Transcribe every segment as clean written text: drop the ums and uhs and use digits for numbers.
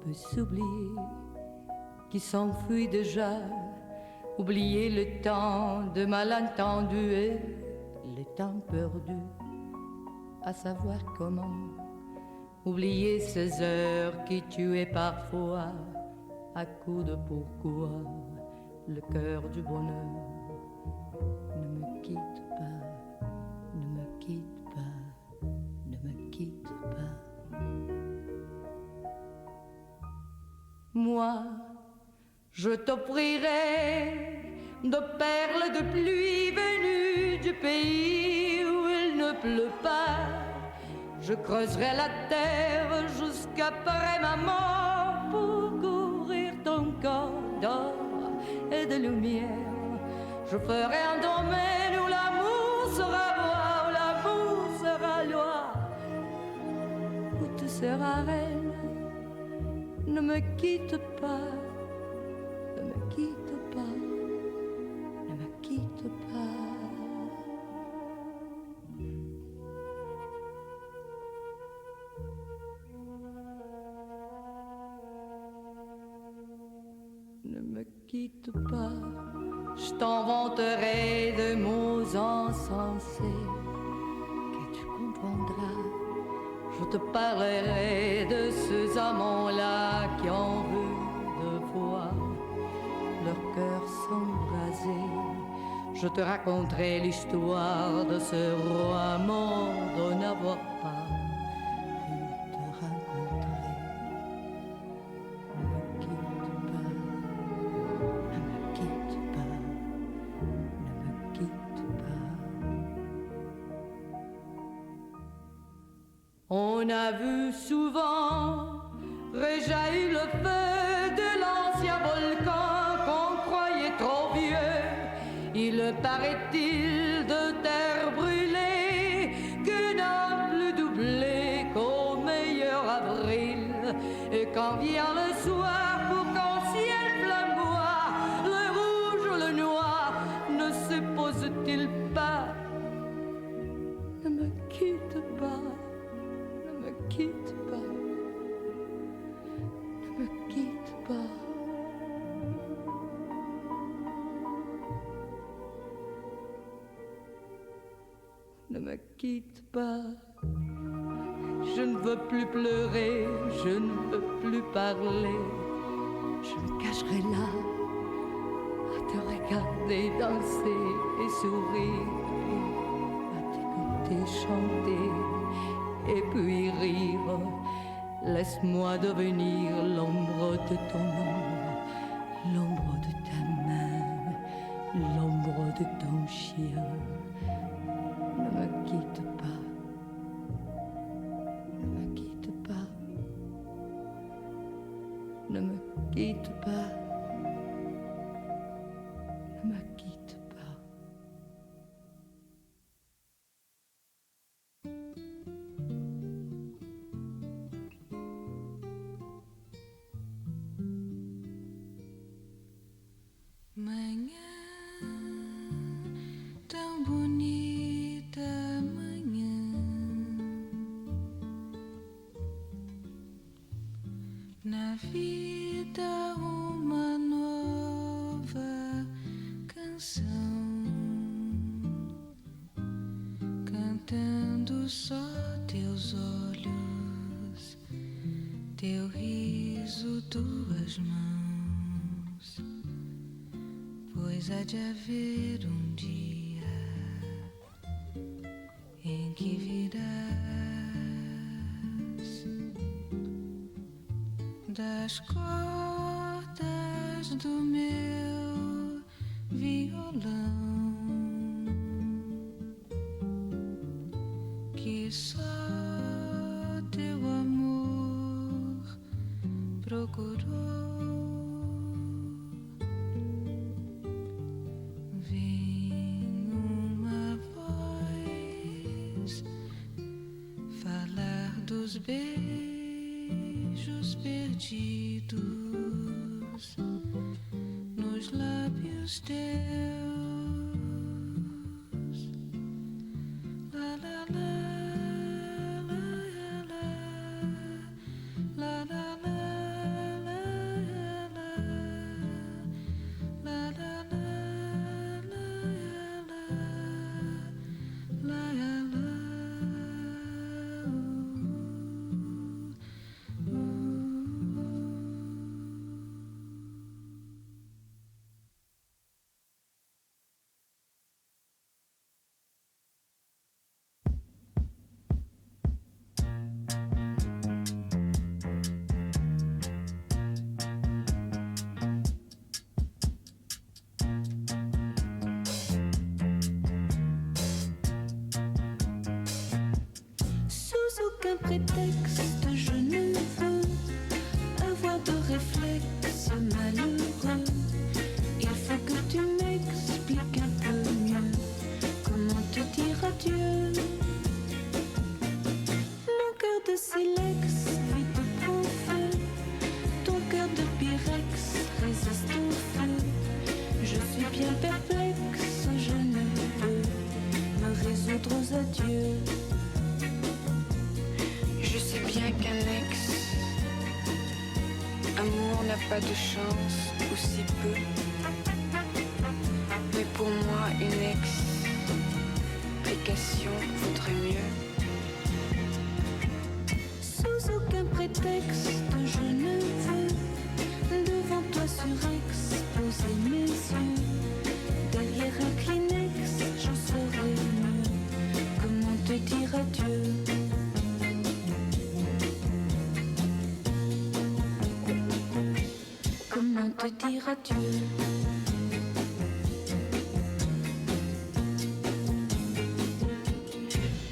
peut s'oublier, qui s'enfuit déjà, oublier le temps de malentendu et le temps perdu, à savoir comment oublier ces heures qui tuaient parfois à coups de pourquoi le cœur du bonheur. Ne me quitte pas, ne me quitte pas, ne me quitte pas. Moi, je t'offrirai de perles de pluie venues du pays où il ne pleut pas. Je creuserai la terre jusqu'après ma mort pour couvrir ton corps d'or et de lumière. Je ferai un domaine où l'amour sera roi, où l'amour sera loi, où tu seras reine. Ne me quitte pas, ne me quitte pas, ne me quitte pas. Ne me quitte pas, je t'inventerai de mots insensés que tu comprendras. Je te parlerai de ces amants-là qui ont vu deux fois leur cœur s'embraser. Je te raconterai l'histoire de ce roi mort de n'avoir pas pu te rencontrer. Ne me quitte pas, ne me quitte pas, ne me quitte pas. On a vu souvent réjaillir le feu de l'ancien volcan qu'on croyait trop vieux. Il paraît-il de terre brûlée que n'a plus doublé qu'au meilleur avril. Et quand vient le soir pour qu'en ciel flamboie, le rouge ou le noir ne se pose-t-il pas? Ne me quitte pas, ne me quitte pas, ne me quitte pas. Ne me quitte pas, je ne veux plus pleurer, je ne veux plus parler. Je me cacherai là, à te regarder danser et sourire, à t'écouter chanter et puis rire. Laisse-moi devenir l'ombre de ton ombre, l'ombre de ta main, l'ombre de ton chien. Ne me quitte pas, ne me quitte pas, ne me quitte pas, ne me quitte pas. Manhã tão bonita, manhã na vida uma nova canção, cantando só teus olhos, teu riso, tuas mãos. Pois há de haver um dia em que virás das cordas do meu violão, que só teu amor procurou. Dos beijos perdidos nos lábios teus. La la la la la la la la. prétexte, je ne veux avoir de réflexe malheureux. Il faut que tu m'expliques un peu mieux comment te dire adieu. Mon cœur de silex vite prend feu, ton cœur de pyrex résiste au feu. Je suis bien perplexe, je ne peux me résoudre aux adieux. Je sais bien qu'un ex-amour n'a pas de chance, ou si peu. Mais pour moi, une explication vaudrait mieux. Sous aucun prétexte, je ne veux devant toi surexposer mes yeux. Derrière un Kleenex, j'en saurais mieux comment te dire adieu. Comment te dire adieu.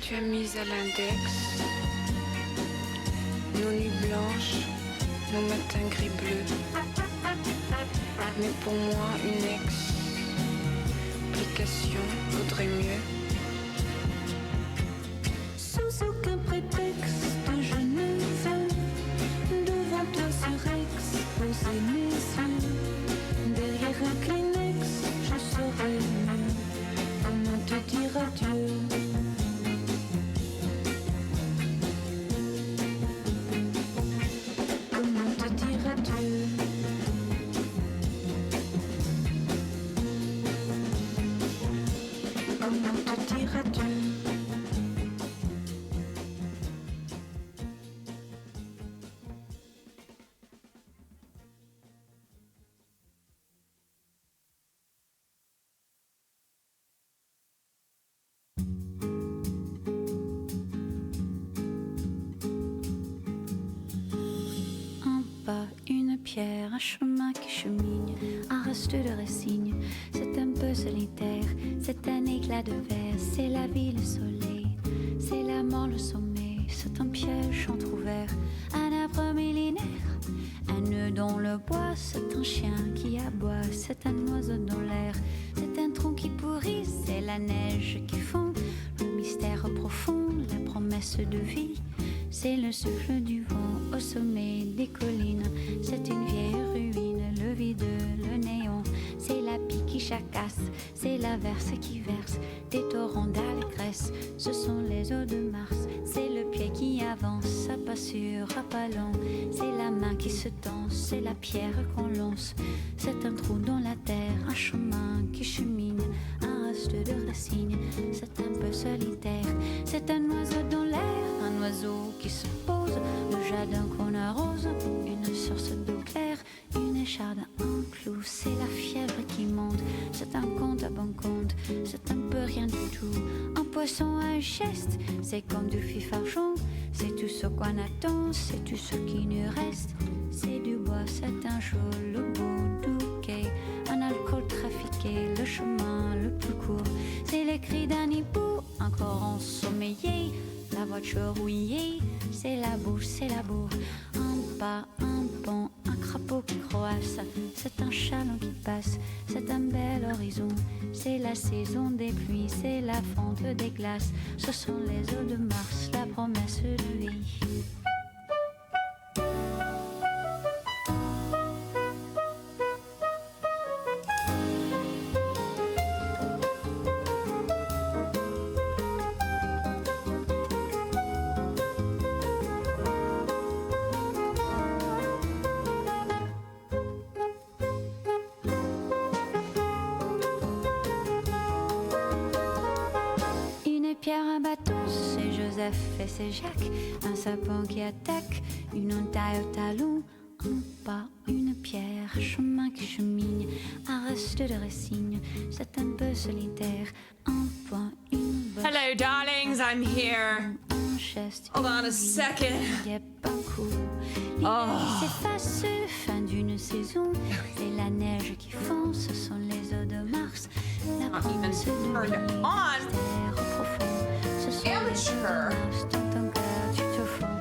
Tu as mis à l'index nos nuits blanches, nos matins gris bleus. Mais pour moi, une explication vaudrait mieux. Sous aucun prétexte, je ne veux devant toi surexposer mes yeux. Derrière un Kleenex, je saurais mieux comment te dire adieu. Comment te dire adieu. Comment te dire adieu. Un pas, une pierre, un chemin qui chemine, un reste de racines. C'est un peu solitaire, c'est un éclat de verre, c'est la vie, le soleil, c'est la mort, le sommeil. C'est un piège entrouvert, un arbre millénaire, un nœud dans le bois. C'est un chien qui aboie, c'est un oiseau dans l'air, c'est un tronc qui pourrit, c'est la neige qui fond. Le mystère profond, la promesse de vie, c'est le souffle du vent au sommet des collines. C'est une vieille ruine, le vide, le néon. C'est la pie qui chacasse, c'est l'averse qui verse des torrents d'allégresse. Ce sont les eaux de Mars, c'est le pied qui avance à pas sûr, à pas lent. C'est la main qui se tend, c'est la pierre qu'on lance. C'est un trou dans la terre, un chemin qui chemine, un reste de racines. C'est un peu solitaire, c'est un oiseau dans l'air, un oiseau qui se pose, le jardin qu'on arrose, une source d'eau claire, une écharde, un clou. C'est la fièvre qui monte, c'est un compte à bon compte, c'est un peu rien du tout. Un poisson à un geste, c'est comme du fifarchon. C'est tout ce qu'on attend, c'est tout ce qui nous reste. C'est du bois, c'est un jour, le bout du quai, un alcool trafiqué, le chemin le plus court. C'est les cris d'un hibou, encore ensommeillé, la voiture rouillée, c'est la bouche, c'est la bourre. Un pas, un pont, un crapaud qui croasse, c'est un chaland qui passe, c'est un bel horizon. C'est la saison des pluies, c'est la fonte des glaces. Ce sont les eaux de Mars, la promesse de vie. Pierre, un bateau, c'est Joseph et c'est Jacques. Un sapin qui attaque, une entaille au talon. Un pas, une pierre, un chemin qui chemine, un reste de racines. C'est un peu solitaire, un point, une bosse. Hello, darlings, I'm here. Un geste, Hold on a second. yep, un coup. L'hiver s'efface, fin d'une saison. C'est la neige qui fond, ce sont les eaux de Mars. La promesse de vie, turned on. mystère profond. Ce sont les eaux de Amateur. Mars, dans ton cœur tu te fonds.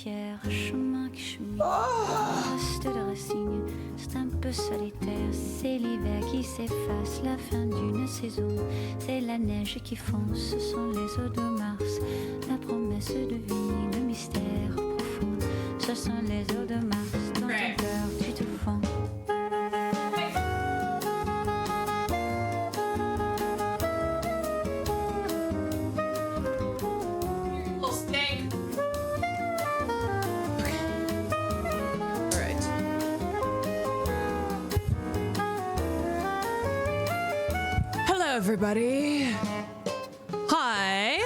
pierre, un chemin qui chemine, un reste de racines, c'est un peu solitaire, c'est l'hiver qui s'efface, la fin d'une saison, c'est la neige qui fonce, ce sont les eaux de Mars, la promesse de vie, le mystère profond, ce sont les eaux de Mars, dans ton cœur tu te fonds. Everybody. Hi.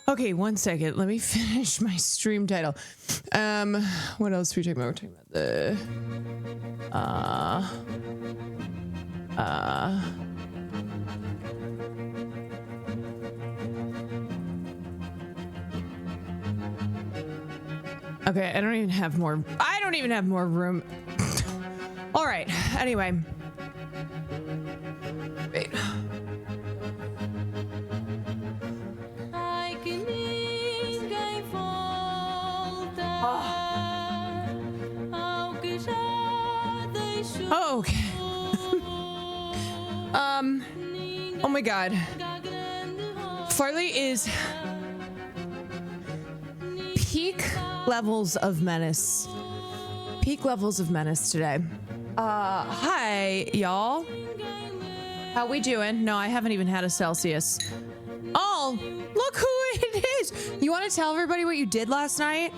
Okay, one second. Let me finish my stream title. What else are we talking about? We're talking about okay, I don't even have more room. All right. Anyway. Wait. Oh, okay. Oh my God. Farley is peak levels of menace. Peak levels of menace today. Hi, y'all. How we doing? No, I haven't even had a Celsius. Oh, look who it is. You want to tell everybody what you did last night?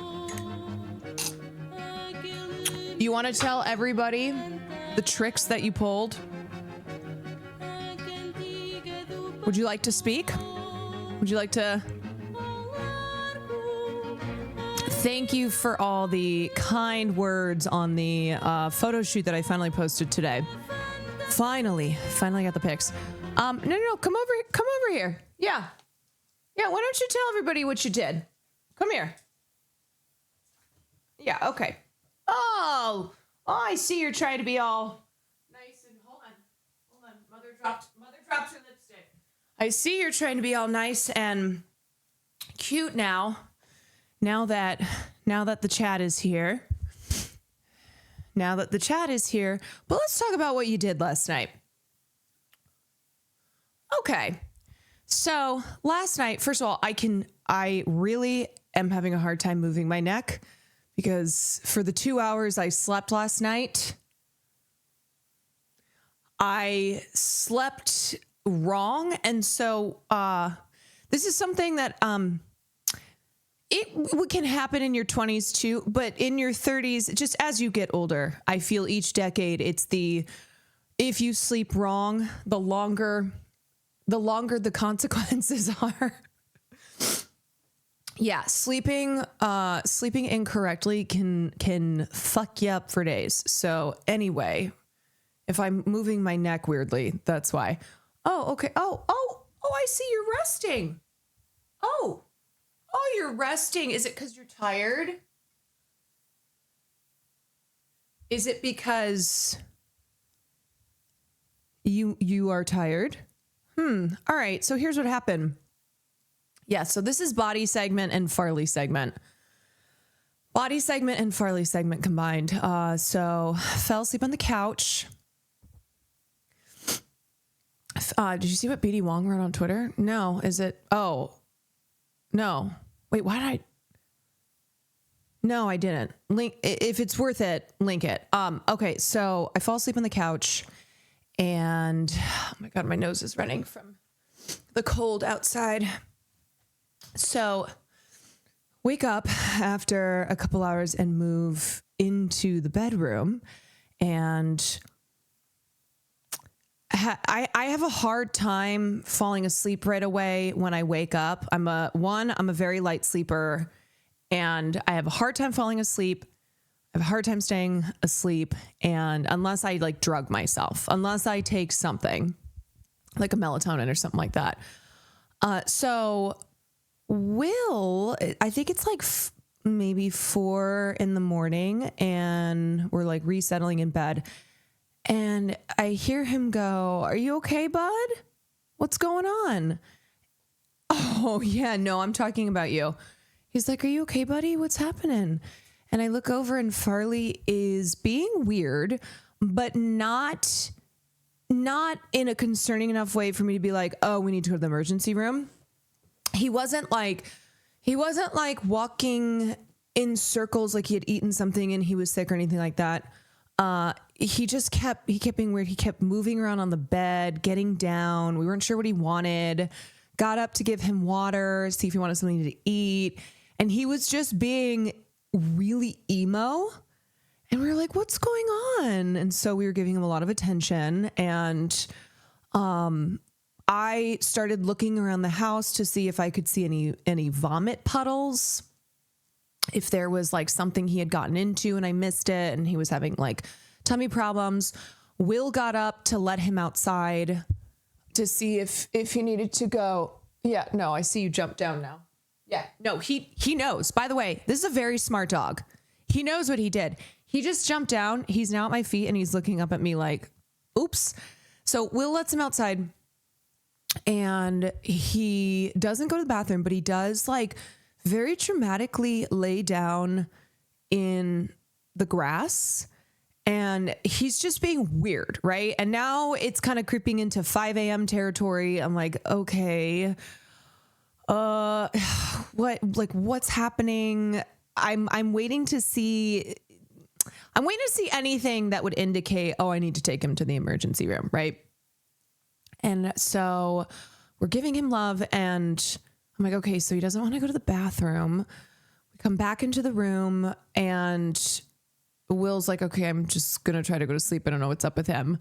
You want to tell everybody the tricks that you pulled? Would you like to speak? Would you like to? Thank you for all the kind words on the photo shoot that I finally posted today. Finally got the pics. No, come over here. Yeah. Why don't you tell everybody what you did? Come here. Yeah, okay. Oh, I see you're trying to be all nice and hold on. Mother dropped her lipstick. I see you're trying to be all nice and cute now. Now that the chat is here. But let's talk about what you did last night. Okay. So, last night, first of all, I really am having a hard time moving my neck because for the 2 hours I slept last night, I slept wrong. And so, this is something that, it can happen in your 20s too, but in your 30s, just as you get older, I feel each decade, if you sleep wrong, the longer the consequences are. Yeah, sleeping incorrectly can fuck you up for days. So anyway, if I'm moving my neck weirdly, that's why. Oh, okay. Oh, I see you're resting. Oh, you're resting. Is it because you're tired? Is it because you are tired? All right. So here's what happened. Yeah. So this is body segment and Farley segment. Body segment and Farley segment combined. So fell asleep on the couch. Did you see what BD Wong wrote on Twitter? No. Is it? Oh, no. Wait, why did I? No, I didn't. Link. If it's worth it, link it. Okay. So I fall asleep on the couch and oh my God, my nose is running from the cold outside. So wake up after a couple hours and move into the bedroom. And I have a hard time falling asleep right away when I wake up. I'm a very light sleeper and I have a hard time falling asleep. I have a hard time staying asleep. And unless I like drug myself, unless I take something like a melatonin or something like that. So I think it's like maybe 4 a.m. and we're like resettling in bed. And I hear him go, "Are you okay, bud? What's going on?" Oh, yeah, no, I'm talking about you. He's like, are you okay, buddy? What's happening? And I look over and Farley is being weird, but not in a concerning enough way for me to be like, oh, we need to go to the emergency room. He wasn't like walking in circles like he had eaten something and he was sick or anything like that. He kept being weird. He kept moving around on the bed, getting down. We weren't sure what he wanted. Got up to give him water, see if he wanted something to eat. And he was just being really emo. And we were like, what's going on? And so we were giving him a lot of attention. And I started looking around the house to see if I could see any vomit puddles, if there was like something he had gotten into and I missed it and he was having like tummy problems. Will got up to let him outside to see if he needed to go. Yeah, no, I see you jump down now. Yeah, no, he knows. By the way, this is a very smart dog. He knows what he did. He just jumped down. He's now at my feet and he's looking up at me like, oops. So Will lets him outside and he doesn't go to the bathroom, but he does like very dramatically lay down in the grass and he's just being weird, right? And now it's kind of creeping into 5 a.m. territory. I'm like, okay, what's happening? I'm waiting to see anything that would indicate, oh, I need to take him to the emergency room, right? And so we're giving him love and I'm like, okay, so he doesn't want to go to the bathroom. We come back into the room and Will's like, okay, I'm just going to try to go to sleep. I don't know what's up with him.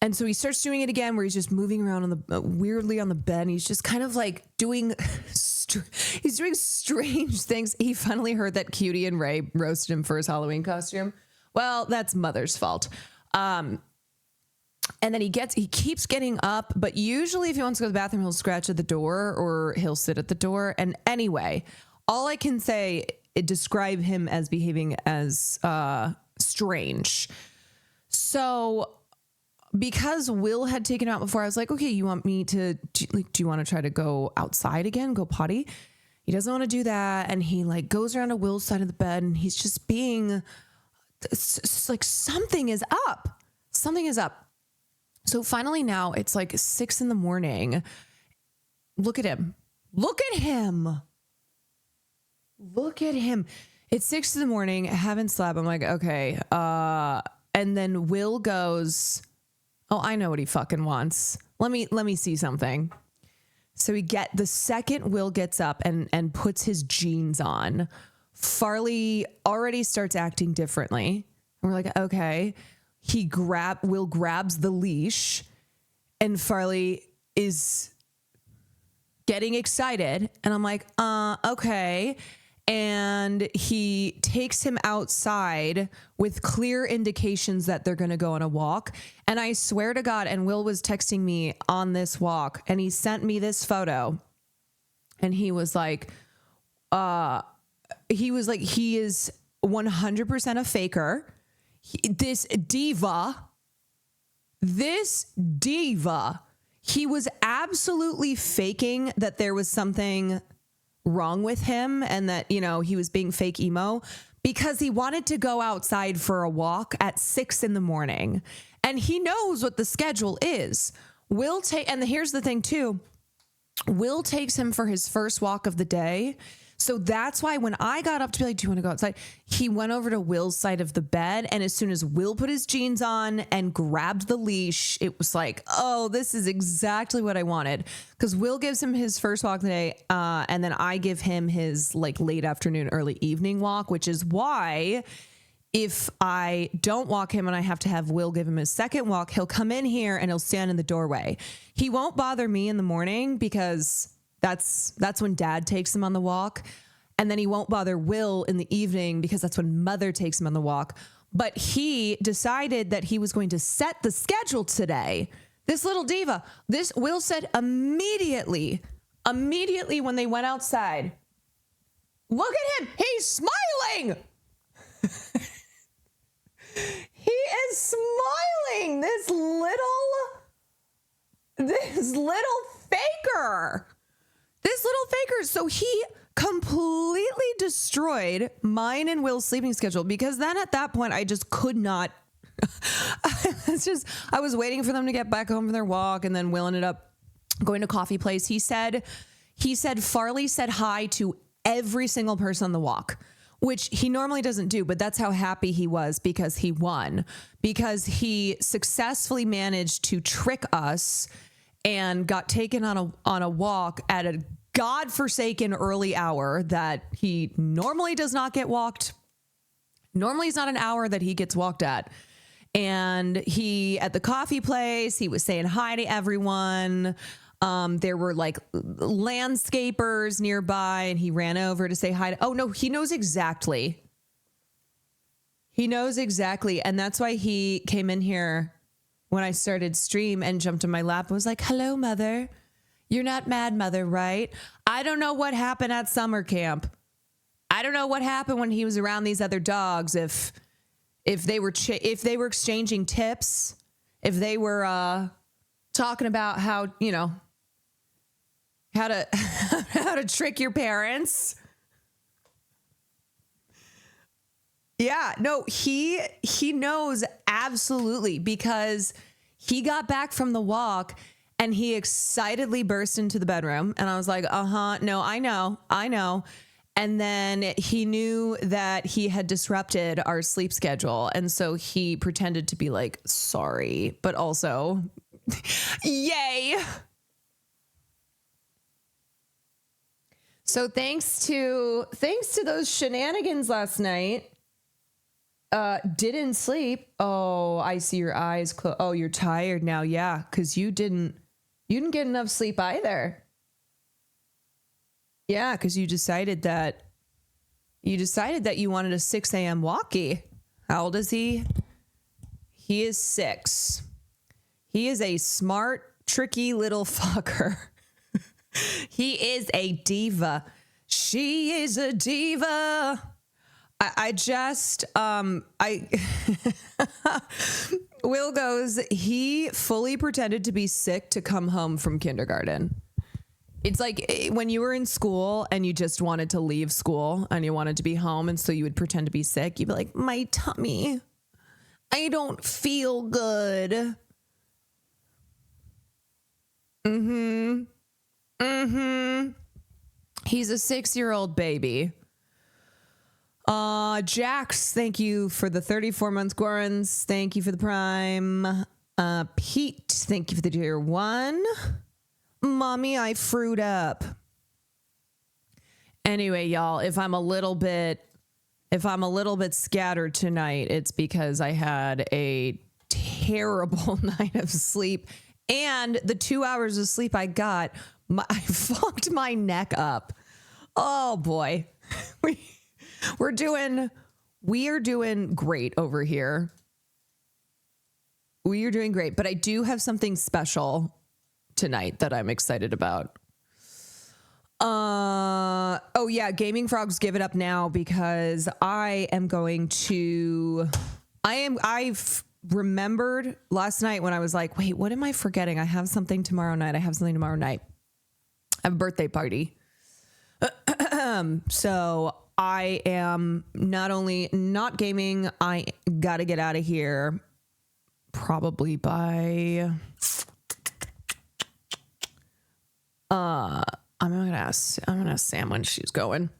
And so he starts doing it again where he's just moving around weirdly on the bed. And he's just kind of like he's doing strange things. He finally heard that Cutie and Ray roasted him for his Halloween costume. Well, that's mother's fault. And then he keeps getting up, but usually if he wants to go to the bathroom, he'll scratch at the door or he'll sit at the door. And anyway, all I can say, describe him as behaving as strange. So because Will had taken him out before, I was like, okay, you want me to, do you want to try to go outside again, go potty? He doesn't want to do that. And he like goes around to Will's side of the bed and he's just being like, something is up. Something is up. So finally now it's like 6 a.m. Look at him. Look at him. Look at him. It's 6 a.m. I haven't slept. I'm like, okay. And then Will goes, oh, I know what he fucking wants. Let me see something. So the second Will gets up and puts his jeans on, Farley already starts acting differently. And we're like, okay. Will grabs the leash and Farley is getting excited. And I'm like, okay. And he takes him outside with clear indications that they're going to go on a walk. And I swear to God, and Will was texting me on this walk and he sent me this photo and he was like, he is 100% a faker. This diva, he was absolutely faking that there was something wrong with him and that, he was being fake emo because he wanted to go outside for a walk at 6 a.m. And he knows what the schedule is. And here's the thing too, Will takes him for his first walk of the day. So that's why when I got up to be like, do you want to go outside? He went over to Will's side of the bed. And as soon as Will put his jeans on and grabbed the leash, it was like, oh, this is exactly what I wanted. Because Will gives him his first walk of the day. And then I give him his like late afternoon, early evening walk, which is why if I don't walk him and I have to have Will give him his second walk, he'll come in here and he'll stand in the doorway. He won't bother me in the morning because that's when Dad takes him on the walk. And then he won't bother Will in the evening because that's when Mother takes him on the walk. But he decided that he was going to set the schedule today. This little diva, Will said immediately when they went outside, look at him. He's smiling. He is smiling. This little faker. So completely destroyed mine and Will's sleeping schedule, because then at that point I just could not. I was waiting for them to get back home from their walk, and then Will ended up going to coffee place. He said Farley said hi to every single person on the walk, which he normally doesn't do, but that's how happy he was because he won, because he successfully managed to trick us and got taken on a walk at a godforsaken early hour that he normally does not get walked. Normally it's not an hour that he gets walked at. And he, at the coffee place, he was saying hi to everyone. There were like landscapers nearby, and he ran over to say hi to, oh no, he knows exactly. He knows exactly. And that's why he came in here when I started stream and jumped in my lap and was like, hello, mother. You're not mad, mother, right? I don't know what happened at summer camp. I don't know what happened when he was around these other dogs. If they were exchanging tips, if they were talking about how, you know, how to trick your parents. Yeah, no, he knows absolutely, because he got back from the walk and he excitedly burst into the bedroom, and I was like, no, I know. And then he knew that he had disrupted our sleep schedule. And so he pretended to be like, sorry, but also, yay. So thanks to those shenanigans last night, didn't sleep. Oh, I see your eyes close. Oh, you're tired now. Yeah. 'Cause you didn't get enough sleep either. Yeah, because you decided that you wanted a 6 a.m. walkie. How old is he? He is 6. He is a smart, tricky little fucker. He is a diva. She is a diva. Will goes, he fully pretended to be sick to come home from kindergarten. It's like when you were in school and you just wanted to leave school and you wanted to be home, and so you would pretend to be sick. You'd be like, my tummy, I don't feel good. He's a 6-year-old baby. Jax, thank you for the 34 months. Gorans, thank you for the prime. Pete, thank you for the tier 1. Mommy, I fruit up. Anyway, y'all, if I'm a little bit scattered tonight, it's because I had a terrible night of sleep, and the 2 hours of sleep I got, I fucked my neck up. Oh boy. We are doing great over here. We are doing great, but I do have something special tonight that I'm excited about. Oh yeah, Gaming Frogs, give it up now, because I've remembered last night when I was like, wait, what am I forgetting? I have something tomorrow night. I have a birthday party. So I am not only not gaming, I gotta get out of here probably by I'm gonna ask Sam when she's going.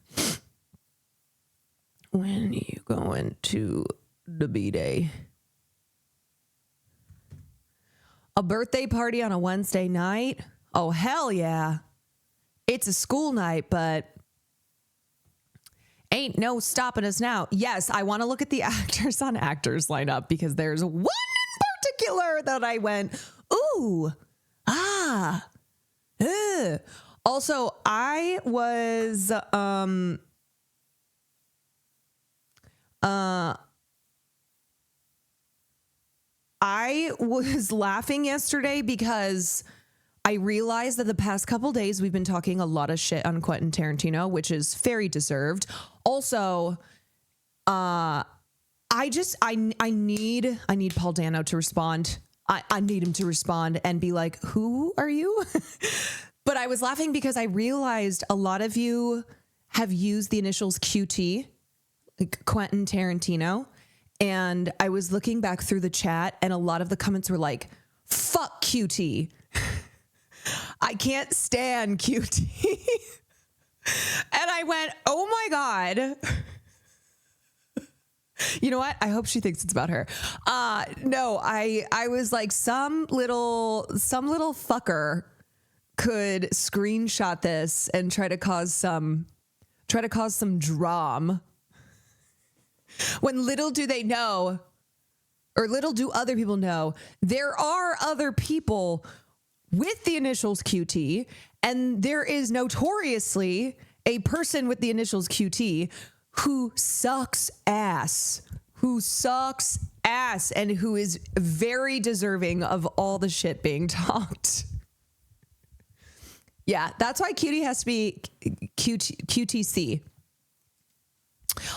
When are you going to the B-Day? A birthday party on a Wednesday night? Oh, hell yeah. It's a school night, but ain't no stopping us now. Yes, I want to look at the actors on actors lineup, because there's one in particular that I went, ooh, Also, I was laughing yesterday because I realized that the past couple days we've been talking a lot of shit on Quentin Tarantino, which is very deserved. Also, I need Paul Dano to respond. I need him to respond and be like, who are you? But I was laughing because I realized a lot of you have used the initials QT, like Quentin Tarantino. And I was looking back through the chat and a lot of the comments were like, fuck QT. I can't stand QT. And I went, oh my God. You know what? I hope she thinks it's about her. No, I was like, some little fucker could screenshot this and try to cause some drama. When little do they know, or little do other people know, there are other people with the initials QT, and there is notoriously a person with the initials QT who sucks ass, and who is very deserving of all the shit being talked. Yeah, that's why cutie has to be QTC.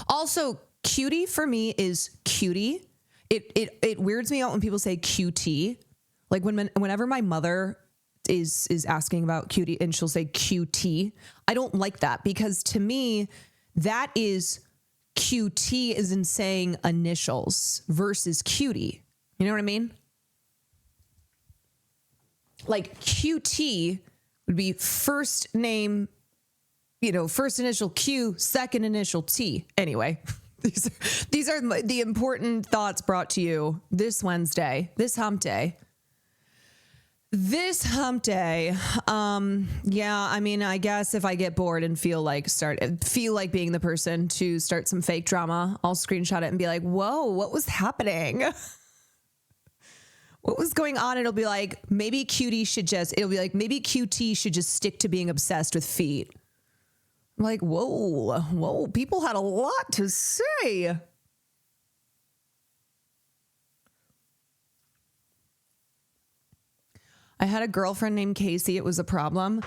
Also, cutie for me is cutie. It weirds me out when people say QT. Like whenever my mother is asking about cutie and she'll say QT, I don't like that, because to me that is QT is in saying initials versus cutie. You know what I mean? Like QT would be first name, first initial Q, second initial T. Anyway, these are the important thoughts brought to you this Wednesday, this hump day. Yeah, I mean, I guess if I get bored and feel like being the person to start some fake drama, I'll screenshot it and be like, whoa, what was happening? What was going on? It'll be like, maybe QT should just stick to being obsessed with feet. I'm like, whoa, people had a lot to say. I had a girlfriend named Casey. It was a problem.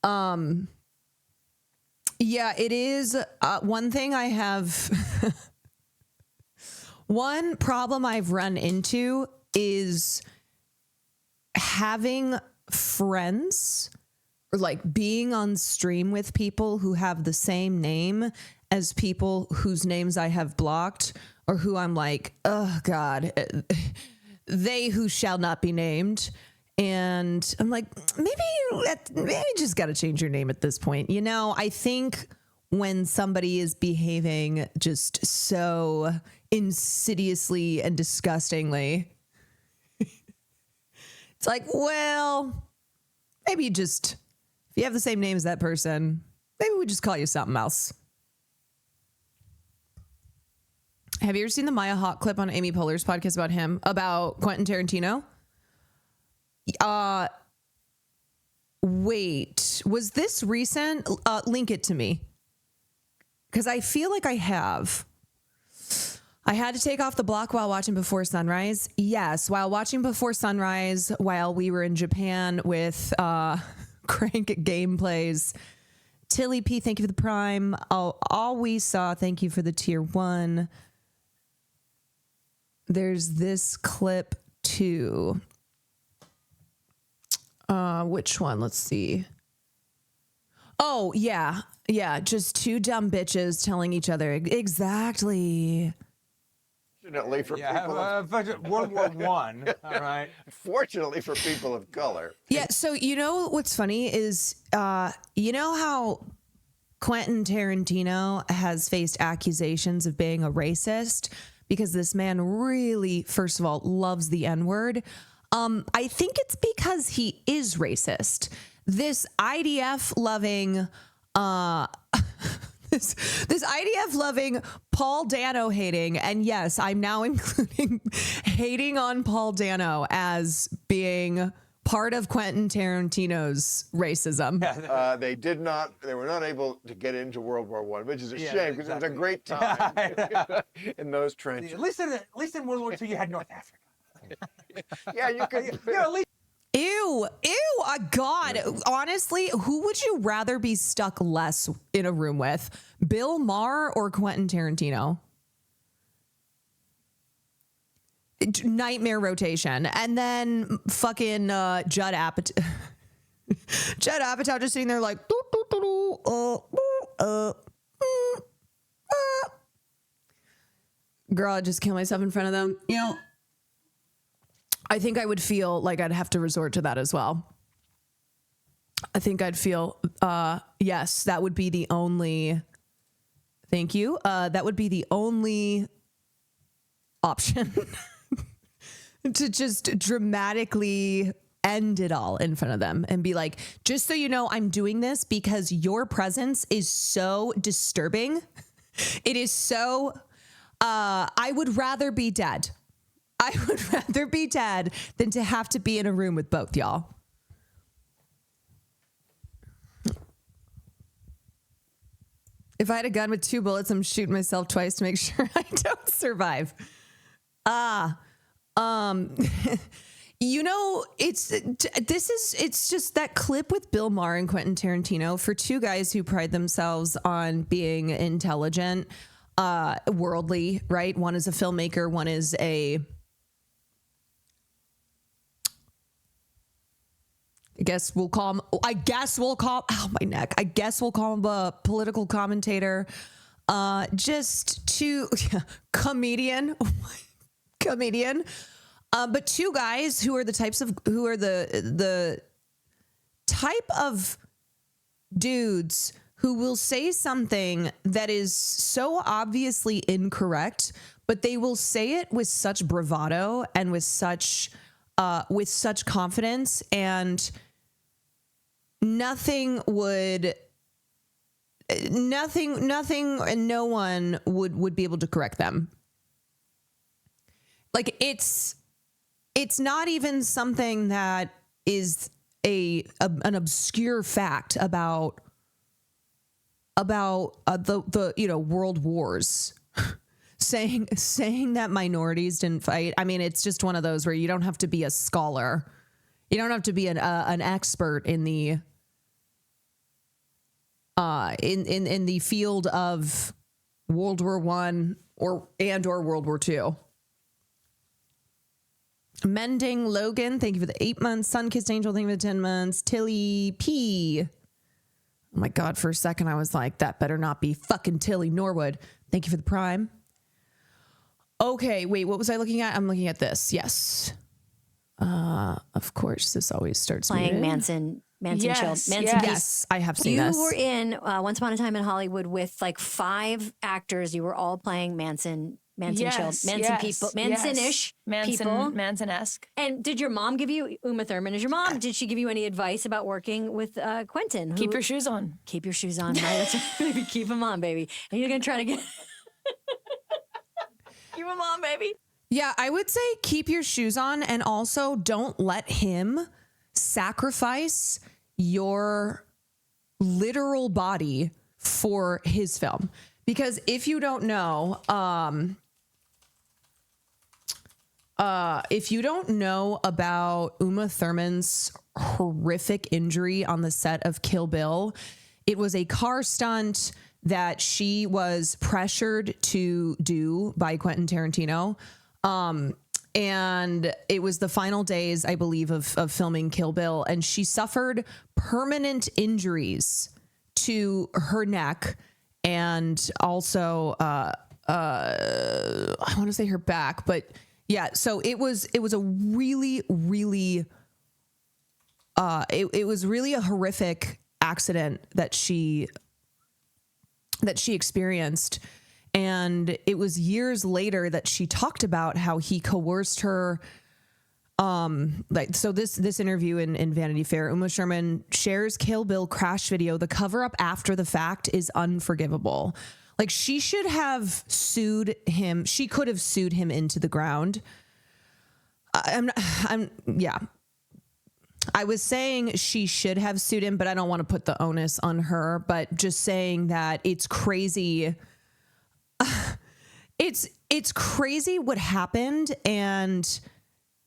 Yeah, it is. One thing I have, one problem I've run into is having friends, or like being on stream with people who have the same name as people whose names I have blocked, or who I'm like, oh God, they who shall not be named. And I'm like, maybe you just got to change your name at this point. I think when somebody is behaving just so insidiously and disgustingly, it's like, well, maybe if you have the same name as that person, maybe we just call you something else. Have you ever seen the Maya Hawke clip on Amy Poehler's podcast about Quentin Tarantino? Wait, was this recent? Link it to me, because I feel like I have. I had to take off the block while watching Before Sunrise. Yes, while watching Before Sunrise, while we were in Japan with Crank gameplays. Tilly P, thank you for the Prime. All we saw, thank you for the tier 1. There's this clip too. Which one? Let's see. Oh, yeah. Yeah, just two dumb bitches telling each other exactly. Fortunately for people of World War I, all right. Fortunately for people of color. Yeah, so what's funny is how Quentin Tarantino has faced accusations of being a racist because this man really, first of all, loves the N-word. I think it's because he is racist. This IDF loving, this IDF loving, Paul Dano hating, and yes, I'm now including hating on Paul Dano as being part of Quentin Tarantino's racism. They were not able to get into World War I, which is a shame, because it was a great time in those trenches. At least in World War II, you had North Africa. Yeah, you could. At least. Ew, God. Honestly, who would you rather be stuck less in a room with? Bill Maher or Quentin Tarantino? Nightmare rotation. And then fucking Judd Apatow. Judd Apatow just sitting there like, girl, I'd just kill myself in front of them. You know, I think I would feel like I'd have to resort to that as well. I think I'd feel, yes, that would be the only, thank you. That would be the only option to just dramatically end it all in front of them and be like, just so you know, I'm doing this because your presence is so disturbing. It is so, I would rather be dead. I would rather be dead than to have to be in a room with both y'all. If I had a gun with 2 bullets, I'm shooting myself twice to make sure I don't survive. You know, it's just that clip with Bill Maher and Quentin Tarantino, for 2 guys who pride themselves on being intelligent, worldly, right? One is a filmmaker, one is I guess we'll call him oh, my neck. I guess we'll call him a political commentator. Just 2 comedian. But 2 guys who are the type of dudes who will say something that is so obviously incorrect, but they will say it with such bravado and with such confidence, and nothing and no one would be able to correct them. Like it's not even something that is an obscure fact about the world wars. saying that minorities didn't fight. I mean, it's just one of those where you don't have to be a scholar. You don't have to be an expert in the in the field of World War I or World War II. Mending Logan, thank you for the 8 months. Sunkissed Angel, thank you for the 10 months. Tilly P. Oh my God, for a second I was like, that better not be fucking Tilly Norwood. Thank you for the Prime. Okay, wait, what was I looking at? I'm looking at this. Yes. Of course, this always starts playing muted. Manson Yes, Chill. yes. Yes, I have seen this. You were in Once Upon a Time in Hollywood with like 5 actors. You were all playing Manson Yes, Manson yes, people, yes. Manson-ish people. Manson-esque. And did your mom give you, Uma Thurman is your mom, did she give you any advice about working with Quentin? Keep your shoes on. Keep your shoes on, right? That's right. Baby, keep them on, baby. And you're going to try to get... Keep them on, baby. Yeah, I would say keep your shoes on, and also don't let him sacrifice your literal body for his film. Because if you don't know, about Uma Thurman's horrific injury on the set of Kill Bill, it was a car stunt that she was pressured to do by Quentin Tarantino. And it was the final days, I believe, of filming Kill Bill. And she suffered permanent injuries to her neck and also, I want to say her back, but yeah, so it was a really, really, it was really a horrific accident that she experienced. And it was years later that she talked about how he coerced her. So this interview in Vanity Fair, Uma Thurman shares Kill Bill crash video. The cover up after the fact is unforgivable. Like, she should have sued him. She could have sued him into the ground. Yeah. I was saying she should have sued him, but I don't want to put the onus on her, but just saying that it's crazy. It's crazy what happened, and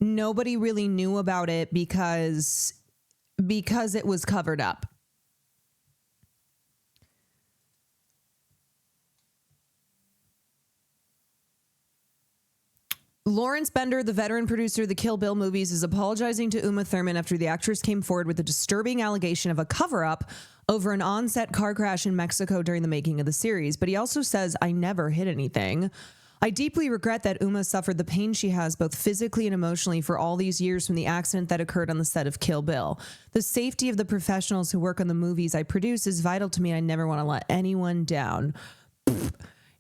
nobody really knew about it because it was covered up. Lawrence Bender, the veteran producer of the Kill Bill movies, is apologizing to Uma Thurman after the actress came forward with a disturbing allegation of a cover-up over an on-set car crash in Mexico during the making of the series. But he also says, I never hid anything. I deeply regret that Uma suffered the pain she has both physically and emotionally for all these years from the accident that occurred on the set of Kill Bill. The safety of the professionals who work on the movies I produce is vital to me. I never want to let anyone down.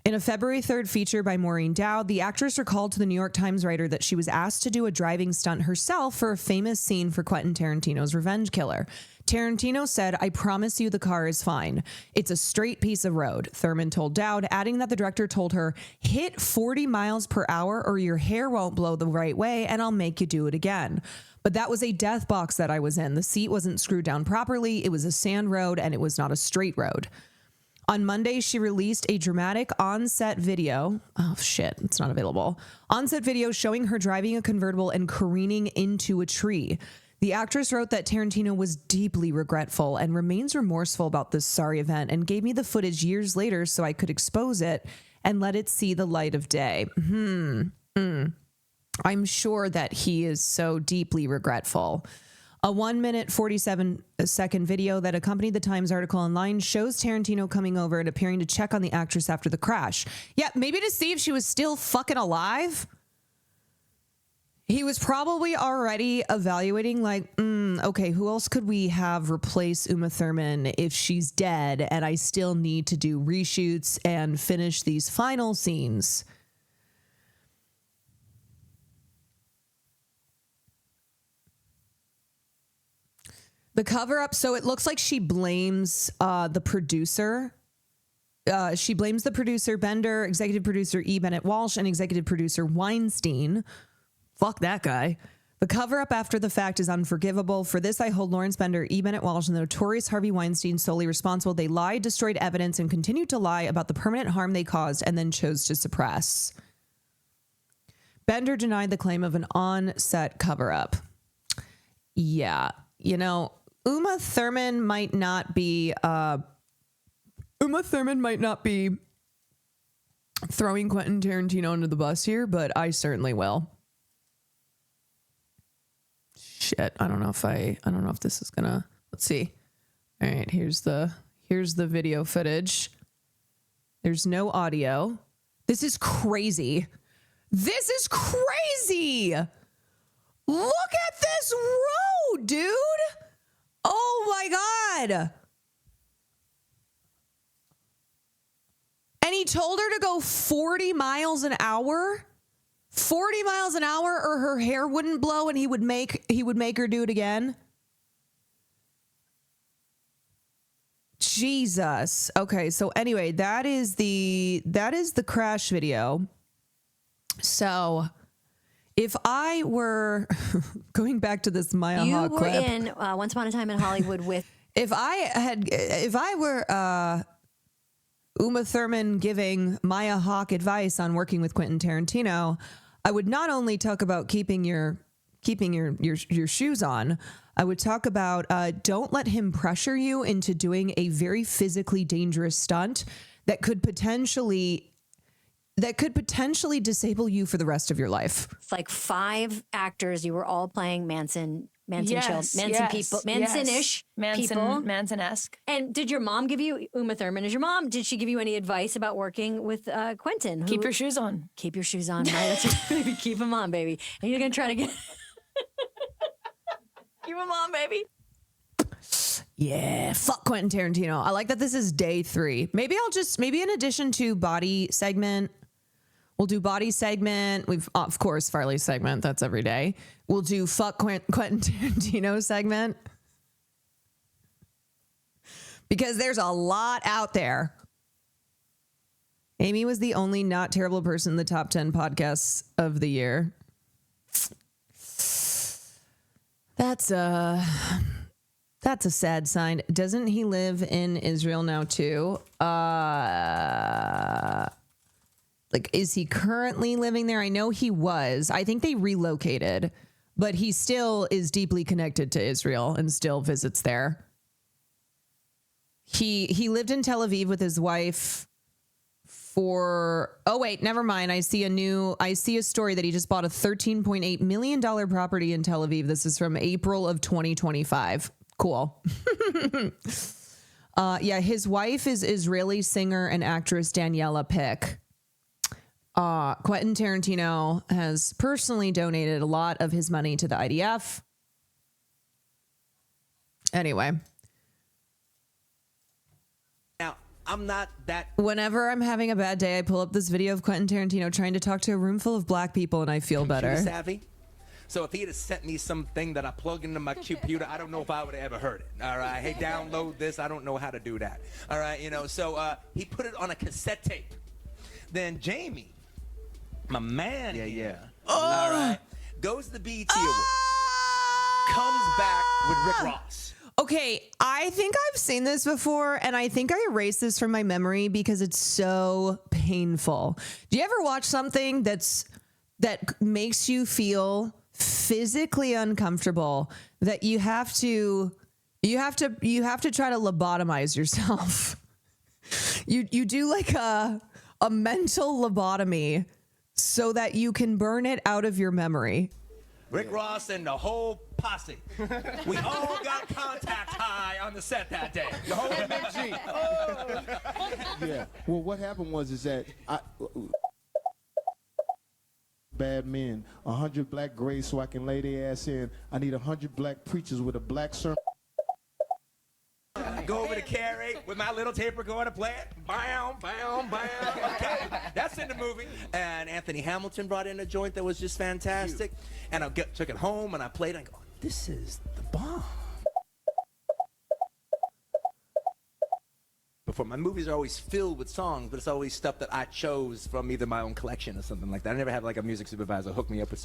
In a February 3rd feature by Maureen Dowd, the actress recalled to the New York Times writer that she was asked to do a driving stunt herself for a famous scene for Quentin Tarantino's Revenge Killer. Tarantino said, "I promise you the car is fine. It's a straight piece of road," Thurman told Dowd, adding that the director told her, "Hit 40 miles per hour or your hair won't blow the right way and I'll make you do it again." But that was a death box that I was in. The seat wasn't screwed down properly. It was a sand road and it was not a straight road. On Monday, she released a dramatic on-set video. Oh, shit, it's not available. On-set video showing her driving a convertible and careening into a tree. The actress wrote that Tarantino was deeply regretful and remains remorseful about this sorry event and gave me the footage years later so I could expose it and let it see the light of day. I'm sure that he is so deeply regretful. A 1-minute, 47-second video that accompanied the Times article online shows Tarantino coming over and appearing to check on the actress after the crash. Yeah, maybe to see if she was still fucking alive. He was probably already evaluating, like, okay, who else could we have replace Uma Thurman if she's dead and I still need to do reshoots and finish these final scenes? The cover-up, so it looks like she blames the producer. She blames the producer, Bender, executive producer E. Bennett Walsh, and executive producer Weinstein. Fuck that guy. The cover-up after the fact is unforgivable. For this, I hold Lawrence Bender, E. Bennett Walsh, and the notorious Harvey Weinstein solely responsible. They lied, destroyed evidence, and continued to lie about the permanent harm they caused and then chose to suppress. Bender denied the claim of an on-set cover-up. Yeah, you know, Uma Thurman might not be throwing Quentin Tarantino under the bus here, but I certainly will. Shit, I don't know if this is gonna, let's see. All right, here's the video footage. There's no audio. This is crazy. This is crazy. Look at this road, dude. Oh my God. And he told her to go 40 miles an hour. 40 miles an hour or her hair wouldn't blow and he would make her do it again. Jesus. Okay, so anyway, that is the crash video. So if I were going back to this Maya Hawke clip. You were in Once Upon a Time in Hollywood with. If I were Uma Thurman giving Maya Hawke advice on working with Quentin Tarantino, I would not only talk about keeping your shoes on. I would talk about don't let him pressure you into doing a very physically dangerous stunt that could potentially disable you for the rest of your life. It's like 5 actors. You were all playing Manson Yes, people, Manson-ish people. Manson-esque. And did your mom give you, Uma Thurman is your mom, did she give you any advice about working with Quentin? Keep your shoes on. Keep your shoes on. Baby, keep them on, baby. And you're going to try to get... Keep them on, baby. Yeah, fuck Quentin Tarantino. I like that this is day 3. Maybe in addition to body segment, we'll do body segment. We've, of course, Farley segment. That's every day. We'll do fuck Quentin Tarantino segment. Because there's a lot out there. Amy was the only not terrible person in the top 10 podcasts of the year. That's a sad sign. Doesn't he live in Israel now too? Like, is he currently living there? I know he was. I think they relocated, but he still is deeply connected to Israel and still visits there. He lived in Tel Aviv with his wife for, oh wait, never mind. I see a story that he just bought a $13.8 million property in Tel Aviv. This is from April of 2025. Cool. Yeah, his wife is Israeli singer and actress Daniela Pick. Quentin Tarantino has personally donated a lot of his money to the IDF. Anyway. Now, I'm not that. Whenever I'm having a bad day, I pull up this video of Quentin Tarantino trying to talk to a room full of black people and I feel better. Savvy. So if he had sent me something that I plug into my computer, I don't know if I would have ever heard it. All right. Hey, download this. I don't know how to do that. All right. You know, so he put it on a cassette tape. Then Jamie, my man, all right, goes to the BET Awards, comes back with Rick Ross. Okay, I think I've seen this before, and I think I erased this from my memory because it's so painful. Do you ever watch something that makes you feel physically uncomfortable that you have to try to lobotomize yourself? You do like a mental lobotomy so that you can burn it out of your memory. Rick Ross and the whole posse. We all got contact high on the set that day. The whole MG. Yeah. Well, what happened was that bad men, 100 black grays so I can lay their ass in. I need 100 black preachers with a black sermon. Go over to Carrie with my little tape recorder, play it. Bam, bam, bam. Okay, that's in the movie. And Anthony Hamilton brought in a joint that was just fantastic. And I took it home and I played it and I go, this is the bomb. Before, my movies are always filled with songs, but it's always stuff that I chose from either my own collection or something like that. I never have like a music supervisor hook me up with.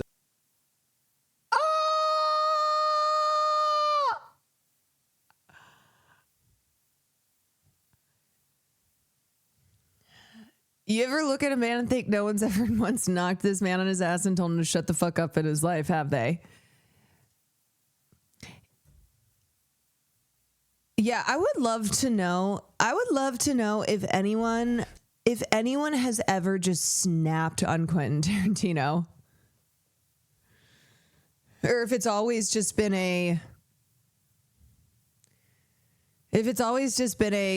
You ever look at a man and think no one's ever once knocked this man on his ass and told him to shut the fuck up in his life, have they? Yeah, I would love to know if anyone has ever just snapped on Quentin Tarantino. Or if it's always just been a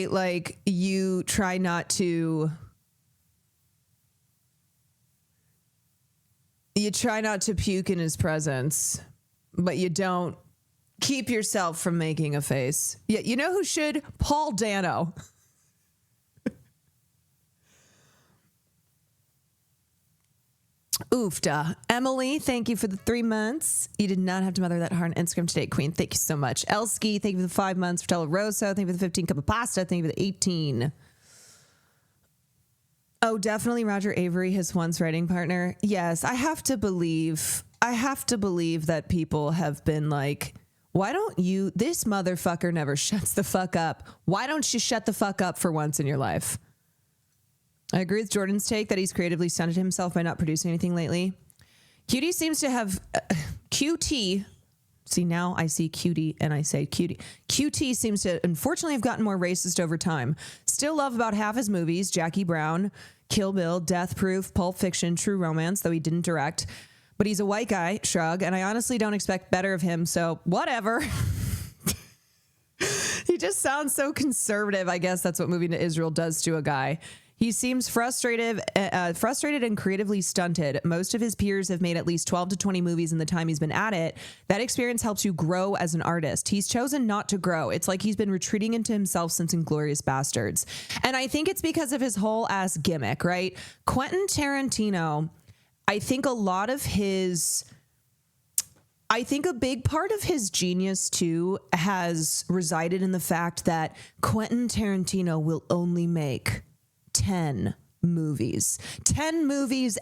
like you try not to puke in his presence, but you don't keep yourself from making a face. Yeah, you know who should? Paul Dano. Oofda. Emily, thank you for the 3 months. You did not have to mother that hard on Instagram today, Queen. Thank you so much. Elsky, thank you for the 5 months. Fratello Rosso, thank you for the 15 cup of pasta. Thank you for the 18. Oh, definitely Roger Avery, his once writing partner. Yes, I have to believe that people have been like, why don't you, this motherfucker never shuts the fuck up. Why don't you shut the fuck up for once in your life? I agree with Jordan's take that he's creatively stunted himself by not producing anything lately. QT seems to have, QT, see now I see cutie and I say cutie. QT seems to unfortunately have gotten more racist over time. Still love about half his movies, Jackie Brown, Kill Bill, Death Proof, Pulp Fiction, True Romance, though he didn't direct. But he's a white guy, shrug, and I honestly don't expect better of him, so whatever. He just sounds so conservative. I guess that's what moving to Israel does to a guy. He seems frustrated and creatively stunted. Most of his peers have made at least 12 to 20 movies in the time he's been at it. That experience helps you grow as an artist. He's chosen not to grow. It's like he's been retreating into himself since Inglourious Bastards. And I think it's because of his whole ass gimmick, right? Quentin Tarantino, I think a big part of his genius too has resided in the fact that Quentin Tarantino will only make 10 movies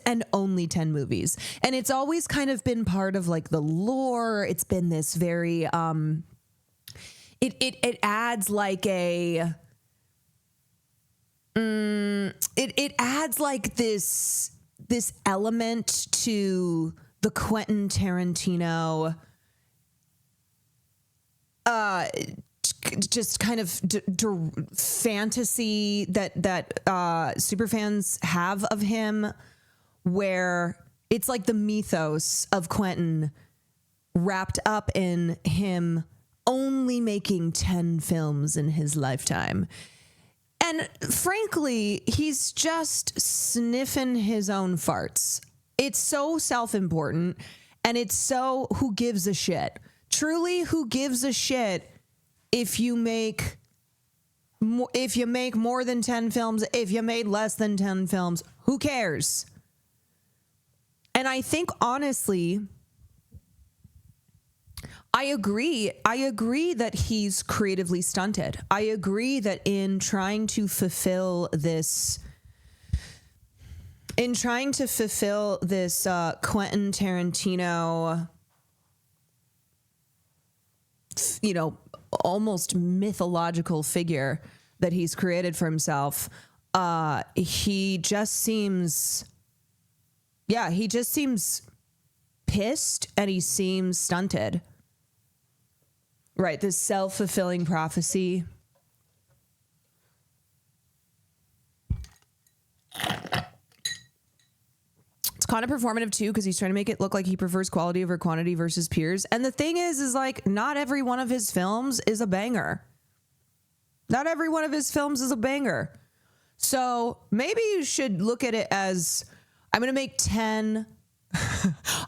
and only 10 movies. And it's always kind of been part of like the lore. It's been this very, it adds like a, it adds like this element to the Quentin Tarantino, just kind of fantasy that superfans have of him, where it's like the mythos of Quentin wrapped up in him only making 10 films in his lifetime. And frankly, he's just sniffing his own farts. It's so self-important, and it's so who gives a shit. Truly, who gives a shit if you make more than 10 films, if you made less than 10 films, who cares? And I think, honestly, I agree that he's creatively stunted. I agree that in trying to fulfill this Quentin Tarantino, almost mythological figure that he's created for himself, he just seems pissed, and he seems stunted. Right, this self-fulfilling prophecy. It's kind of performative too, because he's trying to make it look like he prefers quality over quantity versus peers. And the thing is like, not every one of his films is a banger. Not every one of his films is a banger. So maybe you should look at it as, I'm going to make 10.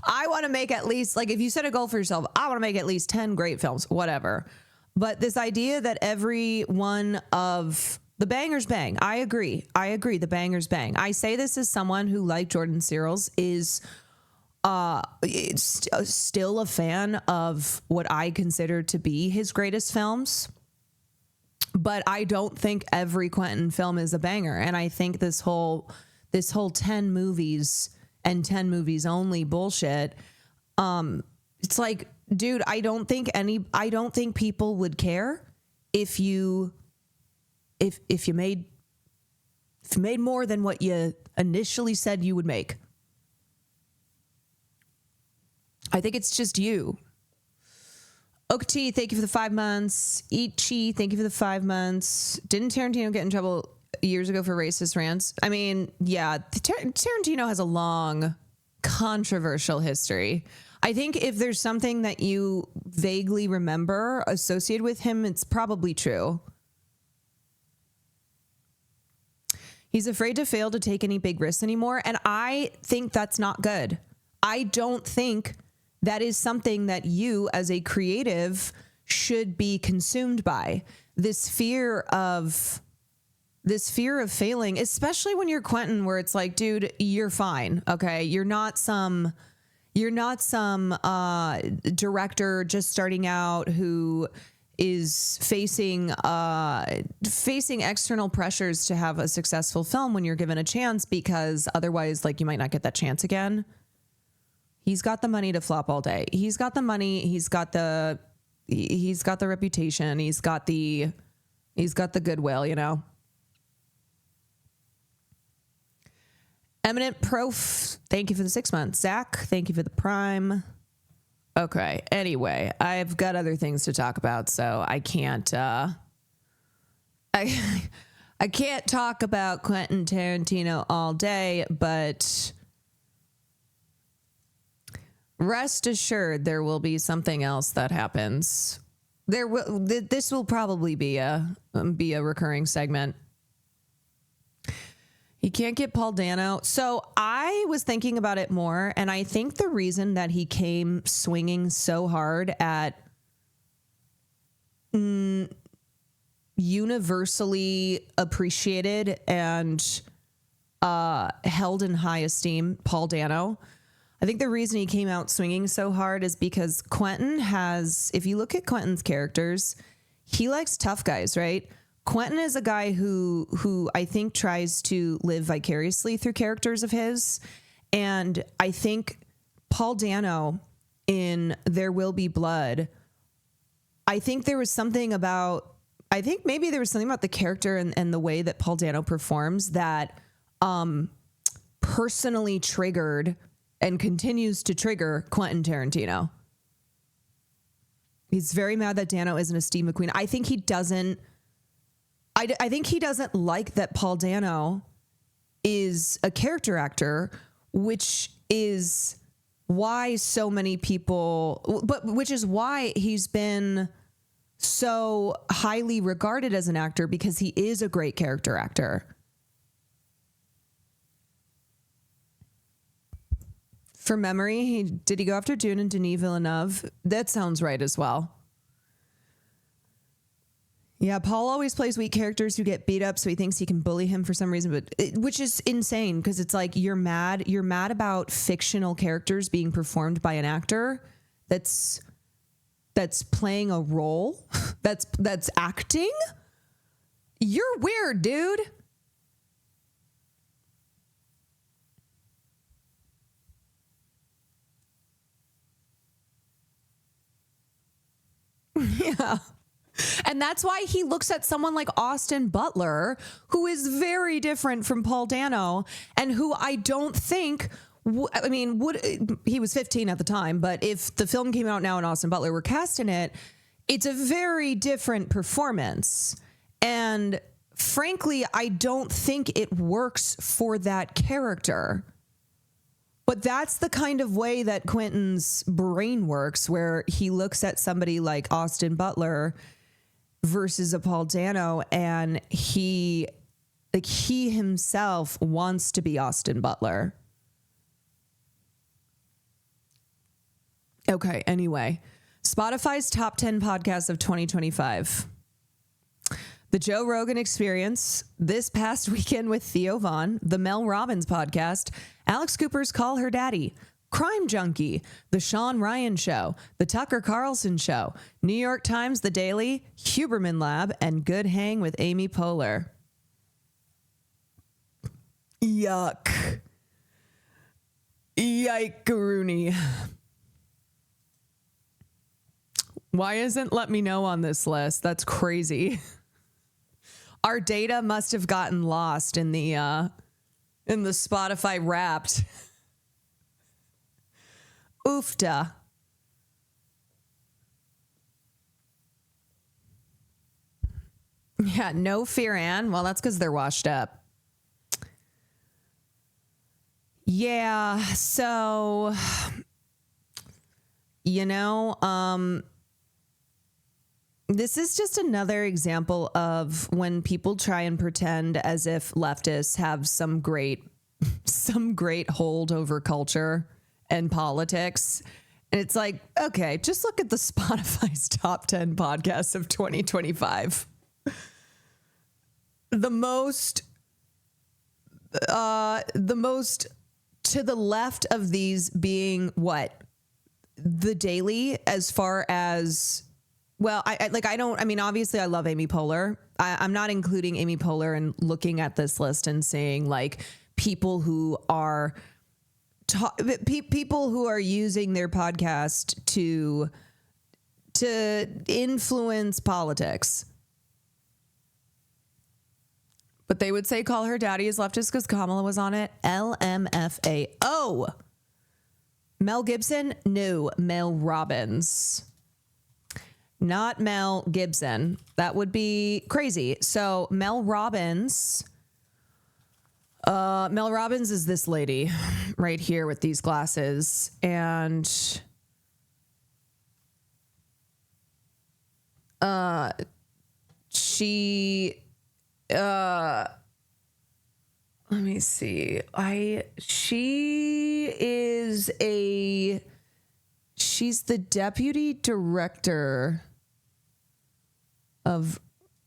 I want to make at least, like, if you set a goal for yourself, I want to make at least 10 great films, whatever. But this idea that every one of the bangers bang, I agree. The bangers bang. I say this as someone who, like Jordan Searles, is still a fan of what I consider to be his greatest films. But I don't think every Quentin film is a banger. And I think this whole 10 movies and 10 movies only bullshit. It's like, dude, I don't think people would care if you made more than what you initially said you would make. I think it's just you. Okt, thank you for the 5 months. Ichi, thank you for the 5 months. Didn't Tarantino get in trouble years ago for racist rants? I mean, yeah, Tarantino has a long, controversial history. I think if there's something that you vaguely remember associated with him, it's probably true. He's afraid to fail to take any big risks anymore, and I think that's not good. I don't think that is something that you as a creative should be consumed by. This fear of failing, especially when you're Quentin, where it's like, dude, you're fine. Okay. You're not some director just starting out who is facing external pressures to have a successful film when you're given a chance, because otherwise, like, you might not get that chance again. He's got the money to flop all day. He's got the money. He's got the reputation. He's got the goodwill, you know? Eminent Prof, thank you for the 6 months. Zach, thank you for the Prime. Okay. Anyway, I've got other things to talk about, so I can't. I can't talk about Quentin Tarantino all day, but rest assured, there will be something else that happens. This will probably be a recurring segment. He can't get Paul Dano. So I was thinking about it more, and I think the reason that he came swinging so hard at universally appreciated and held in high esteem Paul Dano, I think the reason he came out swinging so hard is because Quentin has, if you look at Quentin's characters, he likes tough guys, right? Quentin is a guy who I think tries to live vicariously through characters of his. And I think Paul Dano in There Will Be Blood, I think maybe there was something about the character and the way that Paul Dano performs that personally triggered and continues to trigger Quentin Tarantino. He's very mad that Dano isn't a Steve McQueen. I think he doesn't like that Paul Dano is a character actor, which is why so many people, which is why he's been so highly regarded as an actor because he is a great character actor. From memory, did he go after Dune and Denis Villeneuve? That sounds right as well. Yeah, Paul always plays weak characters who get beat up, so he thinks he can bully him for some reason, which is insane because it's like you're mad about fictional characters being performed by an actor that's playing a role, that's acting. You're weird, dude. Yeah. And that's why he looks at someone like Austin Butler, who is very different from Paul Dano, and who I don't think, he was 15 at the time, but if the film came out now and Austin Butler were cast in it, it's a very different performance. And frankly, I don't think it works for that character. But that's the kind of way that Quentin's brain works, where he looks at somebody like Austin Butler versus a Paul Dano, and he himself wants to be Austin Butler. Okay, anyway, Spotify's top 10 podcasts of 2025. The Joe Rogan Experience, This Past Weekend with Theo Vaughn, The Mel Robbins Podcast, Alex Cooper's Call Her Daddy, Crime Junkie, The Sean Ryan Show, The Tucker Carlson Show, New York Times The Daily, Huberman Lab, and Good Hang with Amy Poehler. Yuck. Yike-a-rooney. Why isn't Let Me Know on this list? That's crazy. Our data must have gotten lost in the Spotify Wrapped. Oofda. Yeah, no Fear Ann. Well, that's because they're washed up. Yeah, so, this is just another example of when people try and pretend as if leftists have some great hold over culture and politics. And it's like, okay, just look at the Spotify's top 10 podcasts of 2025. The most to the left of these being what? The Daily, as far as, well, obviously I love Amy Poehler. I'm not including Amy Poehler and looking at this list and saying like people who are people who are using their podcast to influence politics. But they would say Call Her Daddy is leftist because Kamala was on it. LMFAO. Mel Gibson? No, Mel Robbins. Not Mel Gibson. That would be crazy. So Mel Robbins is this lady right here with these glasses. And she... let me see. She's the deputy director of,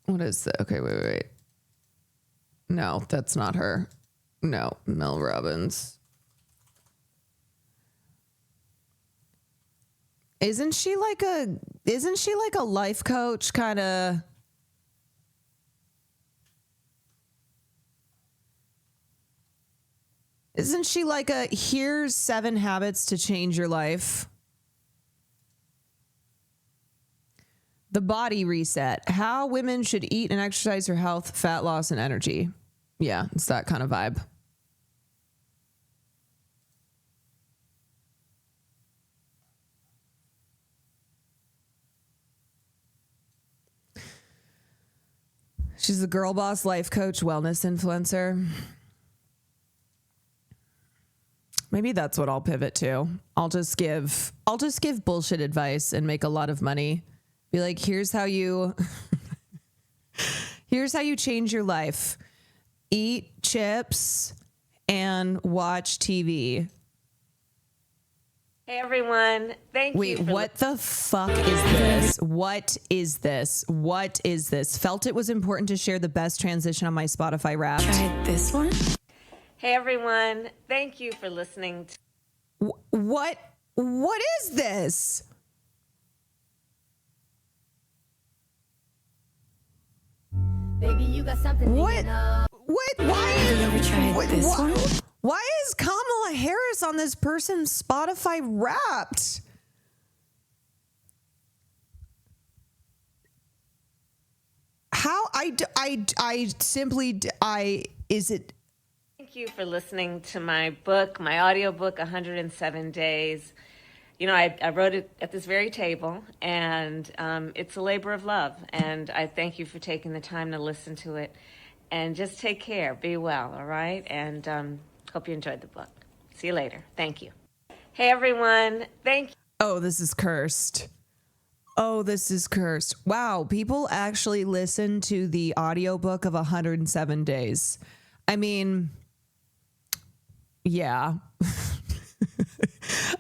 what is that? Okay, wait. No, that's not her. No, Mel Robbins. Isn't she like a life coach kind of? Isn't she like a here's 7 habits to change your life? The Body Reset, how women should eat and exercise for health, fat loss, and energy. Yeah, it's that kind of vibe. She's a girl boss, life coach, wellness influencer. Maybe that's what I'll pivot to. I'll just give bullshit advice and make a lot of money Be like, here's how you change your life. Eat chips and watch TV. Hey everyone, thank you. Wait, what the fuck is this? What is this? What is this? Felt it was important to share the best transition on my Spotify Wrapped. Try this one. Hey everyone, thank you for listening to What is this? Baby, you got something. What? Why Have you ever tried this one? Why is Kamala Harris on this person's Spotify Wrapped? How is it? Thank you for listening to my book, my audiobook, 107 Days. You know, I wrote it at this very table, and it's a labor of love. And I thank you for taking the time to listen to it. And just take care. Be well, all right? And hope you enjoyed the book. See you later. Thank you. Hey, everyone. Thank you. Oh, this is cursed. Oh, this is cursed. Wow, people actually listen to the audiobook of 107 Days. I mean, yeah.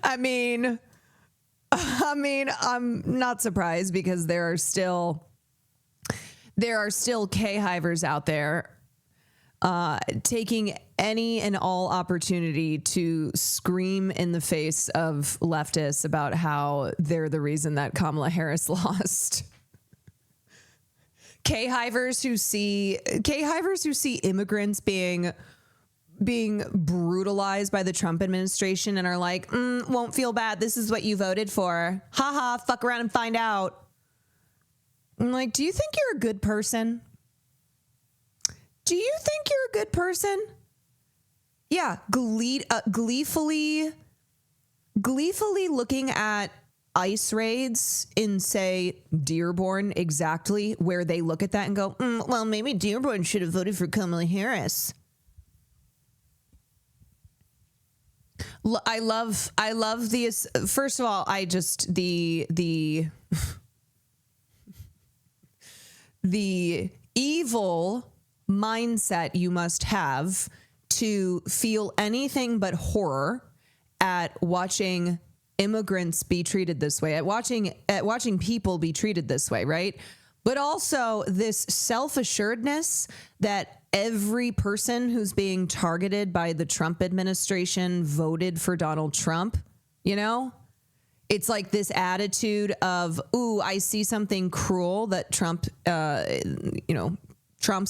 I mean, I'm not surprised because there are still K-hivers out there taking any and all opportunity to scream in the face of leftists about how they're the reason that Kamala Harris lost. K-hivers who see immigrants being brutalized by the Trump administration and are like, won't feel bad. This is what you voted for. Haha, fuck around and find out. I'm like, do you think you're a good person? Do you think you're a good person? Yeah, gleefully looking at ICE raids in, say, Dearborn, exactly where they look at that and go, well, maybe Dearborn should have voted for Kamala Harris. I love the, first of all, I just, the evil mindset you must have to feel anything but horror at watching immigrants be treated this way, at watching people be treated this way, right? But also this self-assuredness that every person who's being targeted by the Trump administration voted for Donald Trump, you know? It's like this attitude of, ooh, I see something cruel that Trump's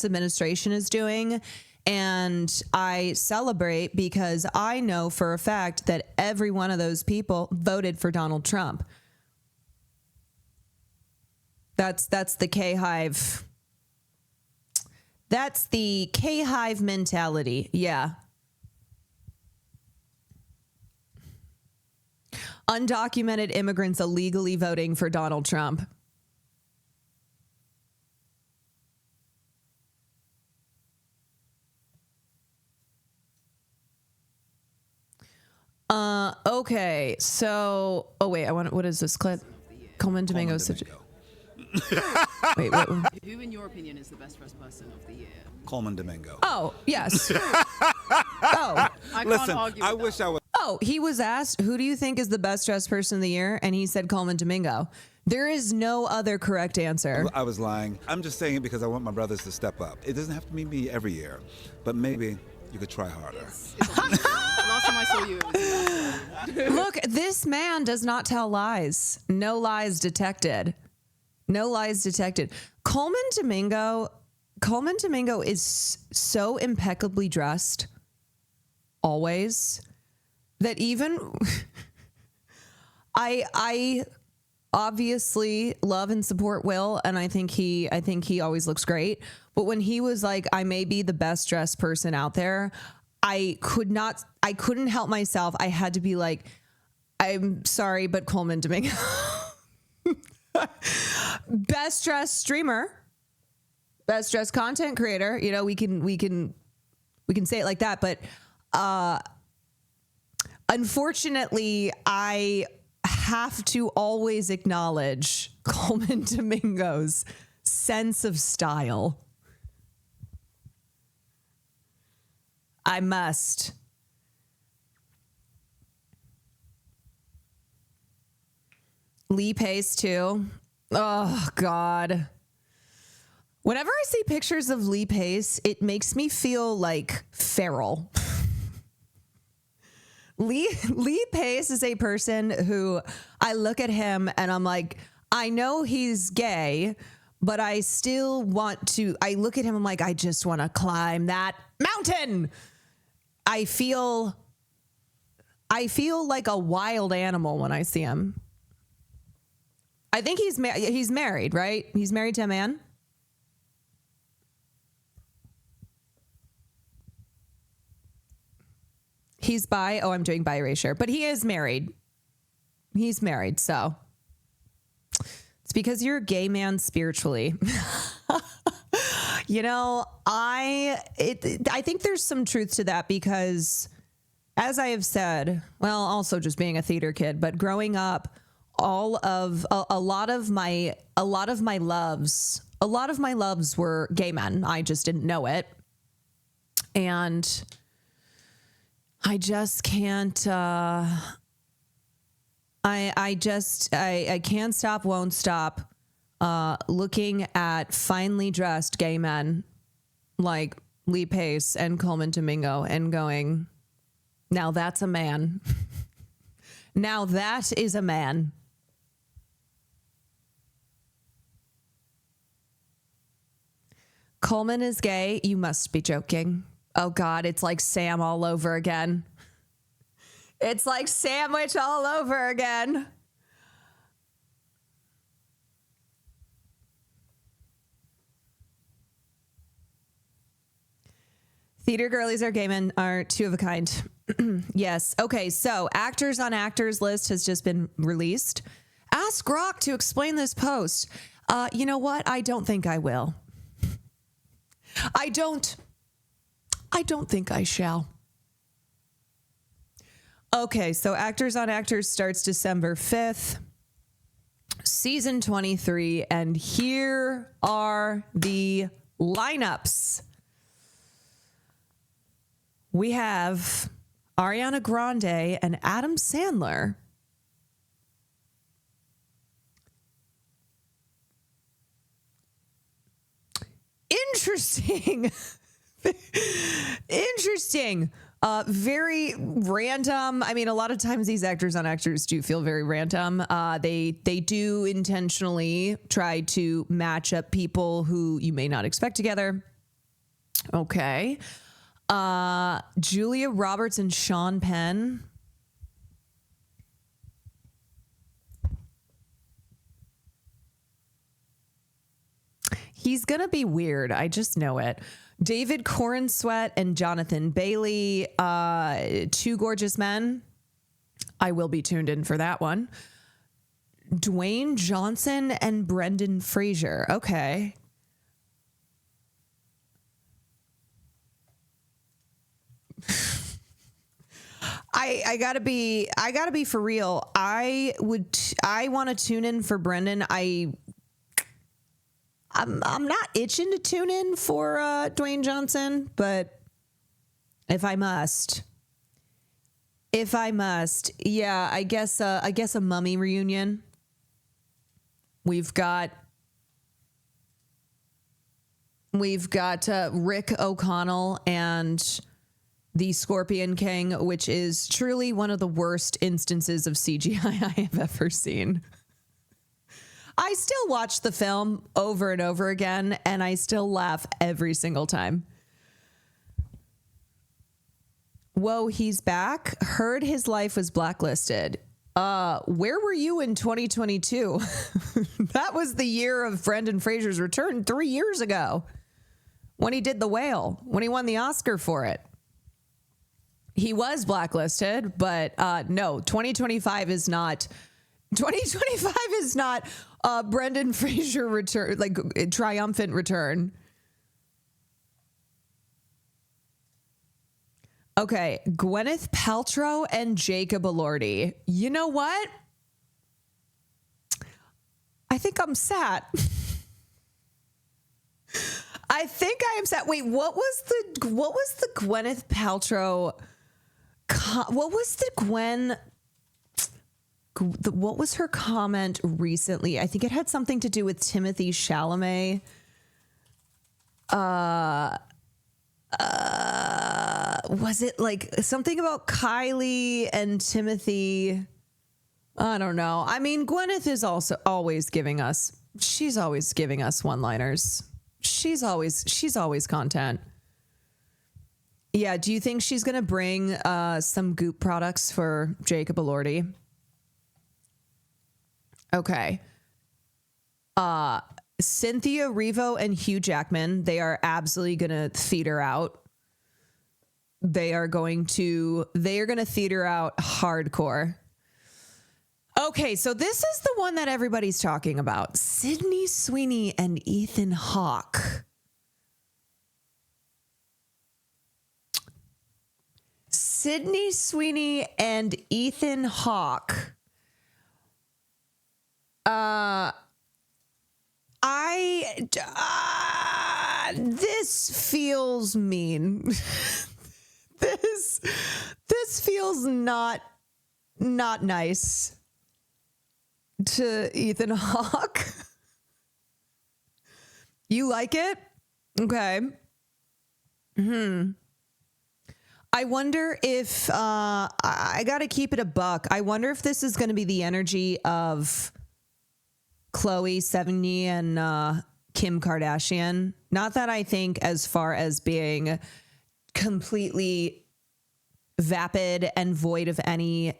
administration is doing, and I celebrate because I know for a fact that every one of those people voted for Donald Trump. That's the K-hive. That's the K-hive mentality. Yeah. Undocumented immigrants illegally voting for Donald Trump. Okay, so what is this clip? Coleman Domingo. Wait, what? Who, in your opinion, is the best dressed person of the year? Coleman Domingo. Oh, yes. Oh, I Listen, can't argue I with wish that. I was. Oh, he was asked, who do you think is the best dressed person of the year? And he said Coleman Domingo. There is no other correct answer. I was lying. I'm just saying it because I want my brothers to step up. It doesn't have to be me every year, but maybe you could try harder. Last time I saw you, it was Look, this man does not tell lies. No lies detected. No lies detected. Coleman Domingo is so impeccably dressed always that even I obviously love and support Will, and I think he always looks great. But when he was like, I may be the best dressed person out there, I couldn't help myself. I had to be like, I'm sorry, but Coleman Domingo. Best dressed streamer, best dressed content creator. You know, we can say it like that, but unfortunately, I have to always acknowledge Coleman Domingo's sense of style. I must. Lee Pace too. Oh God. Whenever I see pictures of Lee Pace, it makes me feel like feral. Lee Pace is a person who I look at him and I'm like, I know he's gay, but I still want to, I look at him, I'm like, I just want to climb that mountain. I feel like a wild animal when I see him. I think he's married, right? He's married to a man. He's bi. Oh, I'm doing bi erasure, but he is married. He's married, so it's because you're a gay man spiritually. You know, I think there's some truth to that because, as I have said, well, also just being a theater kid, but growing up, a lot of my loves were gay men. I just didn't know it, and I just can't. I can't stop, won't stop. Looking at finely dressed gay men like Lee Pace and Coleman Domingo and going, now that's a man. Now that is a man. Coleman is gay. You must be joking. Oh God, it's like Sam all over again. It's like Sandwich all over again. Theater girlies or gay men are two of a kind. Yes. Okay, so Actors on Actors list has just been released. Ask Grok to explain this post. You know what? I don't think I will. I don't think I shall. Okay, so Actors on Actors starts December 5th, season 23, and here are the lineups. We have Ariana Grande and Adam Sandler. Interesting. Interesting. Very random. I mean, a lot of times these Actors on Actors do feel very random. They do intentionally try to match up people who you may not expect together. Okay. Julia Roberts and Sean Penn. He's going to be weird. I just know it. David Corenswet and Jonathan Bailey, Two Gorgeous Men. I will be tuned in for that one. Dwayne Johnson and Brendan Fraser. Okay. I gotta be for real. I want to tune in for Brendan. I'm not itching to tune in for Dwayne Johnson, but if I must, yeah, I guess a Mummy reunion. We've got Rick O'Connell and the Scorpion King, which is truly one of the worst instances of CGI I have ever seen. I still watch the film over and over again, and I still laugh every single time. Whoa, he's back. Heard his life was blacklisted. Where were you in 2022? That was the year of Brendan Fraser's return 3 years ago when he did The Whale, when he won the Oscar for it. He was blacklisted, but no, 2025 is not. 2025 is not Brendan Fraser return, like triumphant return. Okay, Gwyneth Paltrow and Jacob Elordi. You know what? I think I'm sad. I think I am sad. Wait, what was the Gwyneth Paltrow? What was the Gwen? What was her comment recently? I think it had something to do with Timothée Chalamet. Was it like something about Kylie and Timothy? I don't know. I mean, Gwyneth is also always giving us. She's always giving us one-liners. She's always content. Yeah. Do you think she's gonna bring some Goop products for Jacob Elordi? Okay. Cynthia Erivo and Hugh Jackman, they are absolutely gonna theater out. They are gonna theater out hardcore. Okay, so this is the one that everybody's talking about. Sydney Sweeney and Ethan Hawke. Sydney Sweeney and Ethan Hawke. This feels mean. This feels not nice to Ethan Hawke. You like it? Okay. I wonder if I got to keep it a buck. I wonder if this is going to be the energy of Chloe Sevigny and Kim Kardashian. Not that I think as far as being completely vapid and void of any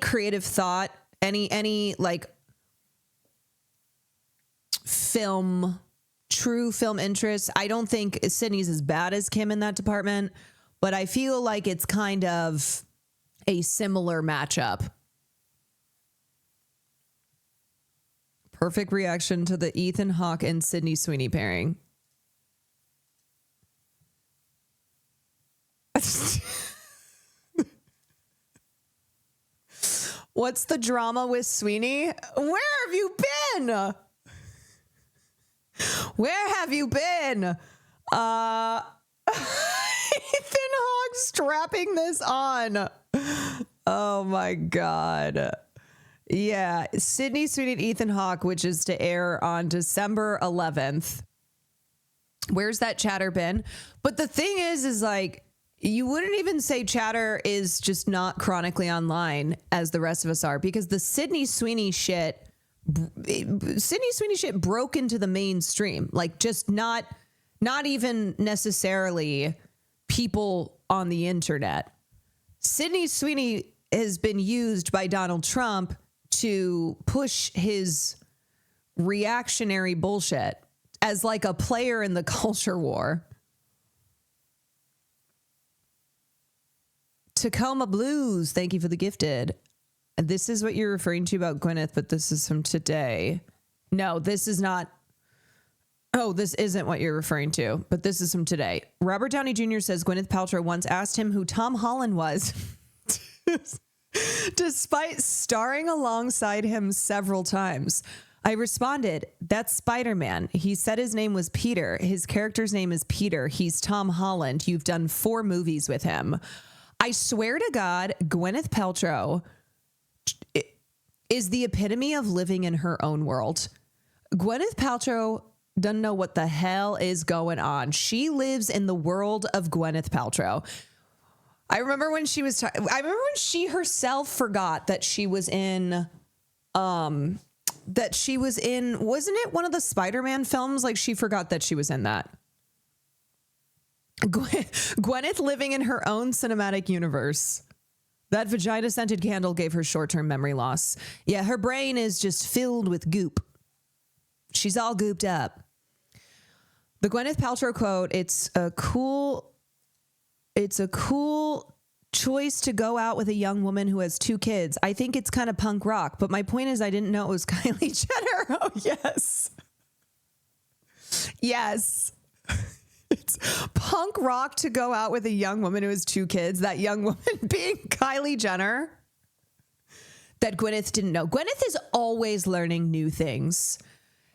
creative thought, any like true film interest. I don't think Sydney's as bad as Kim in that department, but I feel like it's kind of a similar matchup. Perfect reaction to the Ethan Hawke and Sydney Sweeney pairing. What's the drama with Sweeney? Where have you been? Where have you been? Ethan Hawke strapping this on. Oh my God. Yeah. Sydney Sweeney and Ethan Hawke, which is to air on December 11th. Where's that chatter been? But the thing is like, you wouldn't even say chatter is just not chronically online as the rest of us are, because the Sydney Sweeney shit broke into the mainstream, like just not even necessarily people on the internet. Sydney Sweeney has been used by Donald Trump to push his reactionary bullshit as like a player in the culture war. Tacoma Blues, thank you for the gifted. This is what you're referring to about Gwyneth, but this is from today. No, this is not. Oh, this isn't what you're referring to, but this is from today. Robert Downey Jr. says Gwyneth Paltrow once asked him who Tom Holland was, despite starring alongside him several times. I responded, that's Spider-Man. He said his name was Peter. His character's name is Peter. He's Tom Holland. You've done 4 movies with him. I swear to God, Gwyneth Paltrow is the epitome of living in her own world. Gwyneth Paltrow doesn't know what the hell is going on. She lives in the world of Gwyneth Paltrow. I remember when she was, I remember when she herself forgot that she was in, wasn't it one of the Spider-Man films? Like she forgot that she was in that. Gwyneth living in her own cinematic universe. That vagina-scented candle gave her short-term memory loss. Yeah, her brain is just filled with goop. She's all gooped up. The Gwyneth Paltrow quote, it's a cool choice to go out with a young woman who has 2 kids. I think it's kind of punk rock, but my point is I didn't know it was Kylie Jenner. Oh, yes. Yes. It's punk rock to go out with a young woman who has 2 kids, that young woman being Kylie Jenner. that Gwyneth didn't know. Gwyneth is always learning new things.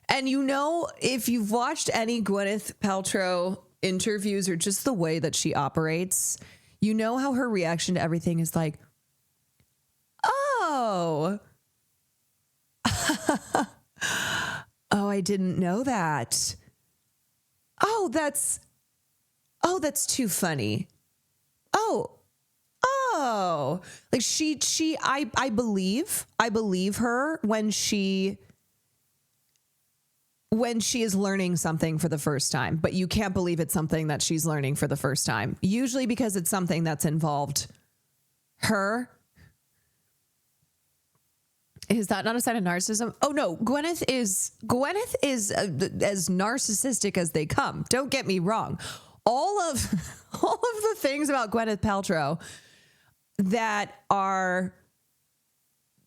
And you know, if you've watched any Gwyneth Paltrow interviews or just the way that she operates, you know how her reaction to everything is like, oh, oh, I didn't know that. Oh, that's too funny. Oh, like I believe her when she is learning something for the first time, but you can't believe it's something that she's learning for the first time. Usually because it's something that's involved her. Is that not a sign of narcissism? Oh no, Gwyneth is as narcissistic as they come. Don't get me wrong. All of the things about Gwyneth Paltrow that are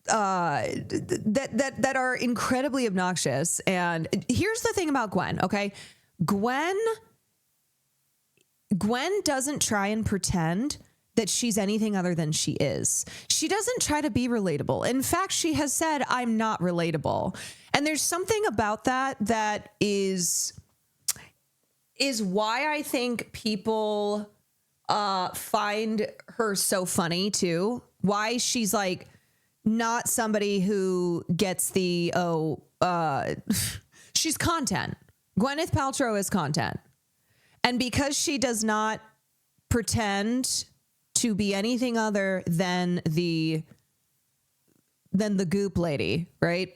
that are incredibly obnoxious. And here's the thing about Gwen, okay? Gwen doesn't try and pretend that she's anything other than she is. She doesn't try to be relatable. In fact, she has said, I'm not relatable. And there's something about that is why I think people find her so funny too. Why she's like not somebody who gets the, she's content. Gwyneth Paltrow is content. And because she does not pretend to be anything other than the goop lady, right?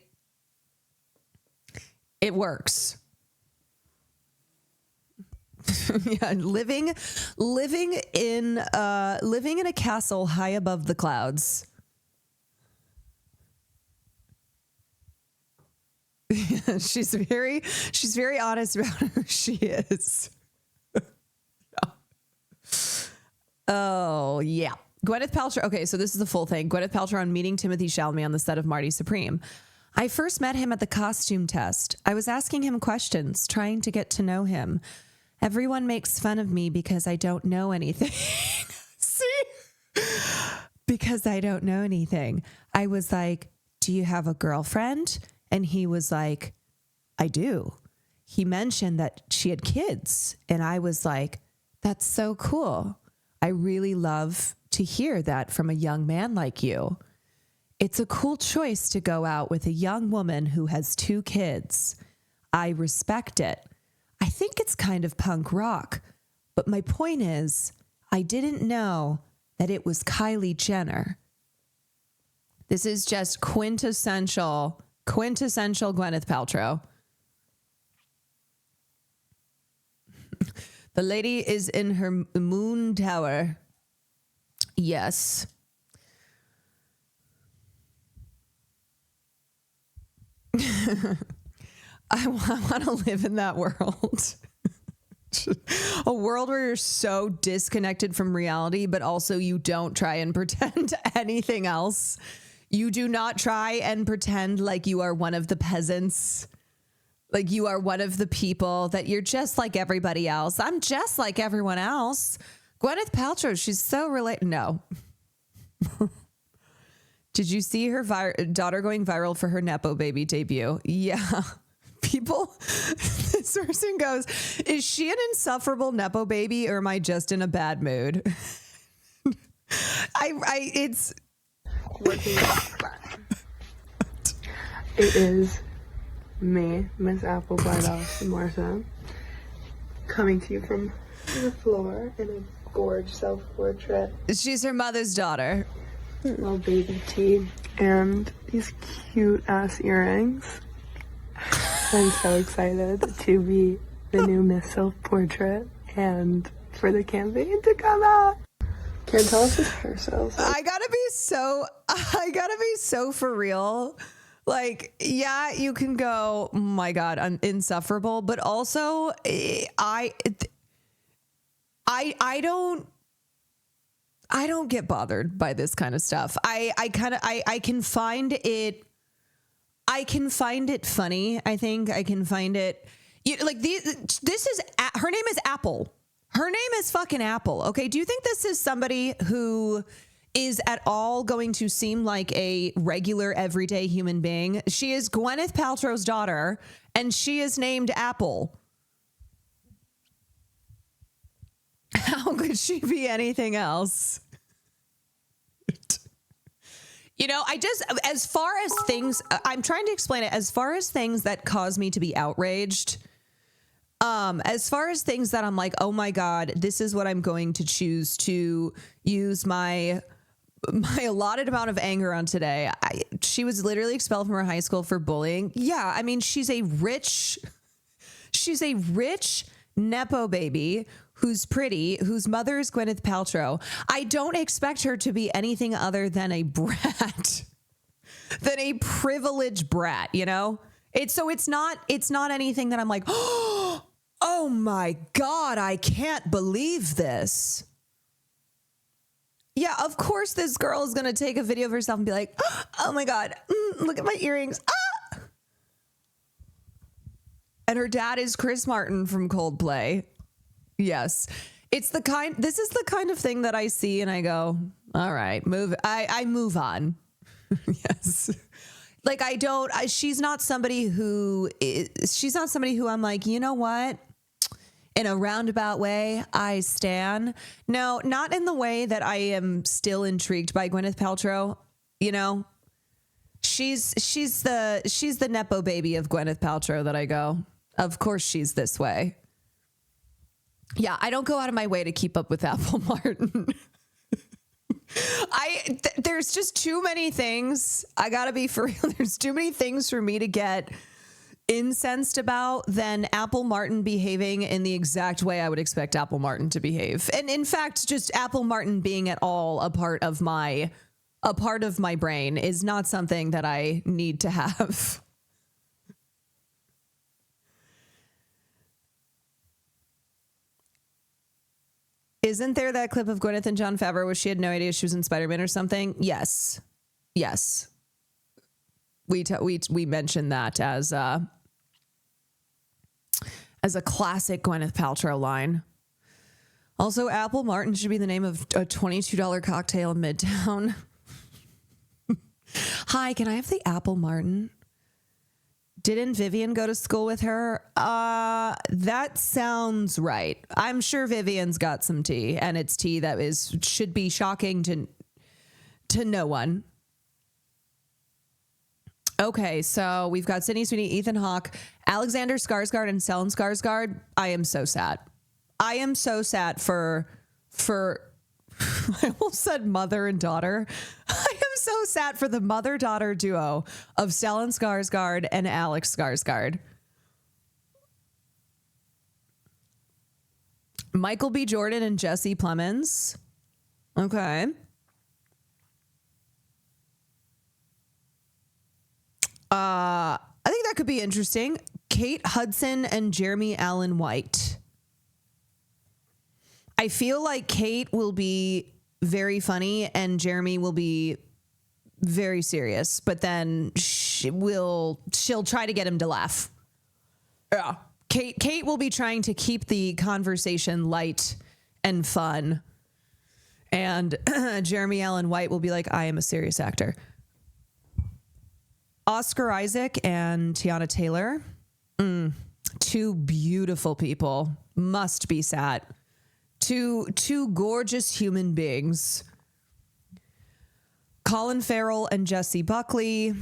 It works. Yeah, living in a castle high above the clouds. She's very honest about who she is. Oh, yeah. Gwyneth Paltrow. Okay, so this is the full thing. Gwyneth Paltrow on meeting Timothée Chalamet on the set of Marty Supreme. I first met him at the costume test. I was asking him questions, trying to get to know him. Everyone makes fun of me because I don't know anything. See? Because I don't know anything. I was like, do you have a girlfriend? And he was like, I do. He mentioned that she had kids. And I was like, that's so cool. I really love to hear that from a young man like you. It's a cool choice to go out with a young woman who has 2 kids. I respect it. I think it's kind of punk rock. But my point is, I didn't know that it was Kylie Jenner. This is just quintessential Gwyneth Paltrow. The lady is in her moon tower. Yes. I want to live in that world. A world where you're so disconnected from reality, but also you don't try and pretend anything else. You do not try and pretend like you are one of the peasants. Like you are one of the people, that you're just like everybody else. I'm just like everyone else. Gwyneth Paltrow, she's so No. Did you see her daughter going viral for her Nepo baby debut? Yeah. People, this person goes, is she an insufferable Nepo baby or am I just in a bad mood? It's. It is me, Miss Applebite Martha, coming to you from the floor in a gorgeous self-portrait. She's her mother's daughter. Little baby T and these cute ass earrings. I'm so excited to be the new Miss Self-Portrait and for the campaign to come out. Can't tell us his hairstyles. I gotta be so for real. Like, yeah, you can go, oh my God, I'm insufferable, but also I don't get bothered by this kind of stuff. I can find it funny. I think I can find it her name is Apple. Her name is fucking Apple. Okay. Do you think this is somebody who is at all going to seem like a regular everyday human being. She is Gwyneth Paltrow's daughter, and she is named Apple. How could she be anything else? You know, as far as things, I'm trying to explain it, as far as things that cause me to be outraged, as far as things that I'm like, oh my God, this is what I'm going to choose to use my allotted amount of anger on today. She was literally expelled from her high school for bullying. Yeah, I mean, she's a rich Nepo baby who's pretty, whose mother is Gwyneth Paltrow. I don't expect her to be anything other than a brat, than a privileged brat, you know? It's not anything that I'm like, oh my God, I can't believe this. Yeah, of course this girl is going to take a video of herself and be like, oh my God, look at my earrings. Ah! And her dad is Chris Martin from Coldplay. Yes. This is the kind of thing that I see and I go, all right, I move on. Yes. Like she's not somebody who I'm like, you know what? In a roundabout way, I stan. No, not in the way that I am still intrigued by Gwyneth Paltrow. You know, she's the Nepo baby of Gwyneth Paltrow that I go, of course she's this way. Yeah, I don't go out of my way to keep up with Apple Martin. There's just too many things. I gotta be for real. There's too many things for me to get incensed about than Apple Martin behaving in the exact way I would expect Apple Martin to behave. And in fact, just Apple Martin being at all a part of my brain is not something that I need to have. Isn't there that clip of Gwyneth and Jon Favreau where she had no idea she was in Spider-Man or something? Yes. We mentioned that as a classic Gwyneth Paltrow line. Also, Apple Martin should be the name of a $22 cocktail in Midtown. Hi, can I have the Apple Martin? Didn't Vivian go to school with her? That sounds right. I'm sure Vivian's got some tea, and it's tea that should be shocking to no one. Okay, so we've got Sydney Sweeney, Ethan Hawke, Alexander Skarsgård, and Stellan Skarsgård. I am so sad. I am so sad for I almost said mother and daughter. I am so sad for the mother-daughter duo of Stellan Skarsgård and Alex Skarsgård. Michael B. Jordan and Jesse Plemons. Okay. I think that could be interesting. Kate Hudson and Jeremy Allen White. I feel like Kate will be very funny and Jeremy will be very serious, but then she'll try to get him to laugh. Yeah. Kate will be trying to keep the conversation light and fun. And Jeremy Allen White will be like, I am a serious actor. Oscar Isaac and Tiana Taylor. Two beautiful people. Must be sad. Two gorgeous human beings. Colin Farrell and Jessie Buckley.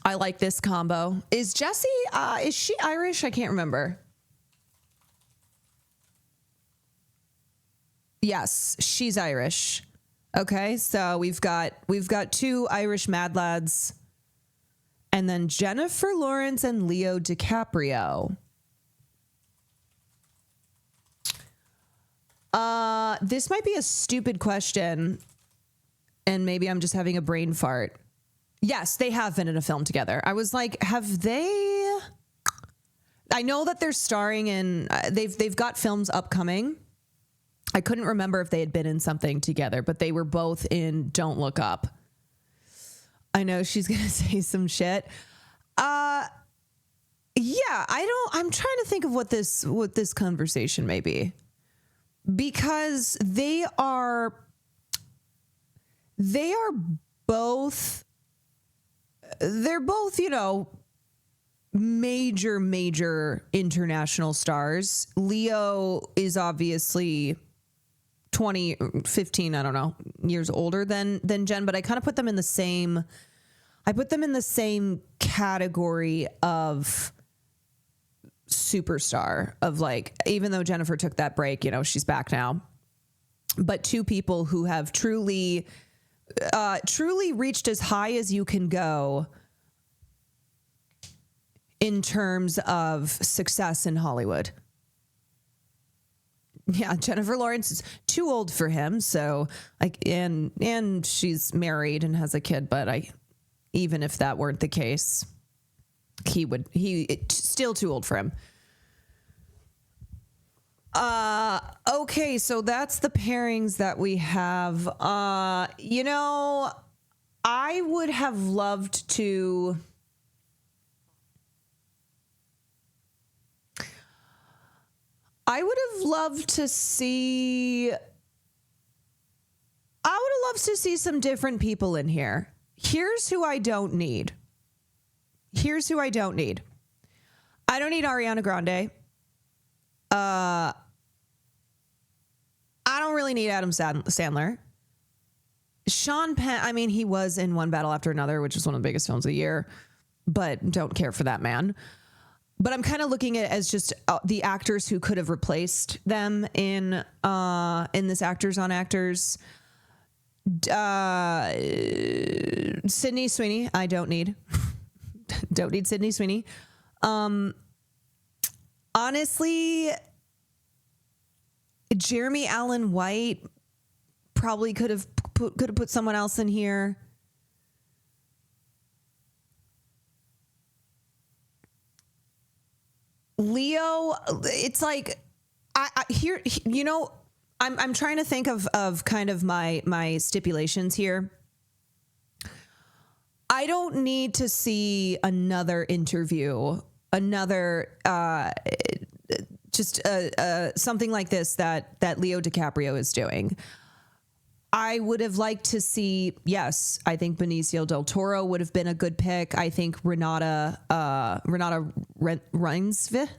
I like this combo. Is Jessie, is she Irish? I can't remember. Yes, she's Irish. Okay, so we've got two Irish mad lads. And then Jennifer Lawrence and Leo DiCaprio. This might be a stupid question, and maybe I'm just having a brain fart. Yes, they have been in a film together. I was like, have they? I know that they're starring in. They've got films upcoming. I couldn't remember if they had been in something together, but they were both in Don't Look Up. I know she's gonna say some shit. Yeah, I'm trying to think of what this conversation may be. Because they are they're both, you know, major international stars. Leo is obviously 15, I don't know, years older than Jen, but I kind of put them in the same category of superstar, of like, even though Jennifer took that break, you know, she's back now, but two people who have truly reached as high as you can go in terms of success in Hollywood. Yeah, Jennifer Lawrence is too old for him, so like, and she's married and has a kid, but even if that weren't the case, it's still too old for him. Okay, so that's the pairings that we have. You know, I would have loved to see some different people in here. Here's who I don't need. I don't need Ariana Grande. I don't really need Adam Sandler. Sean Penn, I mean, he was in One Battle After Another, which is one of the biggest films of the year, but don't care for that man. But I'm kind of looking at it as just the actors who could have replaced them in this Actors on Actors. Sydney Sweeney, I don't need. Don't need Sydney Sweeney. Honestly, Jeremy Allen White probably could have put someone else in here. Leo, it's like here, you know, I'm trying to think of kind of my stipulations here. I don't need to see another interview, something like this that Leo DiCaprio is doing. I would have liked to see, yes, I think Benicio del Toro would have been a good pick. I think Renata Reinsve.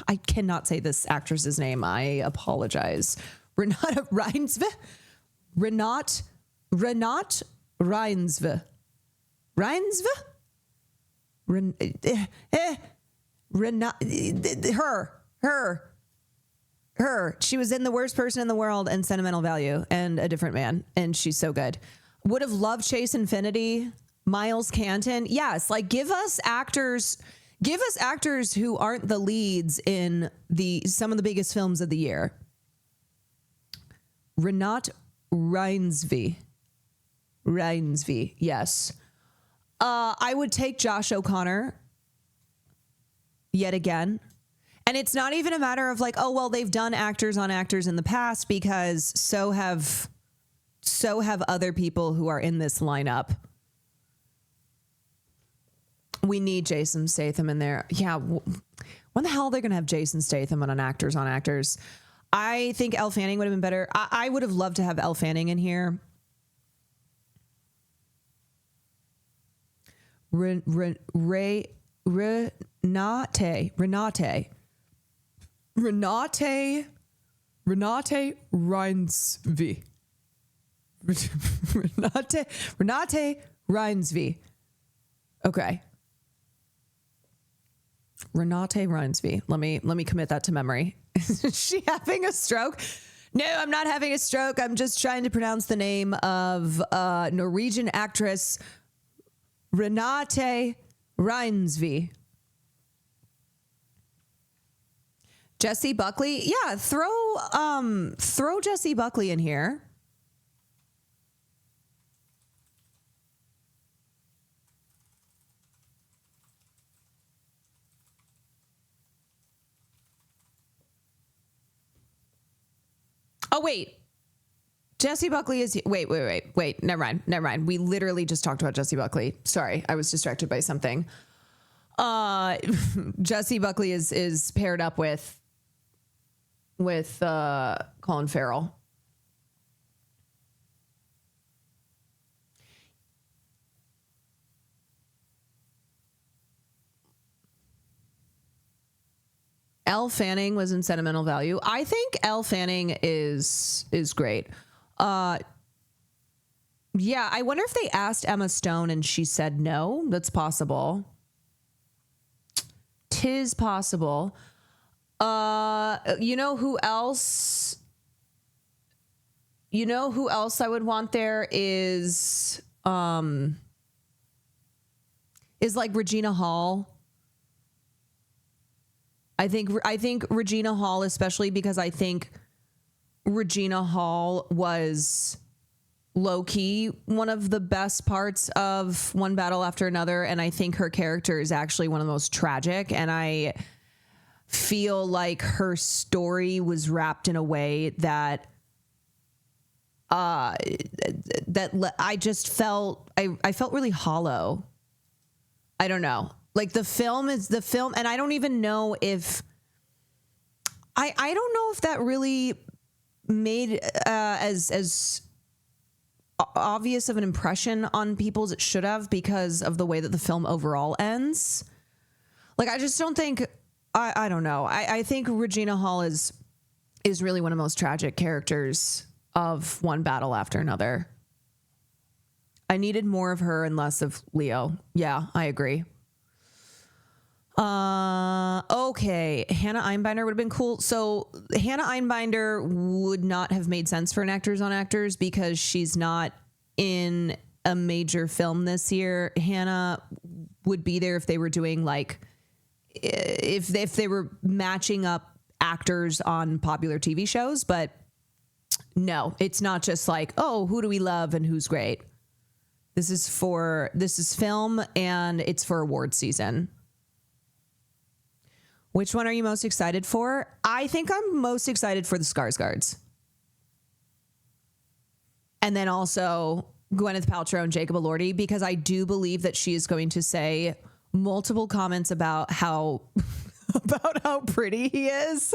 I cannot say this actress's name. I apologize. Renata Reinsve. Renat Reinsve. Her. She was in The Worst Person in the World and Sentimental Value and A Different Man, and she's so good. Would have loved Chase Infinity, Miles Canton. Yes, like give us actors who aren't the leads in some of the biggest films of the year. Renat Reinsve, yes. I would take Josh O'Connor yet again. And it's not even a matter of like, oh, well, they've done Actors on Actors in the past, because so have other people who are in this lineup. We need Jason Statham in there. Yeah. When the hell are they going to have Jason Statham on Actors on Actors? I think Elle Fanning would have been better. I would have loved to have Elle Fanning in here. Renate Reinsve. Renate Reinsve. Okay. Renate Reinsve. Let me commit that to memory. Is she having a stroke? No, I'm not having a stroke. I'm just trying to pronounce the name of Norwegian actress Renate Reinsve. Jessie Buckley. Yeah, throw Jessie Buckley in here. Oh, wait. Jessie Buckley is... Wait. Never mind. We literally just talked about Jessie Buckley. Sorry, I was distracted by something. Jessie Buckley is paired up with Colin Farrell. Elle Fanning was in Sentimental Value. I think Elle Fanning is great. Yeah, I wonder if they asked Emma Stone and she said no. That's possible. 'Tis possible. You know who else? You know who else I would want there is like Regina Hall. I think Regina Hall, especially because I think Regina Hall was low-key one of the best parts of One Battle After Another, and I think her character is actually one of the most tragic, and I feel like her story was wrapped in a way that I just felt I felt really hollow. I don't know. Like the film, and I don't even know if I don't know if that really made as obvious of an impression on people as it should have because of the way that the film overall ends. Like I just don't think I don't know. I think Regina Hall is really one of the most tragic characters of One Battle After Another. I needed more of her and less of Leo. Yeah, I agree. Okay. Hannah Einbinder would have been cool. So Hannah Einbinder would not have made sense for an Actors on Actors because she's not in a major film this year. Hannah would be there if they were doing like, if they were matching up actors on popular TV shows, but no, it's not just like, oh, who do we love and who's great? This is film and it's for award season. Which one are you most excited for? I think I'm most excited for the Skarsgårds. And then also Gwyneth Paltrow and Jacob Elordi, because I do believe that she is going to say multiple comments about how pretty he is.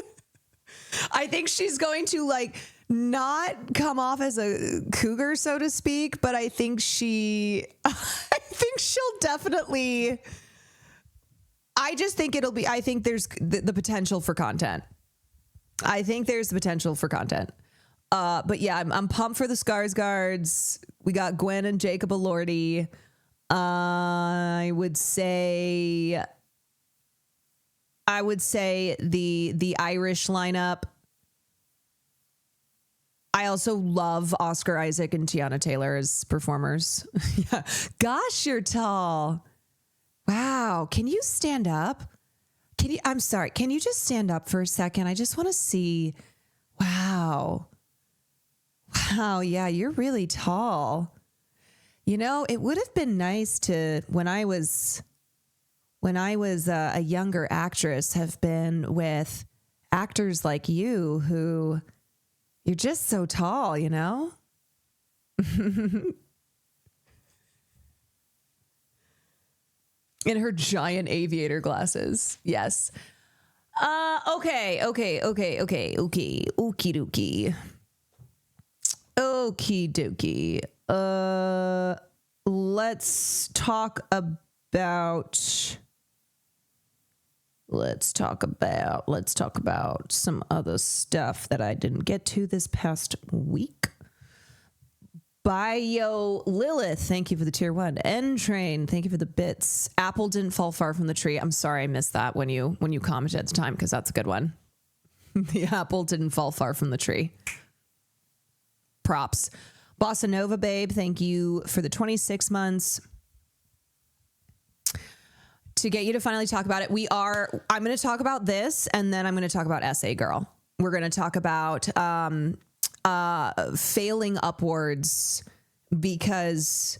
I think she's going to like not come off as a cougar, so to speak, but I think she'll definitely, I just think I think there's the potential for content. I think there's the potential for content. But yeah, I'm pumped for the Skarsgårds. We got Gwen and Jacob Elordi. I would say the Irish lineup. I also love Oscar Isaac and Tiana Taylor as performers. Yeah. Gosh, you're tall. Wow. Can you stand up? I'm sorry. Can you just stand up for a second? I just want to see. Wow. Wow. Yeah, you're really tall. You know, it would have been nice to, when I was a younger actress, have been with actors like you who you're just so tall, you know? In her giant aviator glasses. Yes. Okay. Okie dokie. Okie dokie. Let's talk about some other stuff that I didn't get to this past week. Bio Lilith, thank you for the tier 1. N-Train, thank you for the bits. Apple didn't fall far from the tree. I'm sorry I missed that when you commented at the time, because that's a good one. The apple didn't fall far from the tree. Props. Bossa Nova Babe, thank you for the 26 months. To get you to finally talk about it, I'm going to talk about this, and then I'm going to talk about Essay Girl. We're going to talk about failing upwards because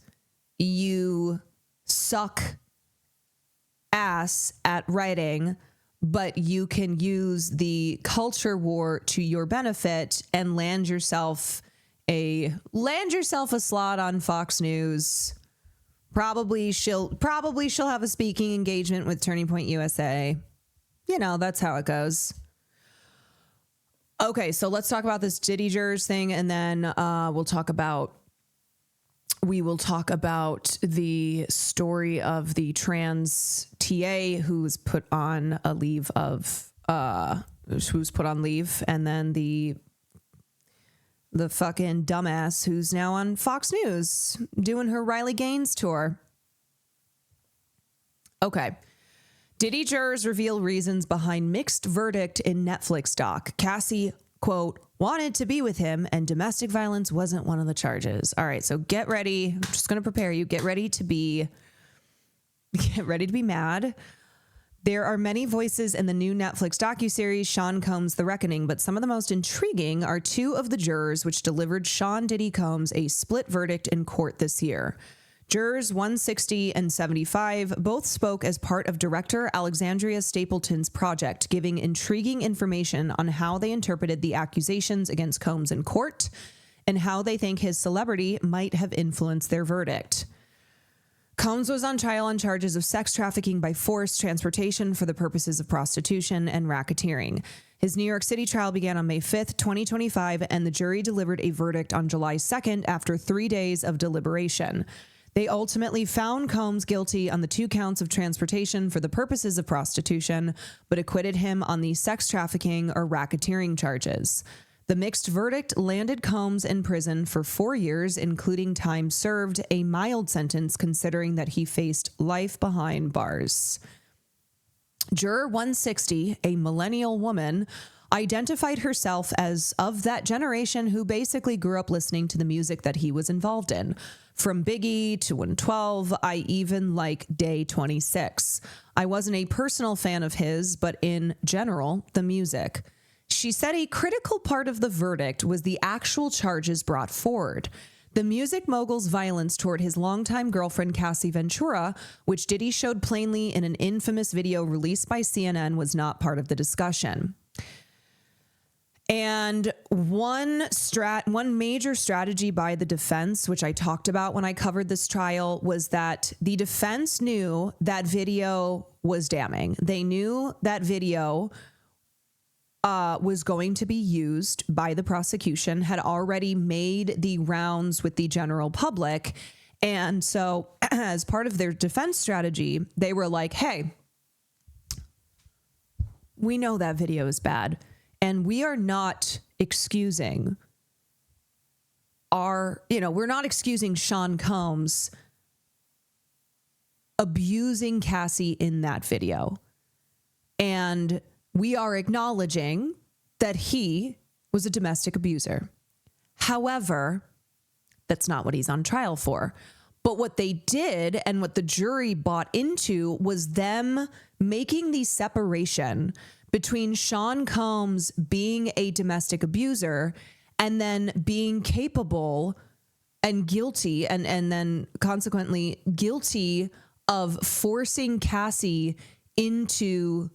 you suck ass at writing, but you can use the culture war to your benefit and land yourself a slot on Fox News. Probably she'll have a speaking engagement with Turning Point USA. You know, that's how it goes. Okay, so let's talk about this Diddy Jurors thing, and then we will talk about the story of the trans TA who was put on a leave of who's put on leave, and then the fucking dumbass who's now on Fox News doing her Riley Gaines tour. Okay. Diddy jurors reveal reasons behind mixed verdict in Netflix doc. Cassie, quote, wanted to be with him and domestic violence wasn't one of the charges. All right, so get ready. I'm just going to prepare you. Get ready to be mad. There are many voices in the new Netflix docuseries Sean Combs: The Reckoning, but some of the most intriguing are two of the jurors which delivered Sean Diddy Combs a split verdict in court this year. Jurors 160 and 75 both spoke as part of director Alexandria Stapleton's project, giving intriguing information on how they interpreted the accusations against Combs in court and how they think his celebrity might have influenced their verdict. Combs was on trial on charges of sex trafficking by force, transportation for the purposes of prostitution, and racketeering. His New York City trial began on May 5th, 2025, and the jury delivered a verdict on July 2nd after 3 days of deliberation. They ultimately found Combs guilty on the 2 counts of transportation for the purposes of prostitution, but acquitted him on the sex trafficking or racketeering charges. The mixed verdict landed Combs in prison for 4 years, including time served, a mild sentence considering that he faced life behind bars. Juror 160, a millennial woman, identified herself as of that generation who basically grew up listening to the music that he was involved in. From Biggie to 112, I even like Day 26. I wasn't a personal fan of his, but in general, the music. She said a critical part of the verdict was the actual charges brought forward. The music mogul's violence toward his longtime girlfriend, Cassie Ventura, which Diddy showed plainly in an infamous video released by CNN, was not part of the discussion. And one major strategy by the defense, which I talked about when I covered this trial, was that the defense knew that video was damning. They knew that video was going to be used by the prosecution, had already made the rounds with the general public. And so as part of their defense strategy, they were like, hey, we know that video is bad, and we are not excusing we're not excusing Sean Combs abusing Cassie in that video. And we are acknowledging that he was a domestic abuser. However, that's not what he's on trial for. But what they did and what the jury bought into was them making the separation between Sean Combs being a domestic abuser and then being capable and guilty and then consequently guilty of forcing Cassie into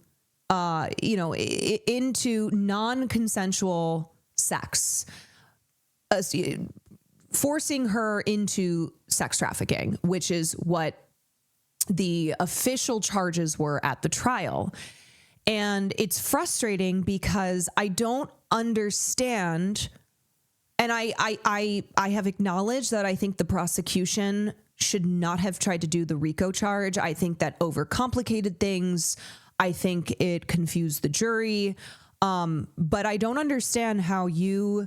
into non-consensual sex, forcing her into sex trafficking, which is what the official charges were at the trial. And it's frustrating because I don't understand. And I have acknowledged that I think the prosecution should not have tried to do the RICO charge. I think that overcomplicated things. I think it confused the jury. But I don't understand how you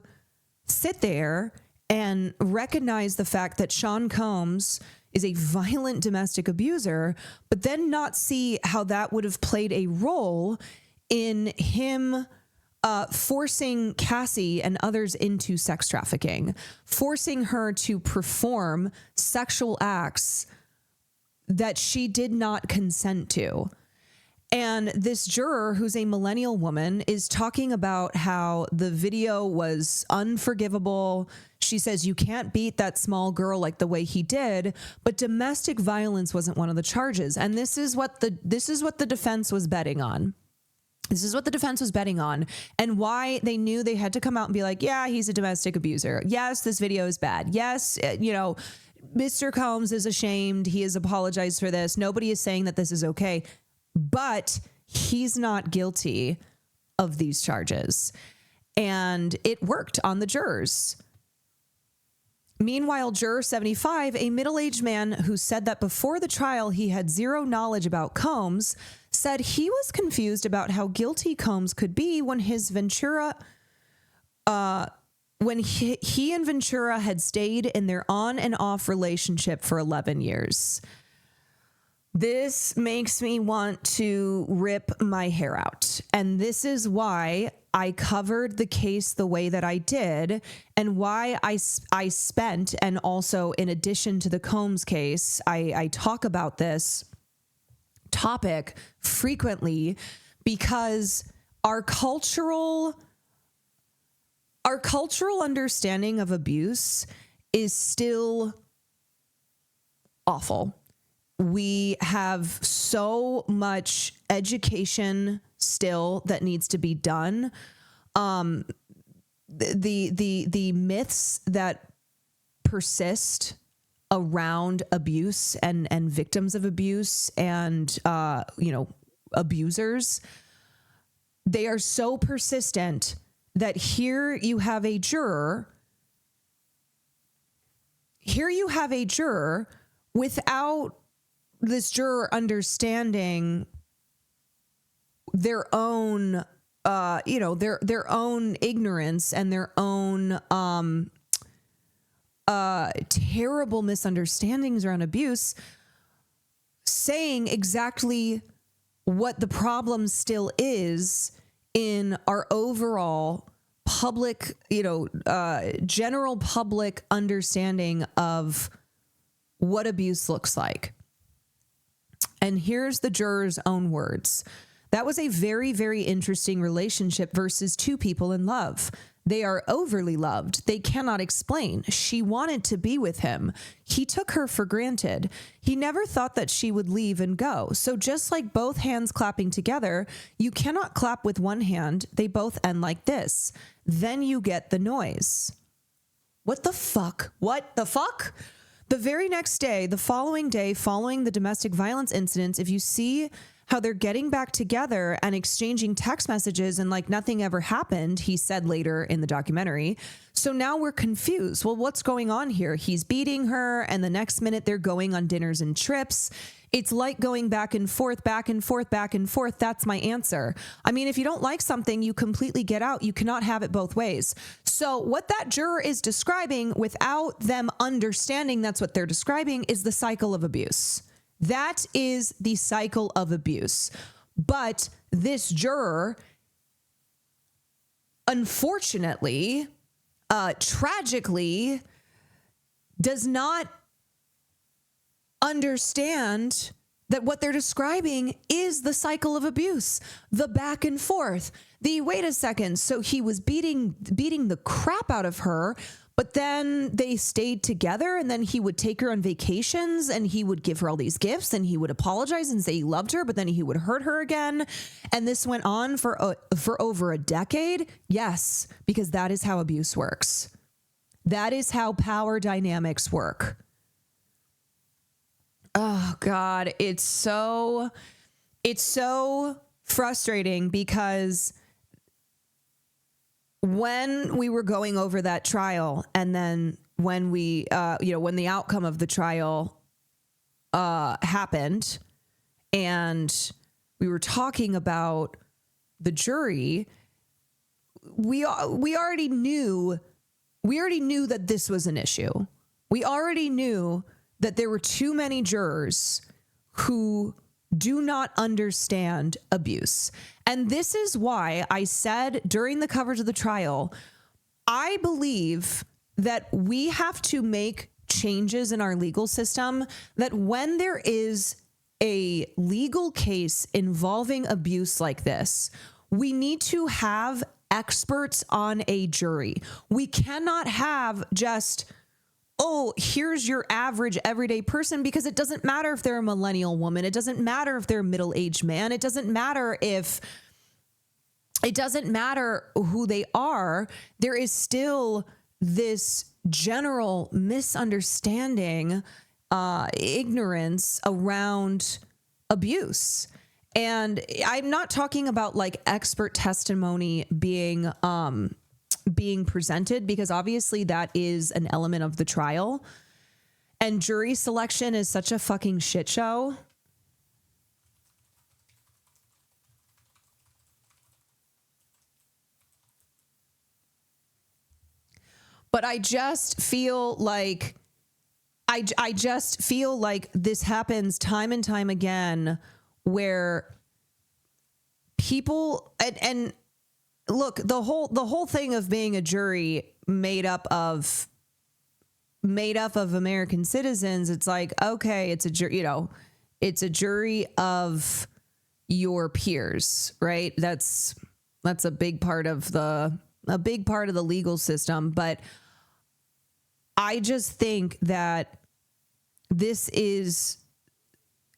sit there and recognize the fact that Sean Combs is a violent domestic abuser, but then not see how that would have played a role in him forcing Cassie and others into sex trafficking, forcing her to perform sexual acts that she did not consent to. And this juror, who's a millennial woman, is talking about how the video was unforgivable. She says, you can't beat that small girl like the way he did, but domestic violence wasn't one of the charges. And this is what the defense was betting on. This is what the defense was betting on, and why they knew they had to come out and be like, yeah, he's a domestic abuser. Yes, this video is bad. Yes, Mr. Combs is ashamed. He has apologized for this. Nobody is saying that this is okay. But he's not guilty of these charges. And it worked on the jurors. Meanwhile, juror 75, a middle-aged man who said that before the trial he had zero knowledge about Combs, said he was confused about how guilty Combs could be when his Ventura, when he and Ventura had stayed in their on and off relationship for 11 years. This makes me want to rip my hair out. And this is why I covered the case the way that I did, and why I spent, and also in addition to the Combs case, I talk about this topic frequently, because our cultural understanding of abuse is still awful. We have so much education still that needs to be done. The myths that persist around abuse and victims of abuse and abusers, they are so persistent that here you have a juror without this juror understanding their own, their own ignorance and their own terrible misunderstandings around abuse, saying exactly what the problem still is in our overall public, general public understanding of what abuse looks like. And here's the juror's own words. That was a very, very interesting relationship versus two people in love. They are overly loved. They cannot explain. She wanted to be with him. He took her for granted. He never thought that she would leave and go. So just like both hands clapping together, you cannot clap with one hand. They both end like this. Then you get the noise. What the fuck? What the fuck? The very next day, the following day, following the domestic violence incidents, if you see how they're getting back together and exchanging text messages and like nothing ever happened, he said later in the documentary. So now we're confused. Well, what's going on here? He's beating her, and the next minute they're going on dinners and trips. It's like going back and forth, back and forth, back and forth. That's my answer. I mean, if you don't like something, you completely get out. You cannot have it both ways. So what that juror is describing, without them understanding that's what they're describing, is the cycle of abuse. That is the cycle of abuse. But this juror, unfortunately, tragically, does not understand that what they're describing is the cycle of abuse, the back and forth. Wait a second. So he was beating the crap out of her, but then they stayed together, and then he would take her on vacations, and he would give her all these gifts, and he would apologize and say he loved her, but then he would hurt her again. And this went on for over a decade. Yes, because that is how abuse works. That is how power dynamics work. Oh God, it's so frustrating, because when we were going over that trial, and then when we, when the outcome of the trial happened, and we were talking about the jury, we already knew that this was an issue. We already knew that there were too many jurors who do not understand abuse. And this is why I said during the coverage of the trial, I believe that we have to make changes in our legal system, that when there is a legal case involving abuse like this, we need to have experts on a jury. We cannot have just, oh, here's your average everyday person, because it doesn't matter if they're a millennial woman. It doesn't matter if they're a middle-aged man. It doesn't matter who they are. There is still this general misunderstanding, ignorance around abuse. And I'm not talking about like expert testimony being presented, because obviously that is an element of the trial, and jury selection is such a fucking shit show. But I just feel like I just feel like this happens time and time again where people and look, the whole thing of being a jury made up of American citizens, it's like, okay, it's a jury, you know, it's a jury of your peers, right? That's a big part of the legal system. But I just think that this is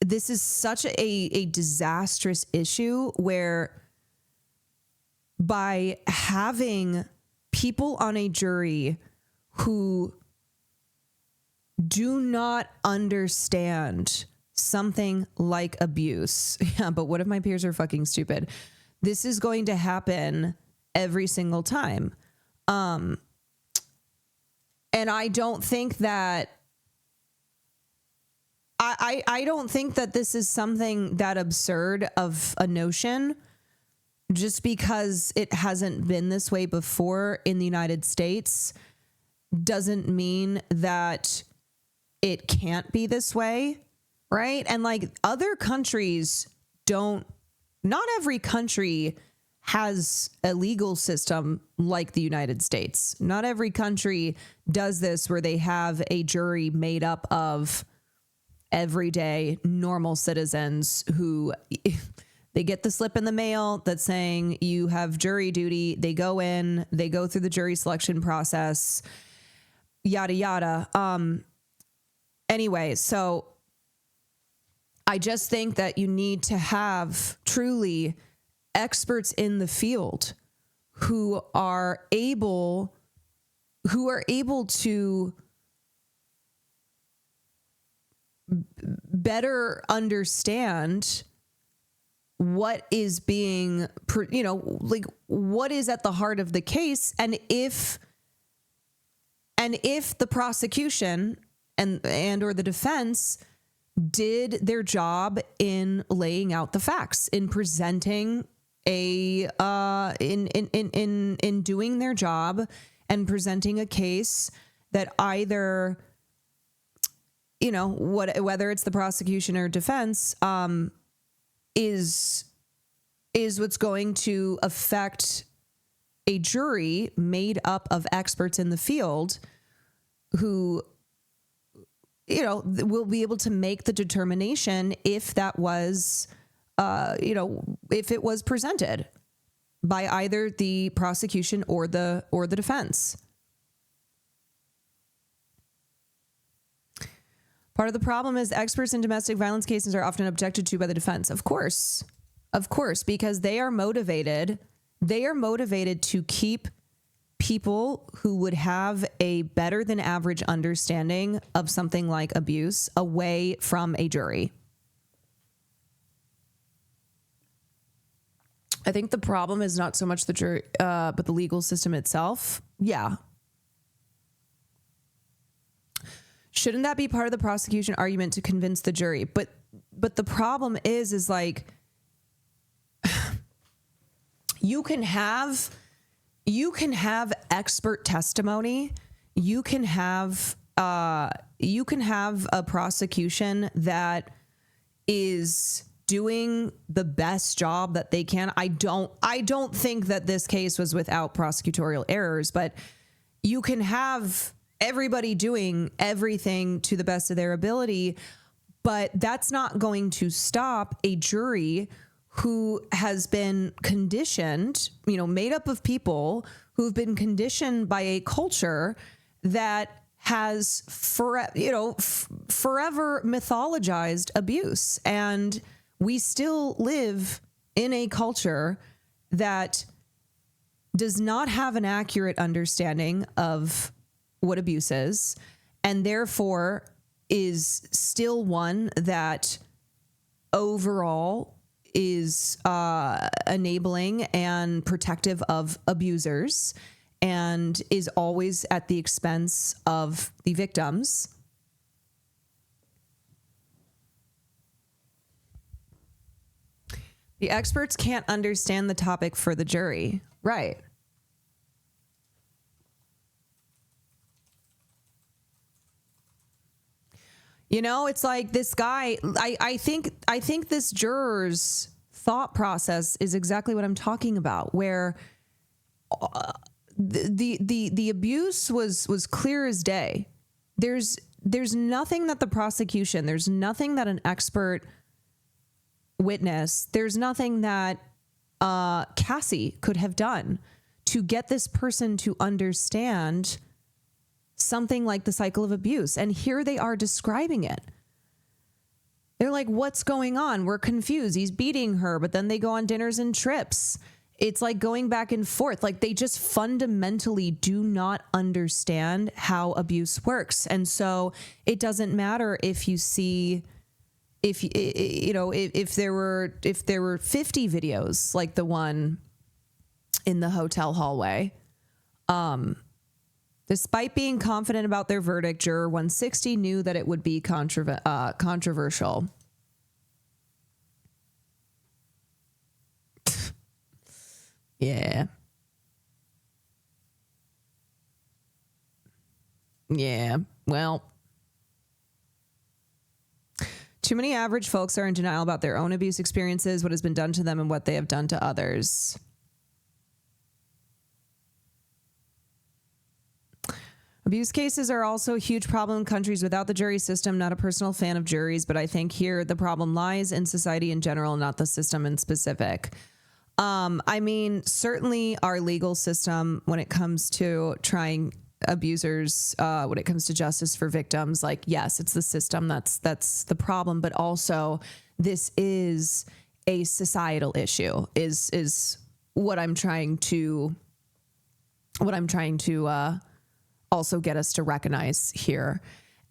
such a disastrous issue where by having people on a jury who do not understand something like abuse. Yeah, but what if my peers are fucking stupid? This is going to happen every single time. And I don't think that I don't think that this is something that absurd of a notion just because it hasn't been this way before in the United States doesn't mean that it can't be this way, right? And like other countries not every country has a legal system like the United States. Not every country does this where they have a jury made up of everyday normal citizens who they get the slip in the mail that's saying you have jury duty. They go in, they go through the jury selection process, yada, yada. Anyway, so I just think that you need to have truly experts in the field who are able to better understand what is being, you know, like what is at the heart of the case. And if the prosecution and or the defense did their job in laying out the facts, in presenting in doing their job and presenting a case that either, you know, whether it's the prosecution or defense, is what's going to affect a jury made up of experts in the field who, you know, will be able to make the determination if that was, you know, if it was presented by either the prosecution or the defense. Part of the problem is experts in domestic violence cases are often objected to by the defense. Of course, because they are motivated to keep people who would have a better than average understanding of something like abuse away from a jury. I think the problem is not so much the jury, but the legal system itself. Yeah. Shouldn't that be part of the prosecution argument to convince the jury? But the problem is like, you can have expert testimony. You can have a prosecution that is doing the best job that they can. I don't think that this case was without prosecutorial errors, but you can have everybody doing everything to the best of their ability, but that's not going to stop a jury who has been conditioned, you know, made up of people who've been conditioned by a culture that has forever mythologized abuse. And we still live in a culture that does not have an accurate understanding of what abuse is, and therefore is still one that overall is enabling and protective of abusers and is always at the expense of the victims. The experts can't understand the topic for the jury. Right. You know, it's like this guy, I think this juror's thought process is exactly what I'm talking about, where the abuse was clear as day. There's nothing that the prosecution, there's nothing that an expert witness, there's nothing that Cassie could have done to get this person to understand something like the cycle of abuse. And here they are describing it. They're like, what's going on? We're confused. He's beating her, but then they go on dinners and trips. It's like going back and forth. Like they just fundamentally do not understand how abuse works. And so it doesn't matter if you see, if there were 50 videos like the one in the hotel hallway. Despite being confident about their verdict, juror 160 knew that it would be controversial. Yeah. Yeah. Well, too many average folks are in denial about their own abuse experiences, what has been done to them, and what they have done to others. Abuse cases are also a huge problem in countries without the jury system. Not a personal fan of juries, but I think here the problem lies in society in general, not the system in specific. I mean, certainly our legal system, when it comes to trying abusers, when it comes to justice for victims, like, yes, it's the system that's the problem, but also this is a societal issue, is what I'm trying to also get us to recognize here.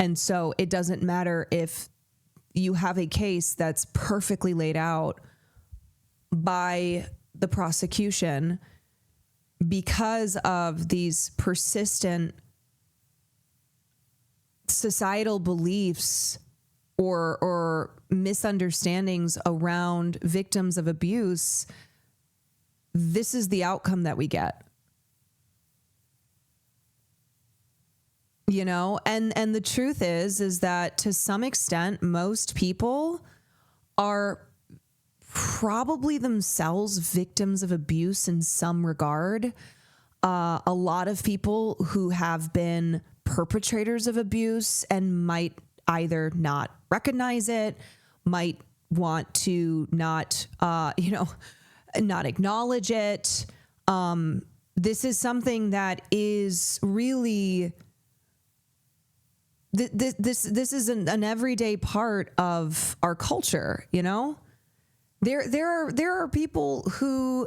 And so it doesn't matter if you have a case that's perfectly laid out by the prosecution, because of these persistent societal beliefs or misunderstandings around victims of abuse, this is the outcome that we get. You know, and the truth is that to some extent, most people are probably themselves victims of abuse in some regard. A lot of people who have been perpetrators of abuse and might either not recognize it, might want to not acknowledge it. This is something that is really... This is an everyday part of our culture, you know? There are people who,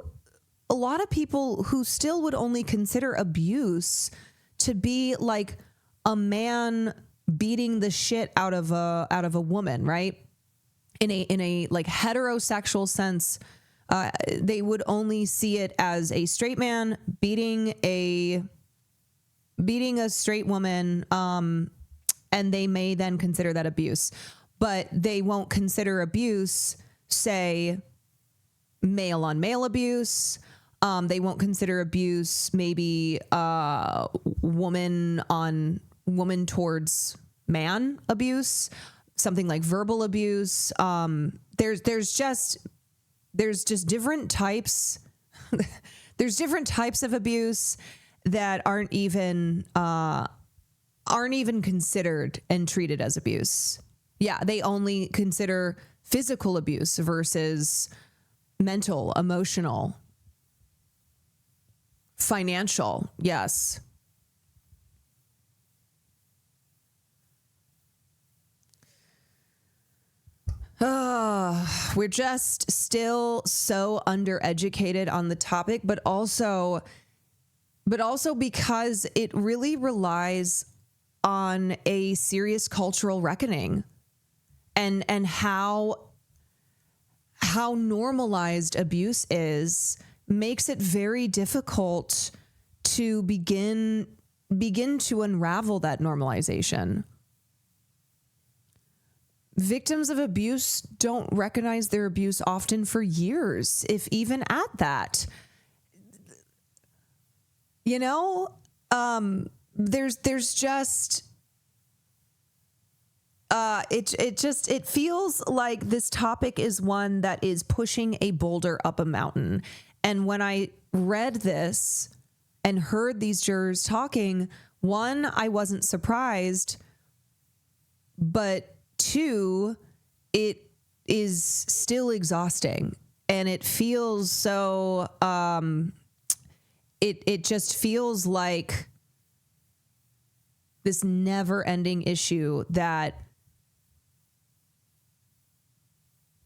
a lot of people who still would only consider abuse to be like a man beating the shit out of a woman, right? In a like heterosexual sense, they would only see it as a straight man beating a straight woman, and they may then consider that abuse, but they won't consider abuse, say, male on male abuse. They won't consider abuse maybe woman on woman towards man abuse, something like verbal abuse. There's just different types. There's different types of abuse that aren't even considered and treated as abuse. Yeah, they only consider physical abuse versus mental, emotional, financial. Yes. We're just still so undereducated on the topic, but also because it really relies on a serious cultural reckoning and how normalized abuse is, makes it very difficult to begin to unravel that normalization. Victims of abuse don't recognize their abuse often for years, if even at that. You know, there's just it feels like this topic is one that is pushing a boulder up a mountain. And when I read this and heard these jurors talking, one, I wasn't surprised, but two, it is still exhausting, and it feels so, it just feels like this never ending issue that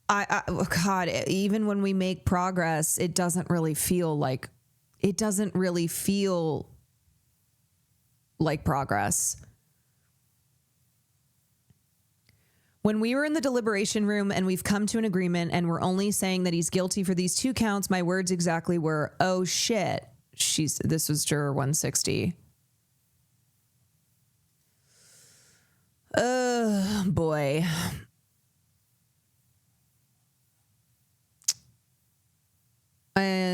God, even when we make progress, it doesn't really feel like progress. When we were in the deliberation room and we've come to an agreement and we're only saying that he's guilty for these 2 counts, my words exactly were, oh shit. This was juror 160. Oh boy.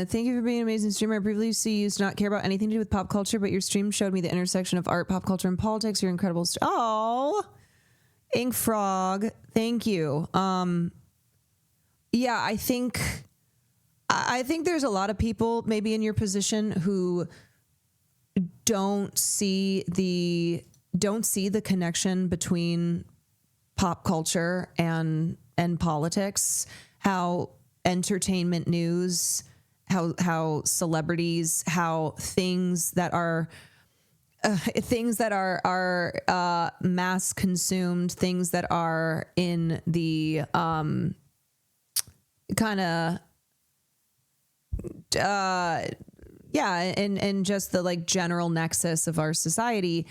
Thank you for being an amazing streamer. I previously used to not care about anything to do with pop culture, but your stream showed me the intersection of art, pop culture, and politics. You're incredible. Oh, Ink Frog. Thank you. Yeah, I think there's a lot of people maybe in your position who don't see the connection between pop culture and politics, how entertainment news, how celebrities, how things that are mass consumed, things that are in the kind of and just the like general nexus of our society,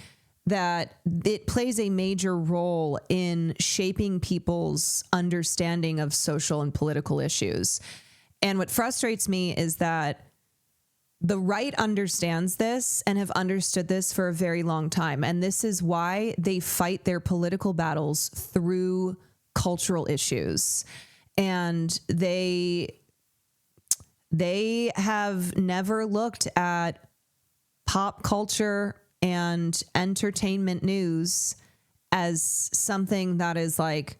that it plays a major role in shaping people's understanding of social and political issues. And what frustrates me is that the right understands this and have understood this for a very long time. And this is why they fight their political battles through cultural issues. And they have never looked at pop culture and entertainment news as something that is like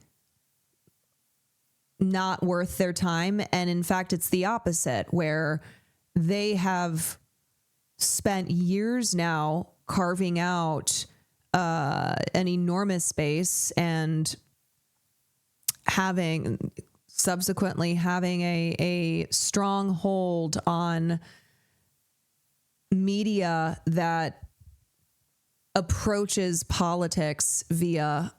not worth their time. And in fact, it's the opposite, where they have spent years now carving out an enormous space and subsequently having a strong hold on media that approaches politics via,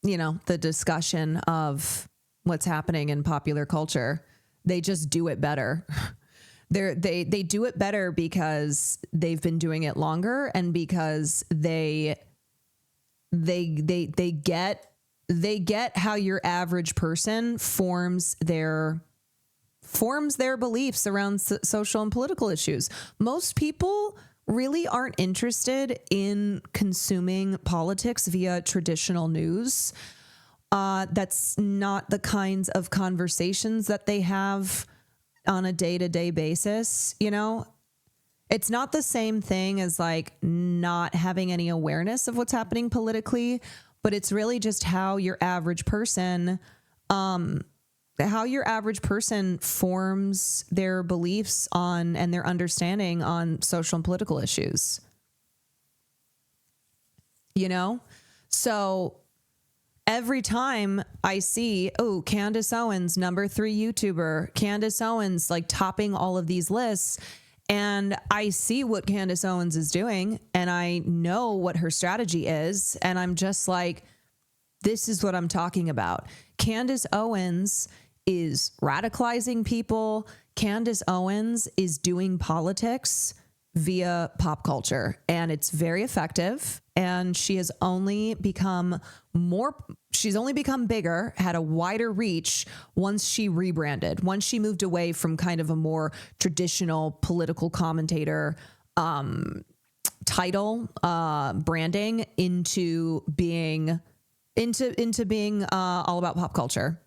the discussion of what's happening in popular culture. They just do it better. They do it better because they've been doing it longer, and because they get how your average person forms their beliefs around social and political issues. Most people really aren't interested in consuming politics via traditional news. That's not the kinds of conversations that they have on a day-to-day basis. It's not the same thing as like not having any awareness of what's happening politically, but it's really just how your average person forms their beliefs on and their understanding on social and political issues. So every time I see, Candace Owens, number 3 YouTuber, Candace Owens, like topping all of these lists, and I see what Candace Owens is doing, and I know what her strategy is, and I'm just like, this is what I'm talking about. Candace Owens is radicalizing people. Candace Owens is doing politics via pop culture, and it's very effective. And she has only become bigger, had a wider reach once she rebranded, once she moved away from kind of a more traditional political commentator title branding into being all about pop culture.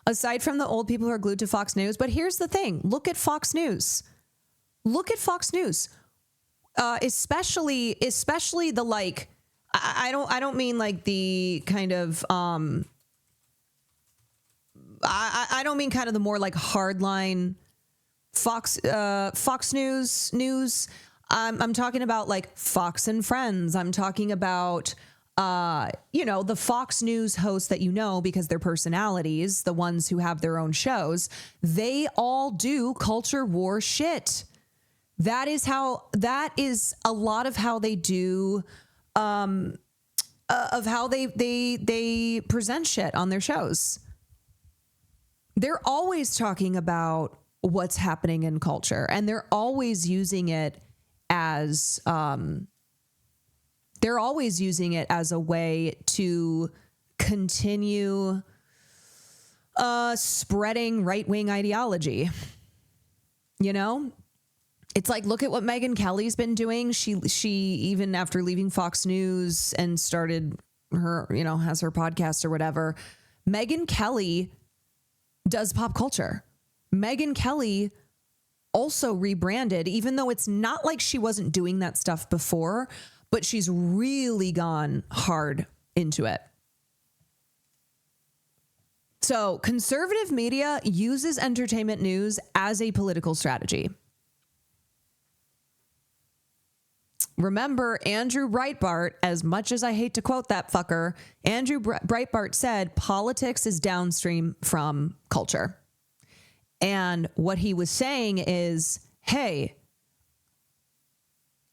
Aside from the old people who are glued to Fox News, but here's the thing. Look at Fox News. especially the like, I don't mean like the kind of, I don't mean kind of the more like hardline Fox News. I'm talking about like Fox and Friends. I'm talking about, the Fox News hosts that because they're personalities, the ones who have their own shows. They all do culture war shit. That is a lot of how they do, of how they present shit on their shows. They're always talking about what's happening in culture, and they're always using it as a way to continue spreading right-wing ideology. It's like, look at what Megyn Kelly's been doing. She even after leaving Fox News and started her, has her podcast or whatever, Megyn Kelly does pop culture. Megyn Kelly also rebranded, even though it's not like she wasn't doing that stuff before, but she's really gone hard into it. So conservative media uses entertainment news as a political strategy. Remember, Andrew Breitbart, as much as I hate to quote that fucker, Andrew Breitbart said politics is downstream from culture. And what he was saying is, hey,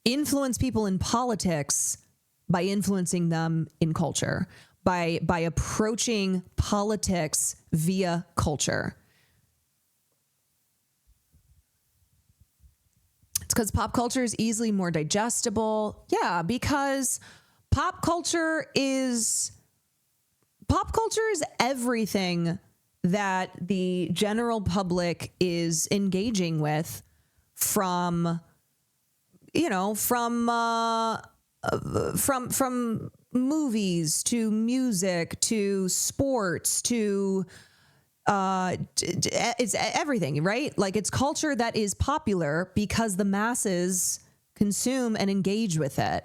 influence people in politics by influencing them in culture, by approaching politics via culture. It's because pop culture is easily more digestible. Yeah, because pop culture is everything that the general public is engaging with from movies to music to sports to it's everything, right? Like, it's culture that is popular because the masses consume and engage with it.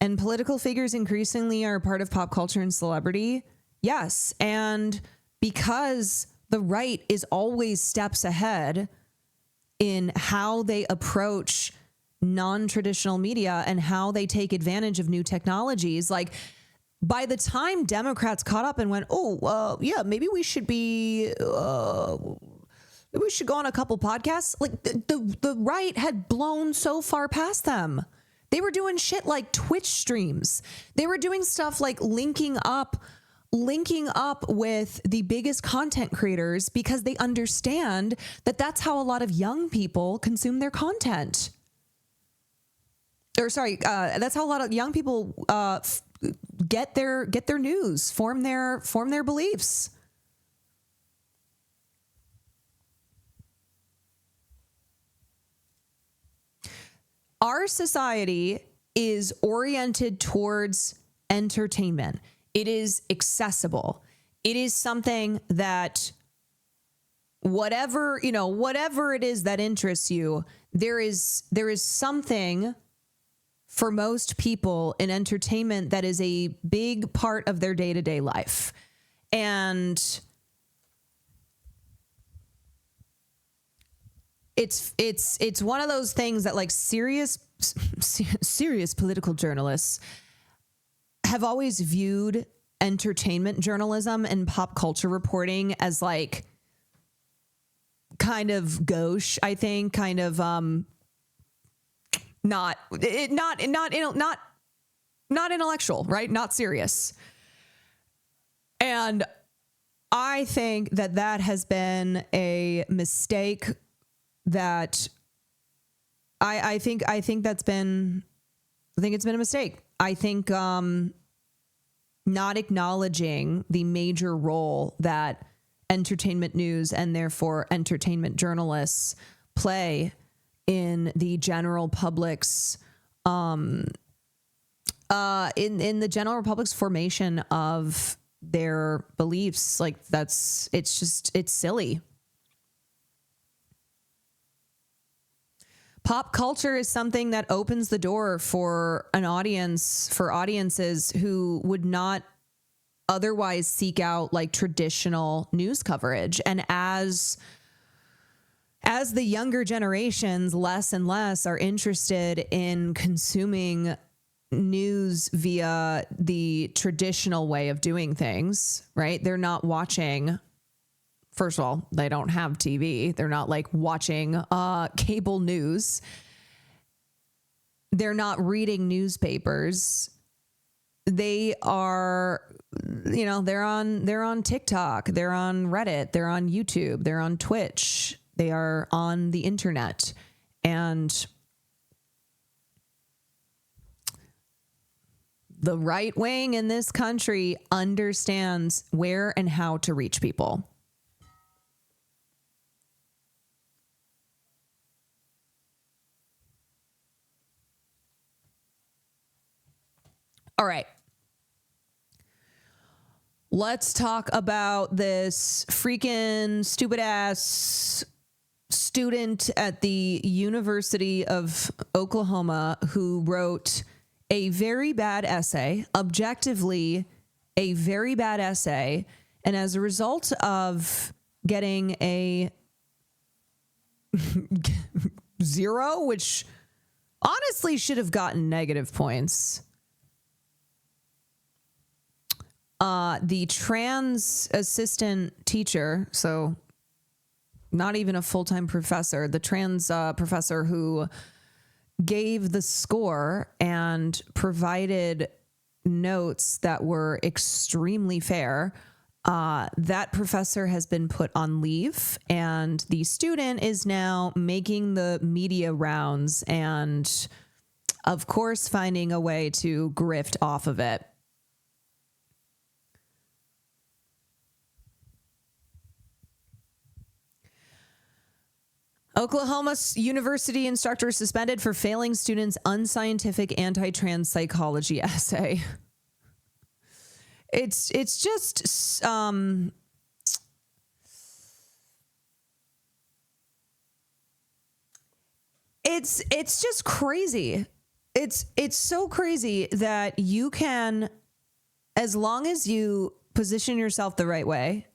And political figures increasingly are a part of pop culture and celebrity. Yes. And because the right is always steps ahead in how they approach non-traditional media and how they take advantage of new technologies, like, by the time Democrats caught up and went, maybe we should maybe we should go on a couple podcasts. Like, the right had blown so far past them. They were doing shit like Twitch streams. They were doing stuff like linking up with the biggest content creators because they understand that that's how a lot of young people consume their content. That's how a lot of young people get their news, form their beliefs. Our society is oriented towards entertainment. It is accessible. It is something that whatever it is that interests you, there is something for most people in entertainment that is a big part of their day-to-day life. And it's one of those things that, like, serious political journalists have always viewed entertainment journalism and pop culture reporting as, like, kind of gauche, I think, kind of not intellectual, right? Not serious. And I think that has been a mistake. That I think it's been a mistake. I think not acknowledging the major role that entertainment news and therefore entertainment journalists play in the general public's in the general public's formation of their beliefs. Like, it's silly. pop culture is something that opens the door for an audience, for audiences who would not otherwise seek out like traditional news coverage. And as the younger generations less and less are interested in consuming news via the traditional way of doing things, right? They're not watching. First of all, they don't have TV. They're not like watching cable news. They're not reading newspapers. They are, you know, they're on TikTok, they're on Reddit, they're on YouTube, they're on Twitch, they are on the internet. And the right wing in this country understands where and how to reach people. All right. Let's talk about this freaking stupid ass student at the University of Oklahoma who wrote a very bad essay, objectively a very bad essay. And as a result of getting a 0, which honestly should have gotten negative points, the trans assistant teacher, so not even a full-time professor, the trans professor who gave the score and provided notes that were extremely fair, that professor has been put on leave, and the student is now making the media rounds and, of course, finding a way to grift off of it. Oklahoma University instructor suspended for failing students' unscientific anti-trans psychology essay. It's just it's just crazy. It's so crazy that you can, as long as you position yourself the right way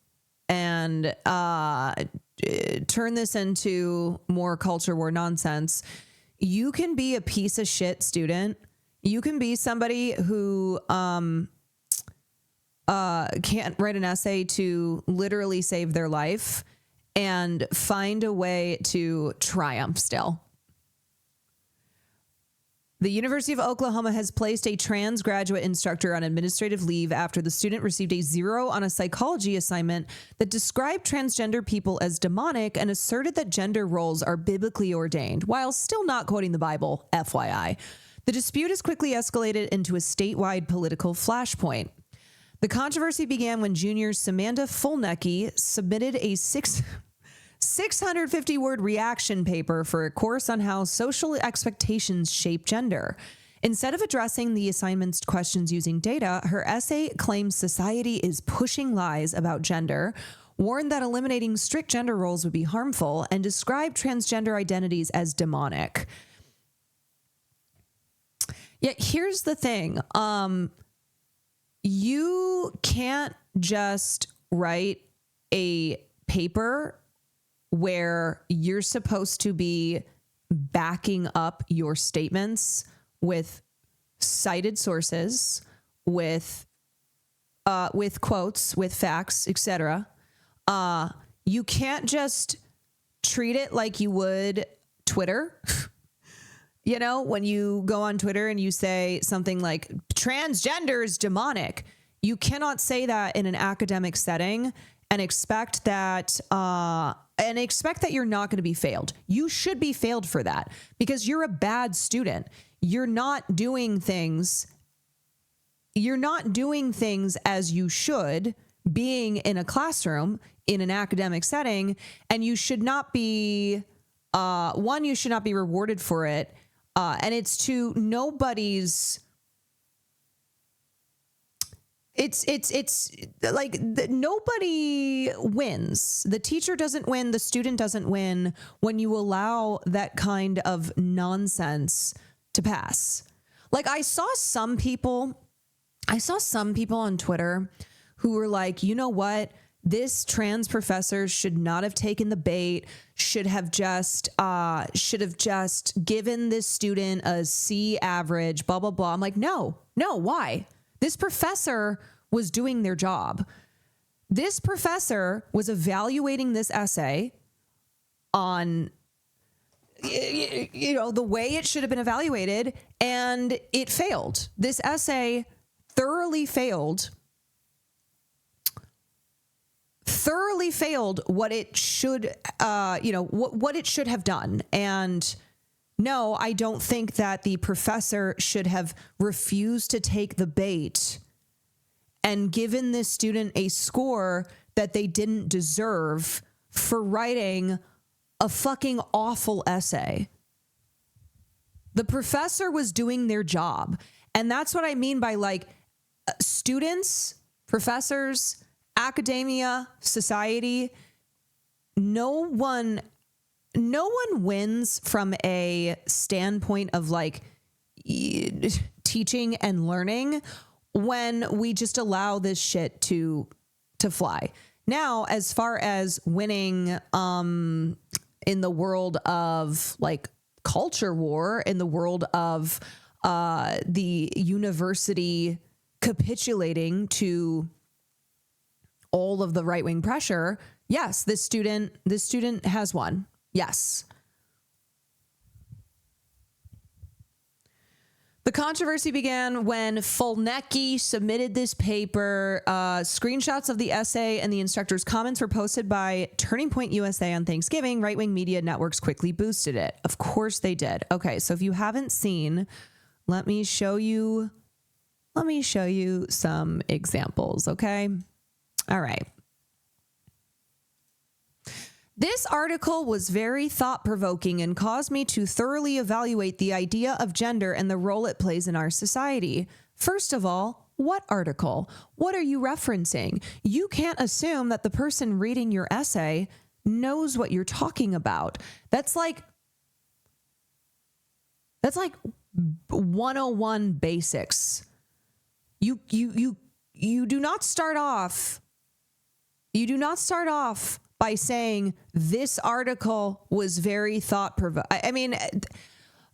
and turn this into more culture war nonsense, you can be a piece of shit student. You can be somebody who can't write an essay to literally save their life and find a way to triumph still. The University of Oklahoma has placed a trans graduate instructor on administrative leave after the student received a 0 on a psychology assignment that described transgender people as demonic and asserted that gender roles are biblically ordained, while still not quoting the Bible, FYI. The dispute has quickly escalated into a statewide political flashpoint. The controversy began when junior Samantha Fulnecki submitted a 650-word reaction paper for a course on how social expectations shape gender. Instead of addressing the assignment's questions using data, her essay claims society is pushing lies about gender, warned that eliminating strict gender roles would be harmful, and described transgender identities as demonic. Yet here's the thing. You can't just write a paper where you're supposed to be backing up your statements with cited sources, with quotes, with facts, etc. You can't just treat it like you would Twitter. You know, when you go on Twitter and you say something like transgender is demonic, you cannot say that in an academic setting and expect that you're not going to be failed. You should be failed for that because you're a bad student. You're not doing things as you should, being in a classroom in an academic setting, and you should not be you should not be rewarded for it. And it's to nobody's It's like nobody wins. The teacher doesn't win. The student doesn't win when you allow that kind of nonsense to pass. Like I saw some people on Twitter who were like, you know what? This trans professor should not have taken the bait, should have just given this student a C average, blah, blah, blah. I'm like, no, why? This professor was doing their job. This professor was evaluating this essay on, the way it should have been evaluated, and it failed. This essay thoroughly failed what it should, what it should have done. And no, I don't think that the professor should have refused to take the bait and given this student a score that they didn't deserve for writing a fucking awful essay. The professor was doing their job. And that's what I mean by like students, professors, academia, society. No one wins from a standpoint of like teaching and learning when we just allow this shit to fly. Now, as far as winning in the world of like culture war, in the world of the university capitulating to all of the right-wing pressure, yes, this student has won. Yes. The controversy began when Fulnecki submitted this paper. Screenshots of the essay and the instructor's comments were posted by Turning Point USA on Thanksgiving. Right-wing media networks quickly boosted it. Of course they did. Okay, so if you haven't seen, let me show you some examples, okay? All right. This article was very thought-provoking and caused me to thoroughly evaluate the idea of gender and the role it plays in our society. First of all, what article? What are you referencing? You can't assume that the person reading your essay knows what you're talking about. That's like 101 basics. You do not start off by saying this article was very thought-provoking. I mean,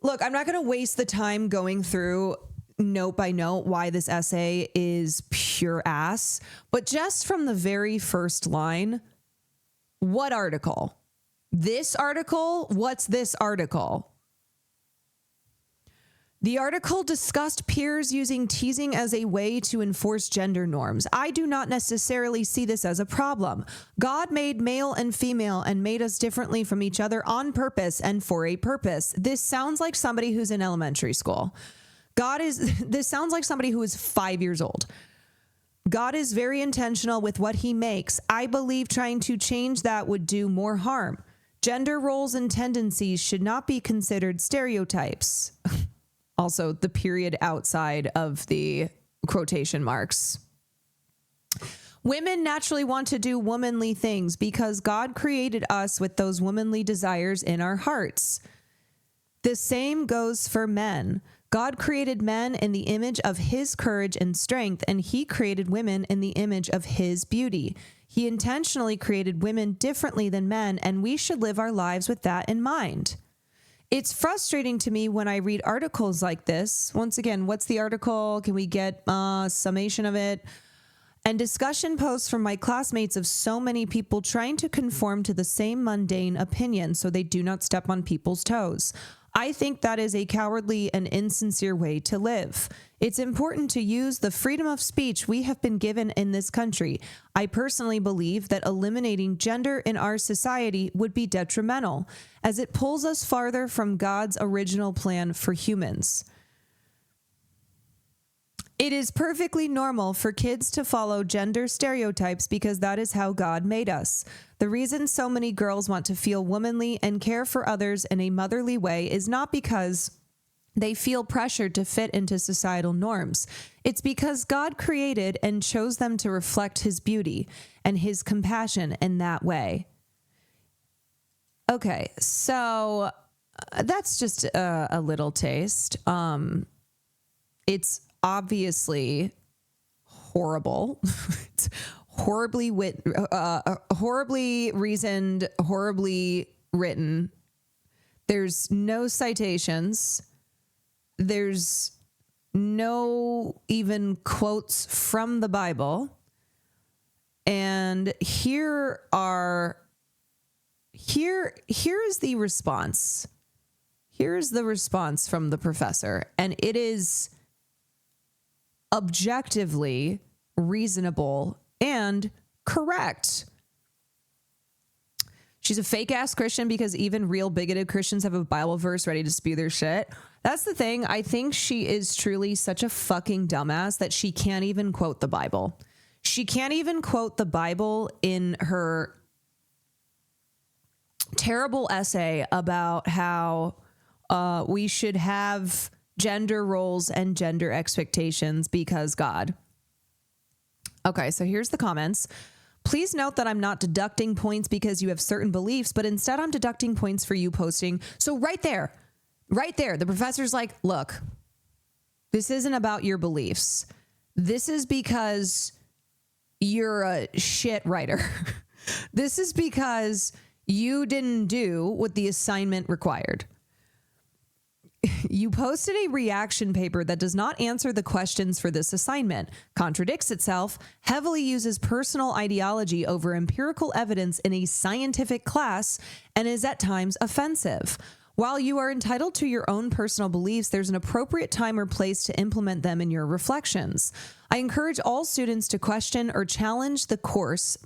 look, I'm not going to waste the time going through note by note why this essay is pure ass, but just from the very first line, what article? This article? What's this article? The article discussed peers using teasing as a way to enforce gender norms. I do not necessarily see this as a problem. God made male and female and made us differently from each other on purpose and for a purpose. This sounds like somebody who's in elementary school. This sounds like somebody who is 5 years old. God is very intentional with what he makes. I believe trying to change that would do more harm. Gender roles and tendencies should not be considered stereotypes. Also, the period outside of the quotation marks. Women naturally want to do womanly things because God created us with those womanly desires in our hearts. The same goes for men. God created men in the image of his courage and strength, and he created women in the image of his beauty. He intentionally created women differently than men, and we should live our lives with that in mind. It's frustrating to me when I read articles like this. Once again, what's the article? Can we get a summation of it? And discussion posts from my classmates of so many people trying to conform to the same mundane opinion so they do not step on people's toes. I think that is a cowardly and insincere way to live. It's important to use the freedom of speech we have been given in this country. I personally believe that eliminating gender in our society would be detrimental, as it pulls us farther from God's original plan for humans. It is perfectly normal for kids to follow gender stereotypes because that is how God made us. The reason so many girls want to feel womanly and care for others in a motherly way is not because They feel pressured to fit into societal norms. It's because God created and chose them to reflect his beauty and his compassion in that way. Okay, so that's just a little taste. It's obviously horrible. It's horribly reasoned, horribly written. There's no citations. There's no even quotes from the Bible. And here is the response. Here is the response from the professor. And it is objectively reasonable and correct. She's a fake ass Christian because even real bigoted Christians have a Bible verse ready to spew their shit. That's the thing. I think she is truly such a fucking dumbass that she can't even quote the Bible. She can't even quote the Bible in her terrible essay about how we should have gender roles and gender expectations because God. Okay, so here's the comments. Please note that I'm not deducting points because you have certain beliefs, but instead I'm deducting points for you posting. So right there, the professor's like, look, this isn't about your beliefs. This is because you're a shit writer. This is because you didn't do what the assignment required. You posted a reaction paper that does not answer the questions for this assignment, contradicts itself, heavily uses personal ideology over empirical evidence in a scientific class, and is at times offensive. While you are entitled to your own personal beliefs, there's an appropriate time or place to implement them in your reflections. I encourage all students to question or challenge the course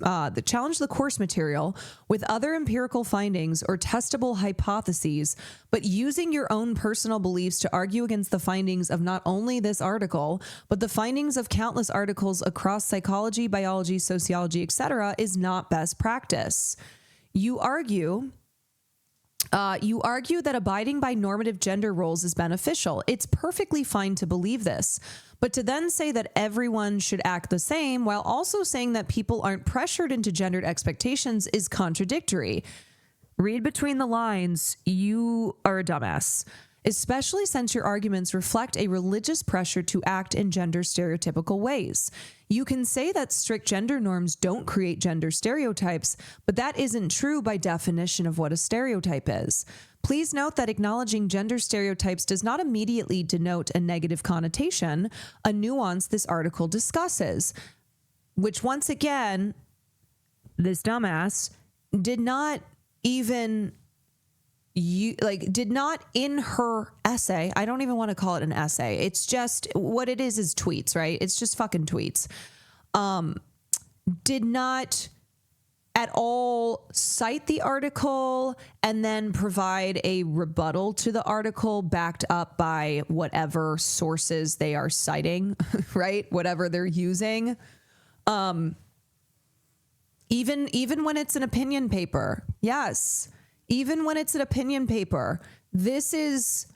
material with other empirical findings or testable hypotheses, but using your own personal beliefs to argue against the findings of not only this article, but the findings of countless articles across psychology, biology, sociology, etc., is not best practice. You argue that abiding by normative gender roles is beneficial. It's perfectly fine to believe this. But to then say that everyone should act the same while also saying that people aren't pressured into gendered expectations is contradictory. Read between the lines. You are a dumbass, especially since your arguments reflect a religious pressure to act in gender stereotypical ways. You can say that strict gender norms don't create gender stereotypes, but that isn't true by definition of what a stereotype is. Please note that acknowledging gender stereotypes does not immediately denote a negative connotation, a nuance this article discusses, which once again, this dumbass did not in her essay. I don't even want to call it an essay. It's just what it is tweets, right? It's just fucking tweets. Did not at all cite the article and then provide a rebuttal to the article backed up by whatever sources they are citing, right? Whatever they're using. Even when it's an opinion paper. Yes. Even when it's an opinion paper, this is,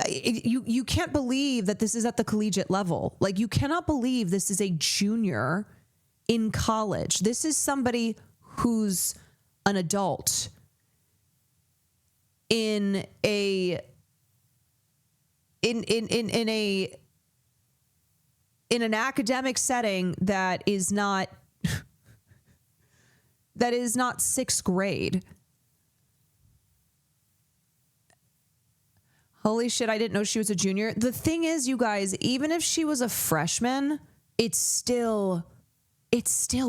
you can't believe that this is at the collegiate level. Like, you cannot believe this is a junior in college. This is somebody who's an adult in an academic setting that is not sixth grade. Holy shit, I didn't know she was a junior. The thing is, you guys, even if she was a freshman, it's still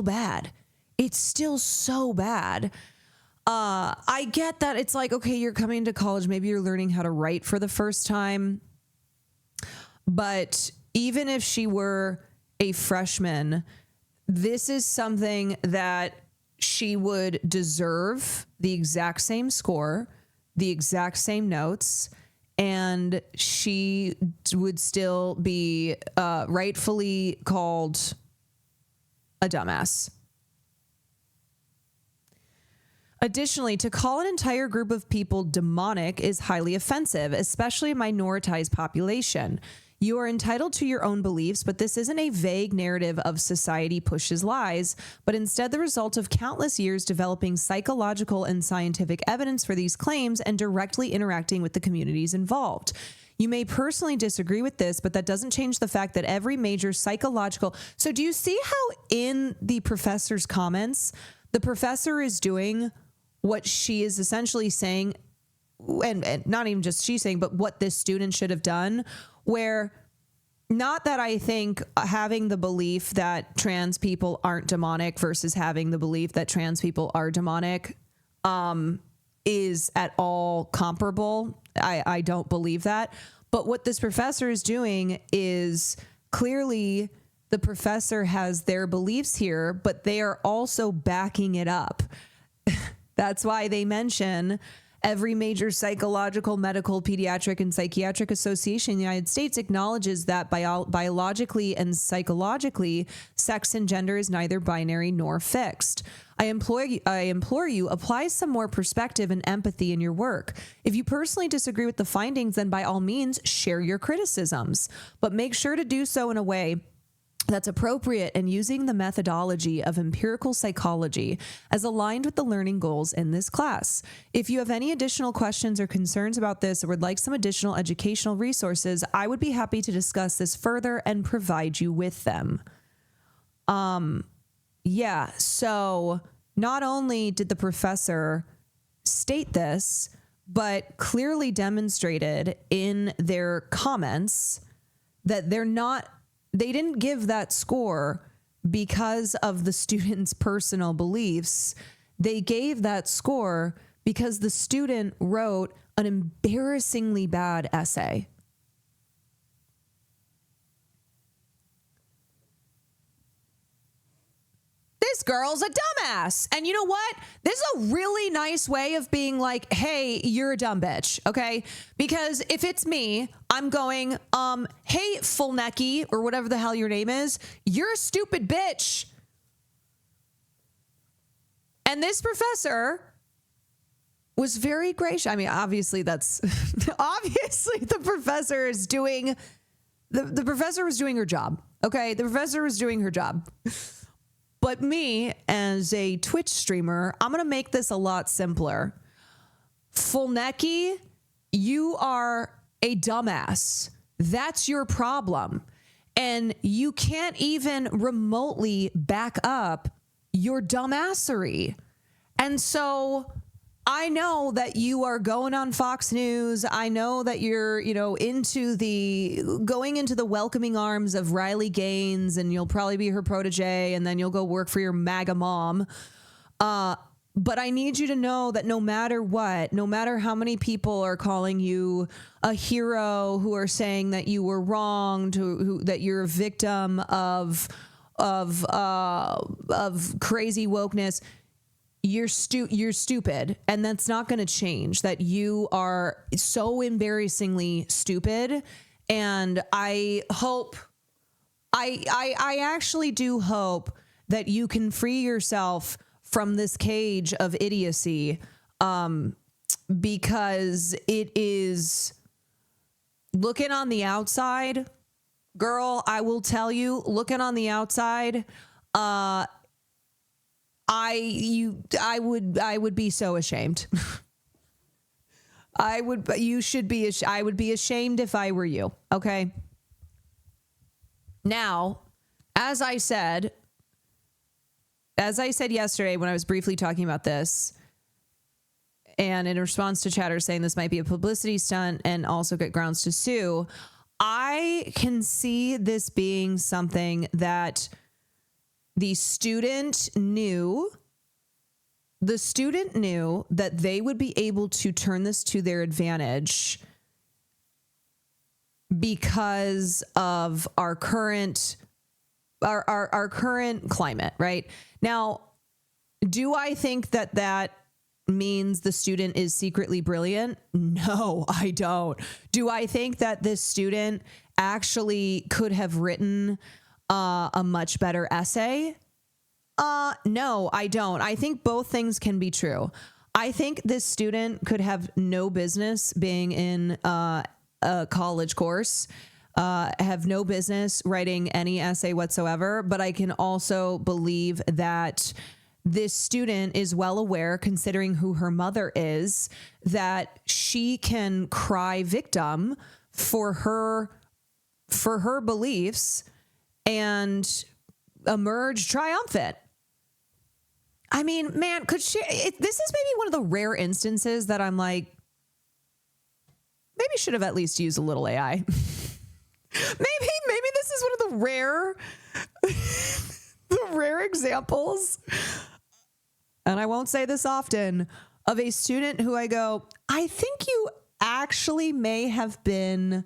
bad. It's still so bad. I get that it's like, okay, you're coming to college, maybe you're learning how to write for the first time. But even if she were a freshman, this is something that she would deserve the exact same score, the exact same notes, and she would still be rightfully called a dumbass. Additionally, to call an entire group of people demonic is highly offensive, especially a minoritized population. You are entitled to your own beliefs, but this isn't a vague narrative of society pushes lies, but instead the result of countless years developing psychological and scientific evidence for these claims and directly interacting with the communities involved. You may personally disagree with this, but that doesn't change the fact that every major psychological... So do you see how in the professor's comments, the professor is doing what she is essentially saying, and not even just she's saying, but what this student should have done, where not that I think having the belief that trans people aren't demonic versus having the belief that trans people are demonic is at all comparable. I don't believe that. But what this professor is doing is clearly the professor has their beliefs here, but they are also backing it up. That's why they mention every major psychological, medical, pediatric, and psychiatric association in the United States acknowledges that biologically and psychologically, sex and gender is neither binary nor fixed. I implore you, apply some more perspective and empathy in your work. If you personally disagree with the findings, then by all means, share your criticisms, but make sure to do so in a way that's appropriate and using the methodology of empirical psychology as aligned with the learning goals in this class. If you have any additional questions or concerns about this or would like some additional educational resources, I would be happy to discuss this further and provide you with them. Yeah, so not only did the professor state this, but clearly demonstrated in their comments that they didn't give that score because of the student's personal beliefs. They gave that score because the student wrote an embarrassingly bad essay. This girl's a dumbass. And you know what? This is a really nice way of being like, hey, you're a dumb bitch, okay? Because if it's me, I'm going, hey, full necky, or whatever the hell your name is, you're a stupid bitch. And this professor was very gracious. I mean, obviously that's, obviously the professor is doing, the professor was doing her job, okay? The professor was doing her job. But me, as a Twitch streamer, I'm going to make this a lot simpler. Fulnecki, you are a dumbass. That's your problem. And you can't even remotely back up your dumbassery. And so I know that you are going on Fox News. I know that you're, going into the welcoming arms of Riley Gaines, and you'll probably be her protege, and then you'll go work for your MAGA mom. But I need you to know that no matter what, no matter how many people are calling you a hero, who are saying that you were wronged, that you're a victim of crazy wokeness, you're stupid, and that's not going to change. That you are so embarrassingly stupid, and I actually do hope that you can free yourself from this cage of idiocy, because it is, looking on the outside, girl, I will tell you, looking on the outside, I would be so ashamed. I would be ashamed if I were you. Okay. Now, as I said yesterday when I was briefly talking about this, and in response to chatter saying this might be a publicity stunt and also get grounds to sue, I can see this being something that the student knew that they would be able to turn this to their advantage because of our current climate, right? Now, do I think that means the student is secretly brilliant? No, I don't. Do I think that this student actually could have written a much better essay? No, I don't. I think both things can be true. I think this student could have no business being in a college course, have no business writing any essay whatsoever. But I can also believe that this student is well aware, considering who her mother is, that she can cry victim for her beliefs and emerge triumphant. I mean, man, could she? This is maybe one of the rare instances that I'm like, maybe should have at least used a little AI. maybe this is one of the rare examples, and I won't say this often, of a student who I go, I think you actually may have been.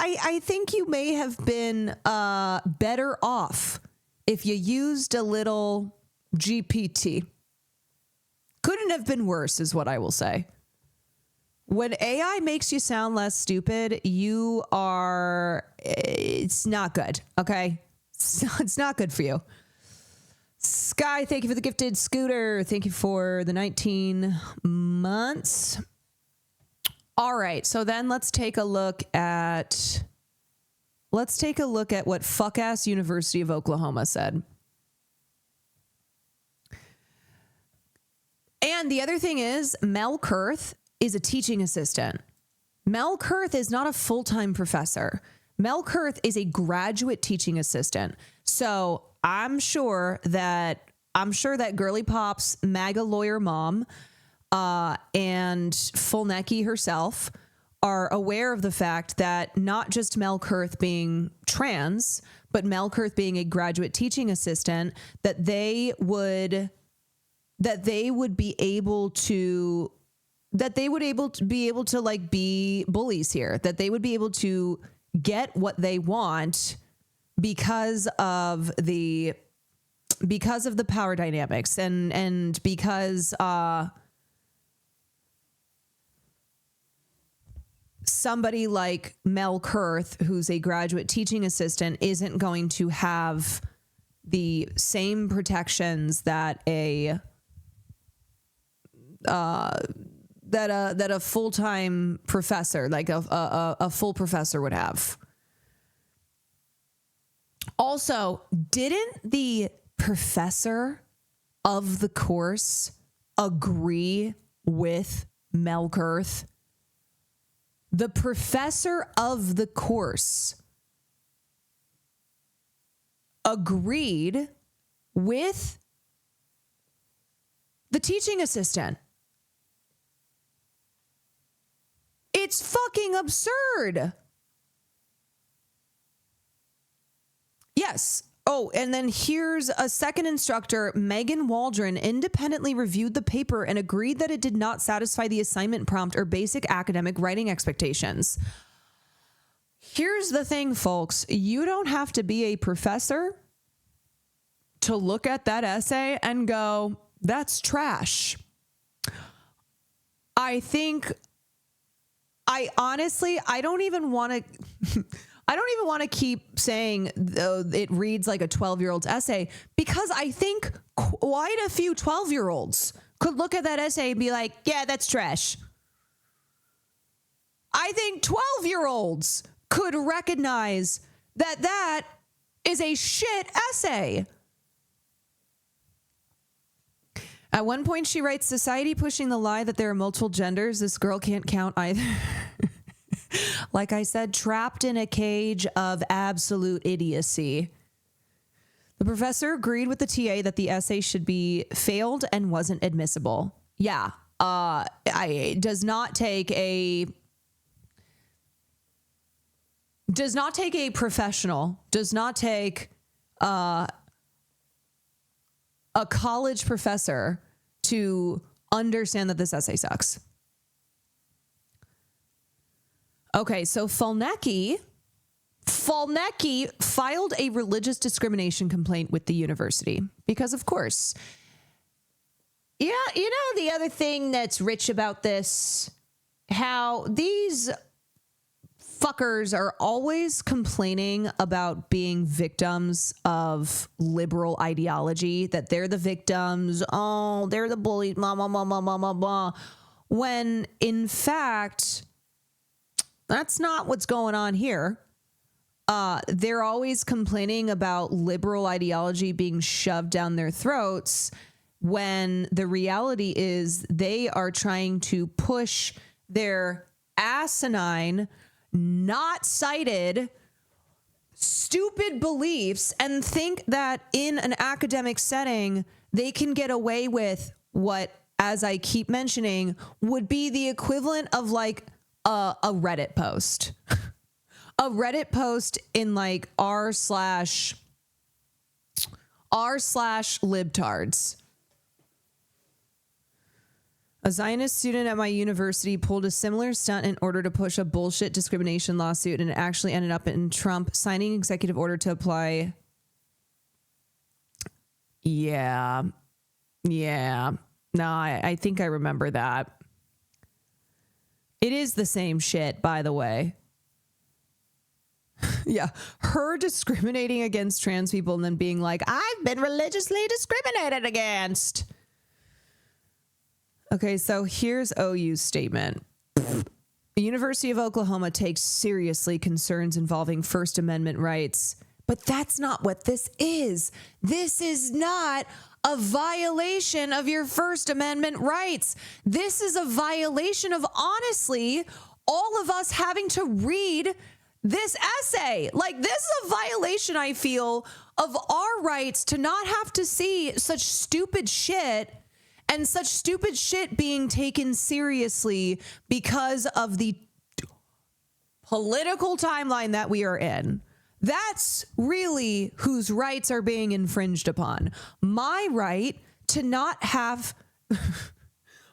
I think you may have been better off if you used a little GPT. Couldn't have been worse, is what I will say. When AI makes you sound less stupid, it's not good, okay? It's not good for you. Sky, thank you for the gifted scooter. Thank you for the 19 months. All right, so then let's take a look at what fuck-ass University of Oklahoma said. And the other thing is, Mel Kurth is a teaching assistant. Mel Kurth is not a full-time professor. Mel Kurth is a graduate teaching assistant. So I'm sure that Girly Pop's MAGA lawyer mom and Fulnecki herself are aware of the fact that not just Mel Kurth being trans, but Mel Kurth being a graduate teaching assistant, that they would be able to like be bullies here, that they would be able to get what they want because of the power dynamics and because somebody like Mel Kurth, who's a graduate teaching assistant, isn't going to have the same protections that a full-time professor, like a full professor, would have. Also, didn't the professor of the course agree with Mel Kurth? The professor of the course agreed with the teaching assistant. It's fucking absurd. Yes. Oh, and then here's a second instructor, Megan Waldron, independently reviewed the paper and agreed that it did not satisfy the assignment prompt or basic academic writing expectations. Here's the thing, folks. You don't have to be a professor to look at that essay and go, that's trash. I don't even want to keep saying it reads like a 12-year-old's essay, because I think quite a few 12-year-olds could look at that essay and be like, yeah, that's trash. I think 12-year-olds could recognize that that is a shit essay. At one point, she writes, society pushing the lie that there are multiple genders. This girl can't count either. Like I said, trapped in a cage of absolute idiocy. The professor agreed with the TA that the essay should be failed and wasn't admissible. Yeah. Does not take a professional, does not take a college professor to understand that this essay sucks. Okay, so Fulnecki filed a religious discrimination complaint with the university because, of course, yeah, you know, the other thing that's rich about this, how these fuckers are always complaining about being victims of liberal ideology, that they're the victims, oh, they're the bullies, blah, blah, blah, blah, blah, blah, blah. When in fact, that's not what's going on here. They're always complaining about liberal ideology being shoved down their throats when the reality is they are trying to push their asinine, not cited, stupid beliefs and think that in an academic setting, they can get away with what, as I keep mentioning, would be the equivalent of like a Reddit post. A Reddit post in like r/libtards. A Zionist student at my university pulled a similar stunt in order to push a bullshit discrimination lawsuit, and it actually ended up in Trump signing an executive order to apply. Yeah. No, I think I remember that. It is the same shit, by the way. Yeah. Her discriminating against trans people and then being like, I've been religiously discriminated against. Okay, so here's OU's statement. The University of Oklahoma takes seriously concerns involving First Amendment rights, but that's not what this is. This is not a violation of your First Amendment rights. This is a violation of, honestly, all of us having to read this essay. Like, this is a violation, I feel, of our rights to not have to see such stupid shit and such stupid shit being taken seriously because of the political timeline that we are in. That's really whose rights are being infringed upon. My right to not have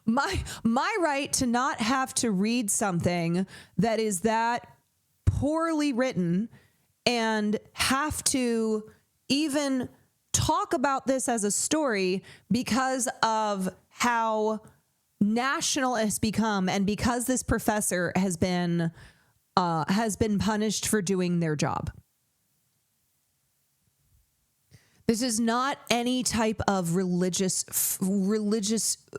my right to not have to read something that is that poorly written and have to even talk about this as a story because of how national it has become and because this professor has been punished for doing their job. This is not any type of religious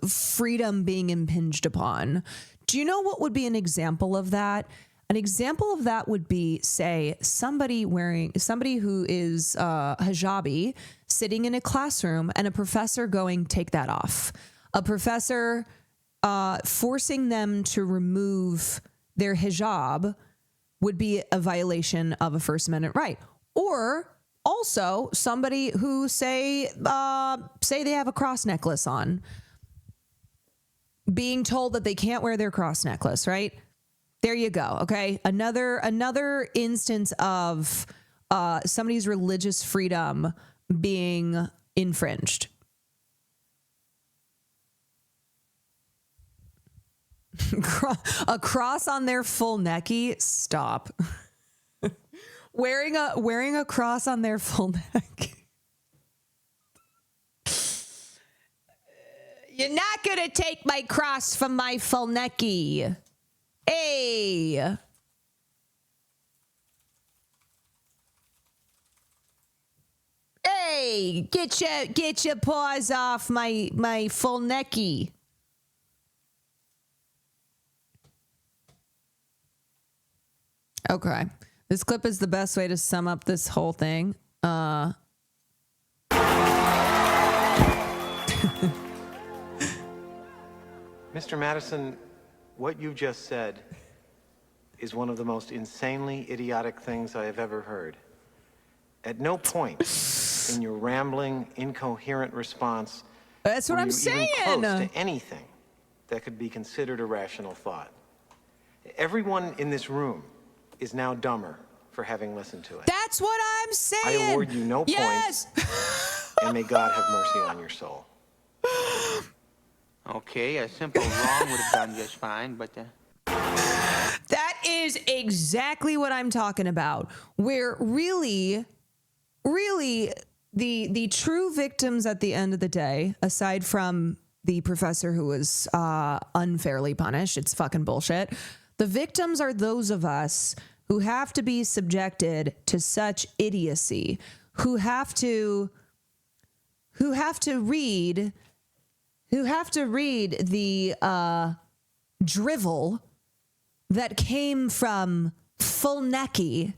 freedom being impinged upon. Do you know what would be an example of that? An example of that would be, say, somebody who is hijabi sitting in a classroom and a professor going, take that off. A professor forcing them to remove their hijab would be a violation of a First Amendment right. Or also somebody who say they have a cross necklace on, being told that they can't wear their cross necklace, right? There you go. Okay. Another instance of somebody's religious freedom being infringed. A cross on their full necky. Stop. Wearing a cross on their full neck. You're not gonna take my cross from my full necky. Hey. Hey, get your paws off my full necky. Okay. This clip is the best way to sum up this whole thing. Mr. Madison, what you just said is one of the most insanely idiotic things I have ever heard. At no point in your rambling, incoherent response that's what I'm saying. Even close to anything that could be considered a rational thought. Everyone in this room is now dumber for having listened to it. That's what I'm saying. I award you no yes. points, and may God have mercy on your soul. Okay, a simple wrong would have done just fine, but... That is exactly what I'm talking about. Where really the true victims at the end of the day, aside from the professor who was unfairly punished, it's fucking bullshit. The victims are those of us who have to be subjected to such idiocy, who have to read the drivel that came from full necky.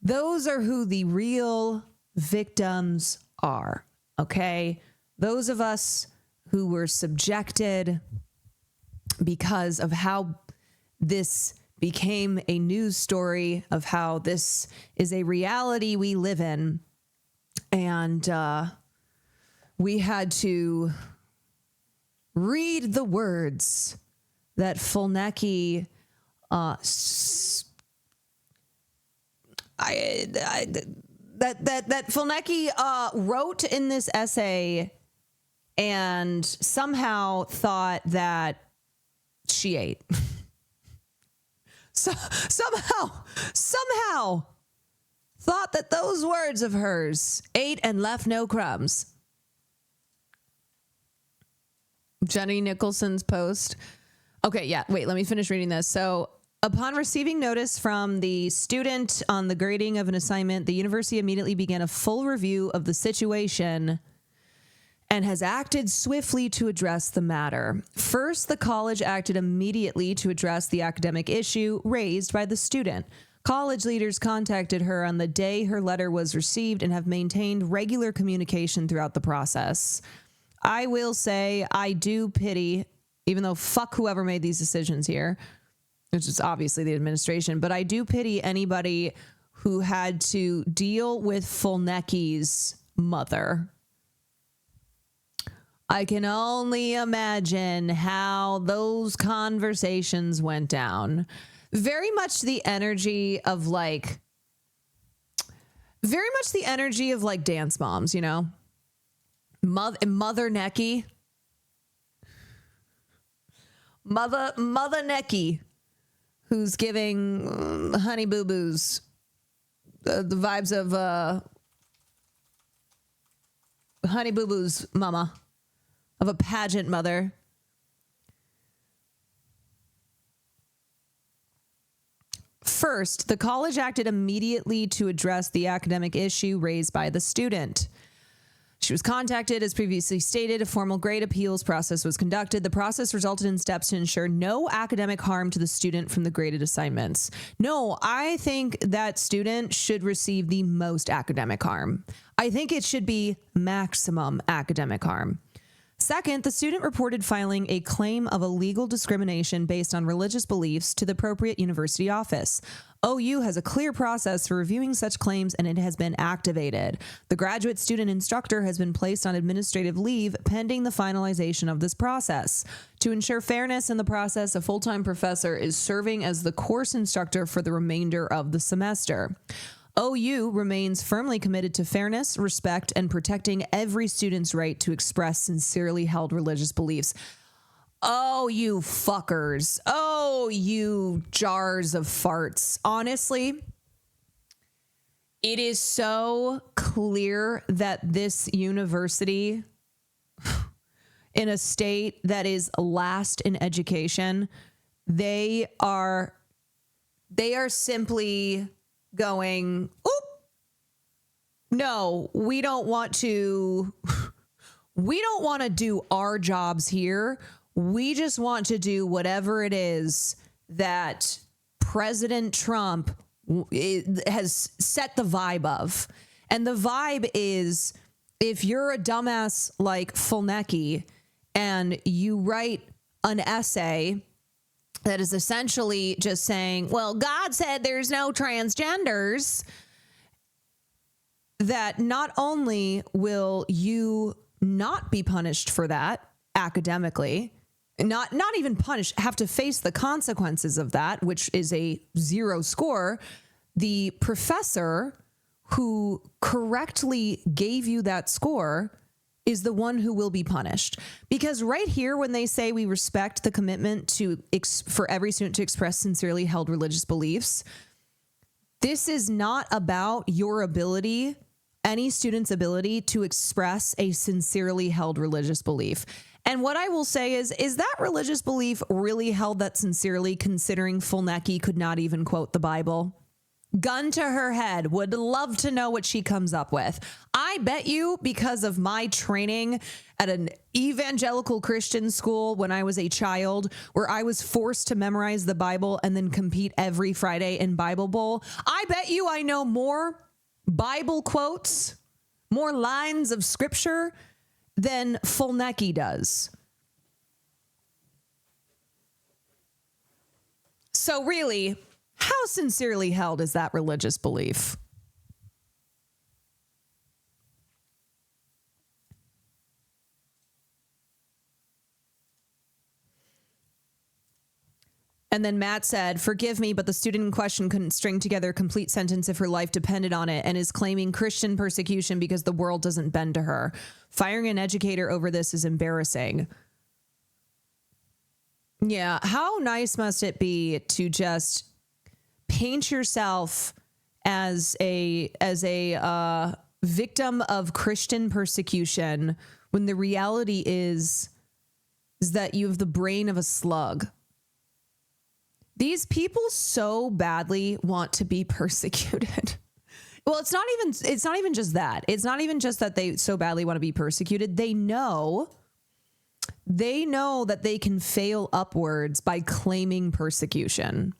Those are who the real victims are, okay? Those of us who were subjected because of how this became a news story, of how this is a reality we live in. And we had to read the words that Fulnecki that Fulnecki wrote in this essay, and somehow thought that she ate. So somehow thought that those words of hers ate and left no crumbs. Jenny Nicholson's post. Okay, yeah, wait, let me finish reading this. So, upon receiving notice from the student on the grading of an assignment, the university immediately began a full review of the situation and has acted swiftly to address the matter. First, the college acted immediately to address the academic issue raised by the student. College leaders contacted her on the day her letter was received and have maintained regular communication throughout the process. I will say I do pity, even though fuck whoever made these decisions here, which is obviously the administration, but I do pity anybody who had to deal with Fulnecki's mother. I can only imagine how those conversations went down. Very much the energy of like dance moms, you know? Mother Necky. Mother Necky, who's giving Honey Boo Boos the vibes of Honey Boo Boo's mama, of a pageant mother. First, the college acted immediately to address the academic issue raised by the student. She was contacted, as previously stated. A formal grade appeals process was conducted. The process resulted in steps to ensure no academic harm to the student from the graded assignments. No, I think that student should receive the most academic harm. I think it should be maximum academic harm. Second, the student reported filing a claim of illegal discrimination based on religious beliefs to the appropriate university office. OU has a clear process for reviewing such claims, and it has been activated. The graduate student instructor has been placed on administrative leave pending the finalization of this process. To ensure fairness in the process, a full-time professor is serving as the course instructor for the remainder of the semester. OU remains firmly committed to fairness, respect, and protecting every student's right to express sincerely held religious beliefs. Oh, you fuckers. Oh, you jars of farts. Honestly, it is so clear that this university, in a state that is last in education, they are simply going, oop, no, we don't want to do our jobs here. We just want to do whatever it is that President Trump has set the vibe of. And the vibe is, if you're a dumbass like Fulnecki and you write an essay that is essentially just saying, well, God said there's no transgenders, that not only will you not be punished for that academically, not even punished, have to face the consequences of that, which is a 0 score, the professor who correctly gave you that score is the one who will be punished. Because right here, when they say we respect the commitment for every student to express sincerely held religious beliefs, this is not about your ability, any student's ability to express a sincerely held religious belief. And what I will say is that religious belief really held that sincerely, considering Fulnecki could not even quote the Bible? Gun to her head, would love to know what she comes up with. I bet you, because of my training at an evangelical Christian school when I was a child, where I was forced to memorize the Bible and then compete every Friday in Bible Bowl, I bet you I know more Bible quotes, more lines of scripture than Fulnecki does. So really, how sincerely held is that religious belief? And then Matt said, forgive me, but the student in question couldn't string together a complete sentence if her life depended on it and is claiming Christian persecution because the world doesn't bend to her. Firing an educator over this is embarrassing. Yeah, how nice must it be to just paint yourself as a victim of Christian persecution when the reality is that you have the brain of a slug. These people so badly want to be persecuted. Well, it's not even just that. It's not even just that they so badly want to be persecuted. They know that they can fail upwards by claiming persecution.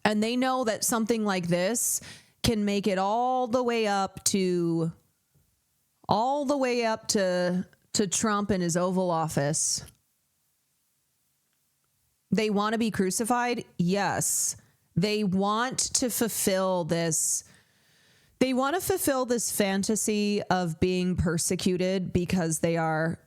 And they know that something like this can make it all the way up to Trump in his Oval Office. They want to be crucified? Yes. They want to fulfill this. They want to fulfill this fantasy of being persecuted because they are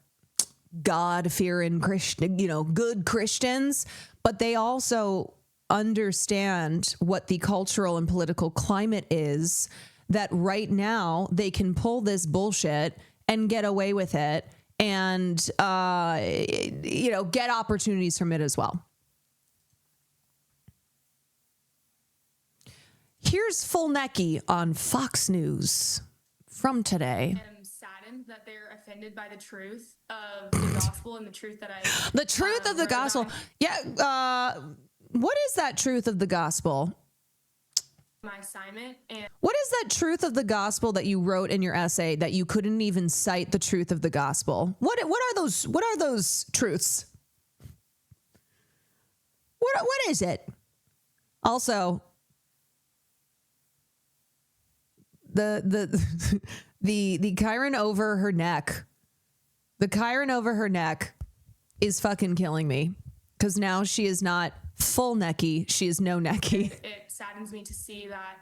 God-fearing Christian, good Christians, but they also understand what the cultural and political climate is, that right now they can pull this bullshit and get away with it and, get opportunities from it as well. Here's Fulnecki on Fox News from today. I'm saddened that they're offended by the truth of the gospel and the truth that The truth of the gospel. Yeah. What is that truth of the gospel? My assignment. And what is that truth of the gospel that you wrote in your essay that you couldn't even cite the truth of the gospel? What are those truths? What is it? Also, the Chiron over her neck. The Chiron over her neck is fucking killing me, because now she is not full necky. She is no necky. It saddens me to see that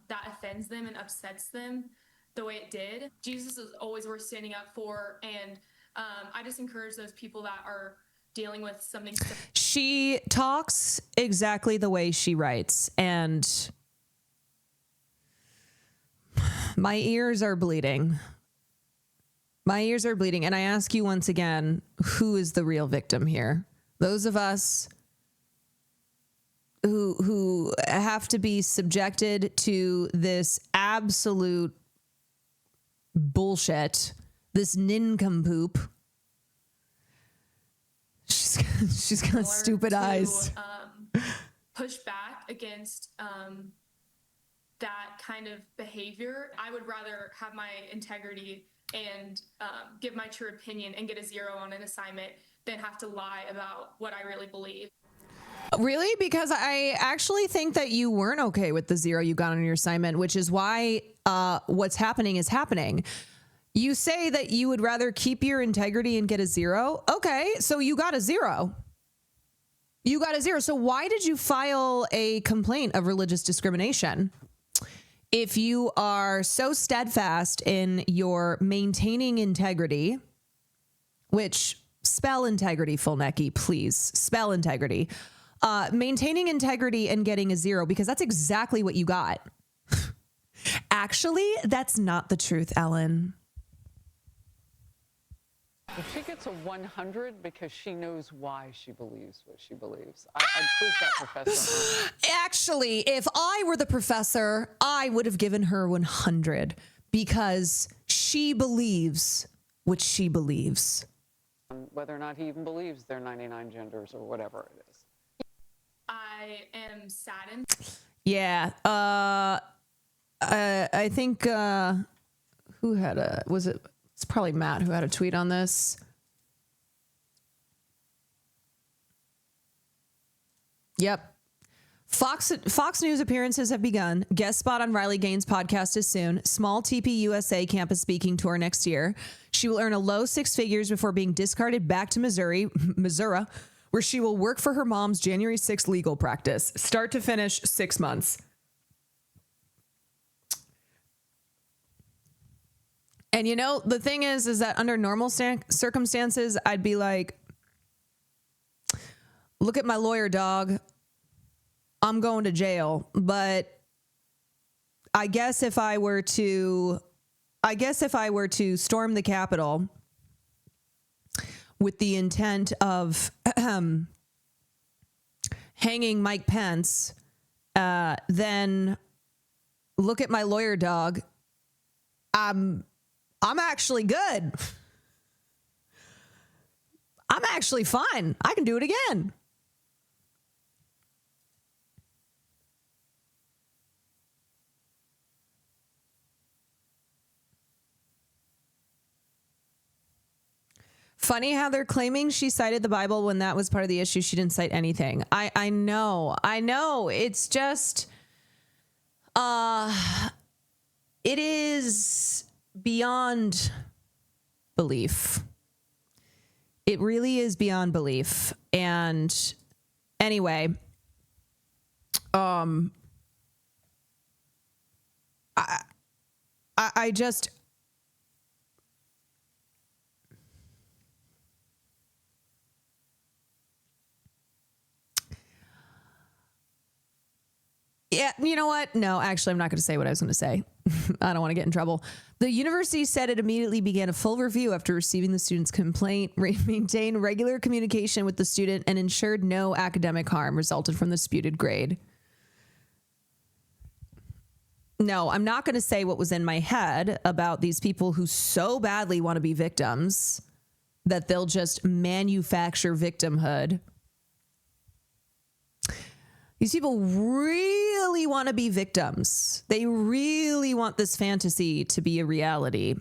that offends them and upsets them the way it did. Jesus is always worth standing up for, and I just encourage those people that are dealing with something. She talks exactly the way she writes, and my ears are bleeding. My ears are bleeding. And I ask you once again, who is the real victim here? Those of us who have to be subjected to this absolute bullshit, this nincompoop. She's got stupid eyes. Push back against that kind of behavior. I would rather have my integrity and give my true opinion and get a 0 on an assignment than have to lie about what I really believe. Really? Because I actually think that you weren't okay with the 0 you got on your assignment, which is why what's happening is happening. You say that you would rather keep your integrity and get a 0. Okay, so you got a 0. You got a 0. So why did you file a complaint of religious discrimination? If you are so steadfast in your maintaining integrity, which spell integrity, Fulnecki, please spell integrity, maintaining integrity and getting a 0, because that's exactly what you got. Actually, that's not the truth, Ellen. If she gets a 100 because she knows why she believes what she believes, I'd prove that professor. Actually, if I were the professor, I would have given her 100 because she believes what she believes. Whether or not he even believes there are 99 genders or whatever it is. I am saddened. Yeah. I think who had it's probably Matt who had a tweet on this. Yep. Fox News appearances have begun. Guest spot on Riley Gaines' podcast is soon. Small TP USA campus speaking tour next year. She will earn a low six figures before being discarded back to Missouri, where she will work for her mom's January 6th legal practice. Start to finish, 6 months. And you know, the thing is that under normal circumstances, I'd be like, look at my lawyer, dog. I'm going to jail. But I guess if I were to storm the Capitol with the intent of hanging Mike Pence, then look at my lawyer, dog. I'm actually good. I'm actually fine. I can do it again. Funny how they're claiming she cited the Bible when that was part of the issue. She didn't cite anything. I know. It's just, it is beyond belief. It really is beyond belief. And anyway, I just, yeah, you know what? No, actually, I'm not going to say what I was going to say. I don't want to get in trouble. The university said it immediately began a full review after receiving the student's complaint, maintained regular communication with the student, and ensured no academic harm resulted from the disputed grade. No, I'm not going to say what was in my head about these people who so badly want to be victims that they'll just manufacture victimhood. These people really want to be victims. They really want this fantasy to be a reality.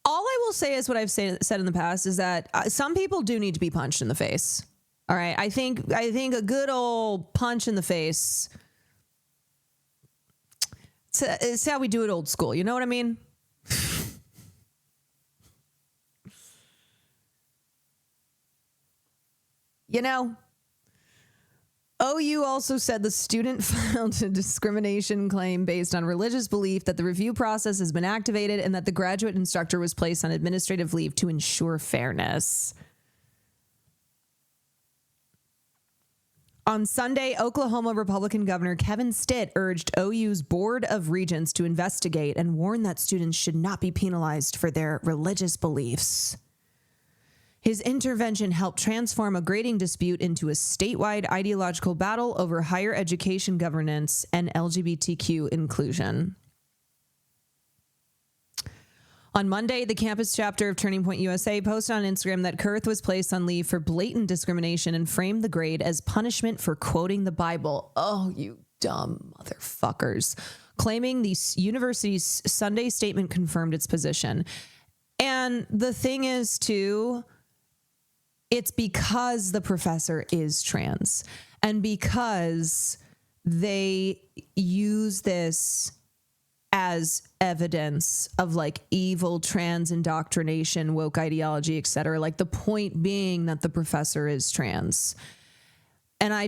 All I will say is what I've said in the past is that some people do need to be punched in the face. All right. I think a good old punch in the face. It's how we do it old school. You know what I mean? You know, OU also said the student filed a discrimination claim based on religious belief, that the review process has been activated, and that the graduate instructor was placed on administrative leave to ensure fairness. On Sunday, Oklahoma Republican Governor Kevin Stitt urged OU's Board of Regents to investigate and warned that students should not be penalized for their religious beliefs. His intervention helped transform a grading dispute into a statewide ideological battle over higher education governance and LGBTQ inclusion. On Monday, the campus chapter of Turning Point USA posted on Instagram that Kurth was placed on leave for blatant discrimination and framed the grade as punishment for quoting the Bible. Oh, you dumb motherfuckers. Claiming the university's Sunday statement confirmed its position. And the thing is, too, it's because the professor is trans and because they use this as evidence of like evil trans indoctrination, woke ideology, etc. Like the point being that the professor is trans. And I